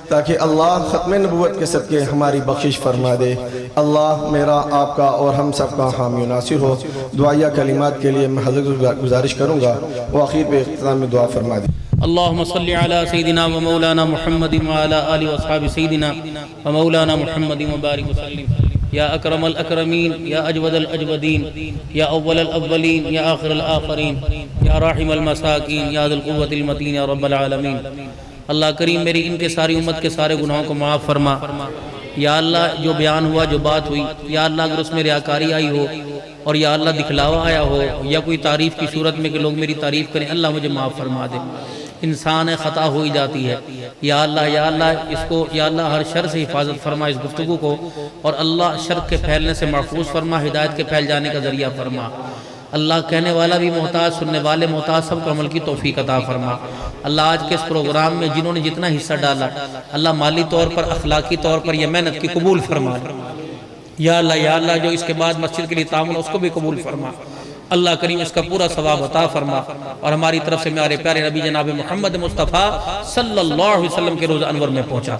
تاکہ اللہ ختم نبوت کے صدقے ہماری بخشش فرما دے۔ اللہ میرا، آپ کا اور ہم سب کا حامی و ناصر ہو۔ دعائیہ کلمات کے لیے میں حضرت گزارش کروں گا، وہ آخر پہ اختتام میں دعا فرما دے۔ اللهم صل على سيدنا ومولانا محمد وعلى آله وأصحاب سيدنا ومولانا محمد وبارك وسلم۔ يا أكرم الأكرمين، يا أجود الأجودين، يا أول الأولين، يا آخر الآخرين، يا راحم المساكين، يا ذي القوة المتين، يا رب العالمين۔ اللہ کریم میری ان کے ساری امت کے سارے گناہوں کو معاف فرما۔ یا اللہ جو بیان ہوا، جو بات ہوئی، یا اللہ اگر اس میں ریاکاری آئی ہو اور یا اللہ دکھلاوا آیا ہو یا کوئی تعریف کی صورت میں کہ لوگ میری تعریف کریں، اللہ مجھے معاف فرما دے۔ انسان خطا ہوئی جاتی ہے، یا اللہ اس کو یا اللہ ہر شر سے حفاظت فرما اس گفتگو کو، اور اللہ شر کے پھیلنے سے محفوظ فرما، ہدایت کے پھیل جانے کا ذریعہ فرما۔ اللہ کہنے والا بھی محتاج، سننے والے محتاج، سب کو عمل کی توفیق عطا فرما۔ اللہ آج کے اس پروگرام میں جنہوں نے جتنا حصہ ڈالا، اللہ مالی طور پر، اخلاقی طور پر یہ محنت کی قبول فرما۔ یا اللہ جو اس کے بعد مسجد کے لیے تعاون اس کو بھی قبول فرما۔ اللہ کریم اس کا پورا ثواب عطا فرما، اور ہماری طرف سے میارے پیارے نبی جناب محمد مصطفیٰ صلی اللہ علیہ وسلم کے روز انور میں پہنچا۔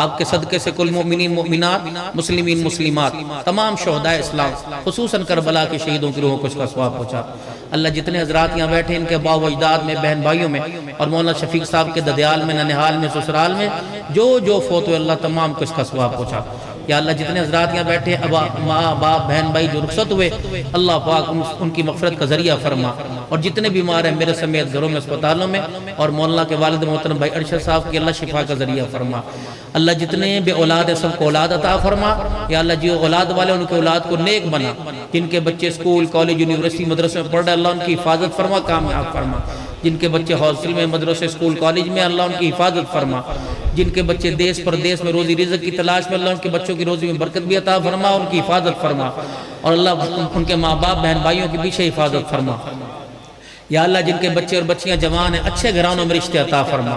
آپ کے صدقے سے کل مومنین مومنات، مسلمین مسلمات، تمام شہداء اسلام، خصوصاً کربلا کے شہیدوں کی روحوں کو اس کا ثواب پہنچا۔ اللہ جتنے حضرات یہاں بیٹھے، ان کے آباء و اجداد میں، بہن بھائیوں میں، اور مولانا شفیق صاحب کے ددیال میں، ننہال میں، سسرال میں جو فوت ہوئے، اللہ تمام کو اس کا ثواب پہنچا۔ یا اللہ جتنے حضرات یہاں بیٹھے، ماں باپ بہن بھائی جو رخصت ہوئے، اللہ پاک ان کی مغفرت کا ذریعہ فرما، اور جتنے بیمار ہیں میرے سمیت گھروں میں، اسپتالوں میں، اور مولانا کے والد محترم بھائی ارشد صاحب کی اللہ شفا کا ذریعہ فرما۔ اللہ جتنے بے اولاد ہیں سب کو اولاد عطا فرما۔ یا اللہ جو اولاد والے ان کے اولاد کو نیک بنا، جن کے بچے اسکول کالج یونیورسٹی مدرسے میں پڑھ رہے، اللہ ان کی حفاظت فرما، کامیاب فرما۔ جن کے بچے ہاسٹل میں، مدرسے، اسکول کالج میں، اللہ ان کی حفاظت فرما۔ جن کے بچے دیس پردیس میں روزی رزق کی تلاش میں، اللہ ان کے بچوں کی روزی میں برکت بھی عطا فرما، ان کی حفاظت فرما، اور اللہ ان کے ماں باپ بہن بھائیوں کے پیچھے حفاظت فرما۔ یا اللہ جن کے بچے اور بچیاں جوان ہیں، اچھے گھرانوں میں رشتے عطا فرما۔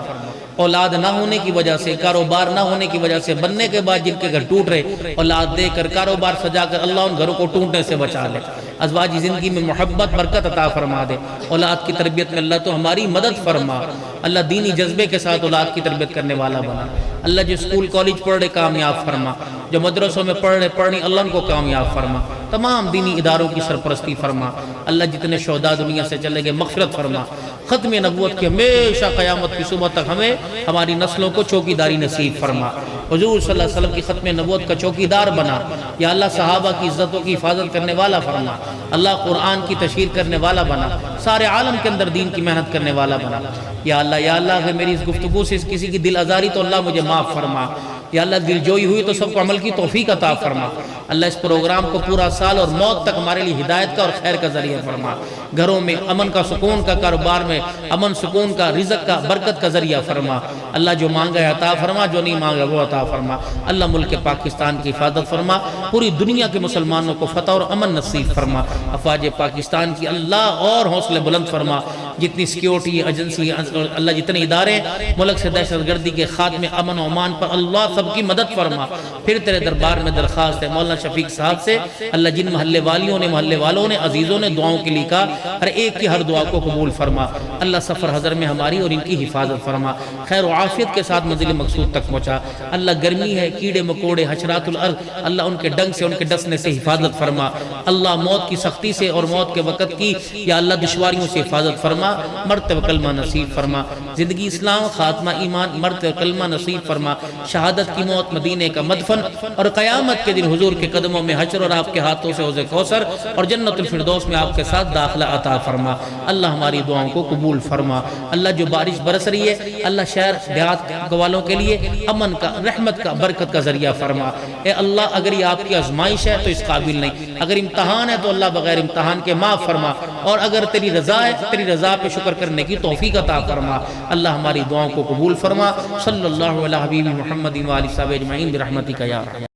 اولاد نہ ہونے کی وجہ سے، کاروبار نہ ہونے کی وجہ سے، بننے کے بعد جن کے گھر ٹوٹ رہے، اولاد دے کر، کاروبار سجا کر، اللہ ان گھروں کو ٹوٹنے سے بچا لے۔ ازواجی زندگی میں محبت برکت عطا فرما دے۔ اولاد کی تربیت میں اللہ تو ہماری مدد فرما۔ اللہ دینی جذبے کے ساتھ اولاد کی تربیت کرنے والا بنا۔ اللہ جو اسکول کالج پڑھ رہے کامیاب فرما، جو مدرسوں میں پڑھ رہے پڑھنی، اللہ ان کو کامیاب فرما۔ تمام دینی اداروں کی سرپرستی فرما۔ اللہ جتنے شہداء دنیا سے چلے گئے مغفرت فرما۔ ختم نبوت کی ہمیشہ قیامت کی صبح تک ہمیں ہماری نسلوں کو چوکی داری نصیب فرما۔ حضور صلی اللہ علیہ وسلم کی ختم نبوت کا چوکی دار بنا۔ یا اللہ صحابہ کی عزتوں کی حفاظت کرنے والا فرما۔ اللہ قرآن کی تشہیر کرنے والا بنا۔ سارے عالم کے اندر دین کی محنت کرنے والا بنا۔ یا اللہ اگر میری اس گفتگو سے کسی کی دل آزاری تو اللہ مجھے معاف فرما۔ یا اللہ دل جوئی ہوئی تو سب کو عمل کی توفیق عطا فرما۔ اللہ اس پروگرام کو پورا سال اور موت تک ہمارے لیے ہدایت کا اور خیر کا ذریعہ فرما۔ گھروں میں امن کا، سکون کا، کاروبار میں امن سکون کا، رزق کا، برکت کا ذریعہ فرما۔ اللہ جو مانگا ہے عطا فرما، جو نہیں مانگا وہ عطا فرما۔ اللہ ملک پاکستان کی حفاظت فرما، پوری دنیا کے مسلمانوں کو فتح اور امن نصیب فرما۔ افواج پاکستان کی اللہ اور حوصلے بلند فرما۔ جتنی سیکیورٹی ایجنسی اللہ جتنے ادارے ملک سے دہشت گردی کے خاتمے امن و امان پر اللہ سب کی مدد فرما۔ پھر تیرے دربار میں درخواست ہے مولانا شفیق صاحب سے، اللہ جن محلے والیوں نے محلے والوں نے عزیزوں نے دعاؤں کے لیے کہا، ہر ایک کی ہر دعا کو قبول فرما۔ اللہ سفر حضر میں ہماری اور ان کی حفاظت فرما، خیر و عافیت کے ساتھ منزل مقصود تک پہنچا۔ اللہ گرمی ہے، کیڑے مکوڑے حشرات الارض، اللہ ان کے ڈنگ سے ان کے ڈسنے سے حفاظت فرما۔ اللہ موت کی سختی سے اور موت کے وقت کی یا اللہ دشواریوں سے حفاظت فرما، مرتے و کلمہ نصیب فرما۔ زندگی اسلام، خاتمہ ایمان، مرتے و کلمہ نصیب فرما۔ شہادت کی موت، مدینے کا مدفن، اور قیامت کے دن حضور کے قدموں میں حشر اور آپ کے ہاتھوں سے حوض کوثر اور جنت الفردوس میں آپ کے ساتھ داخلہ عطا فرما۔ اللہ ہماری دعاؤں کو قبول فرما۔ اللہ جو بارش برس رہی ہے اللہ شہر دیہات والوں کے لیے امن کا، رحمت کا، برکت کا ذریعہ فرما۔ اے اللہ اگر یہ آپ کی آزمائش ہے تو اس قابل نہیں، اگر امتحان ہے تو اللہ بغیر امتحان کے معاف فرما، اور اگر تیری رضا ہے تیری رضا پہ شکر کرنے کی توفیق عطا فرما۔ اللہ ہماری دعاؤں کو قبول فرما۔ صلی اللہ علیہ حبیب محمد و آلہ وصحبہ اجمعین برحمتک یا ارحم۔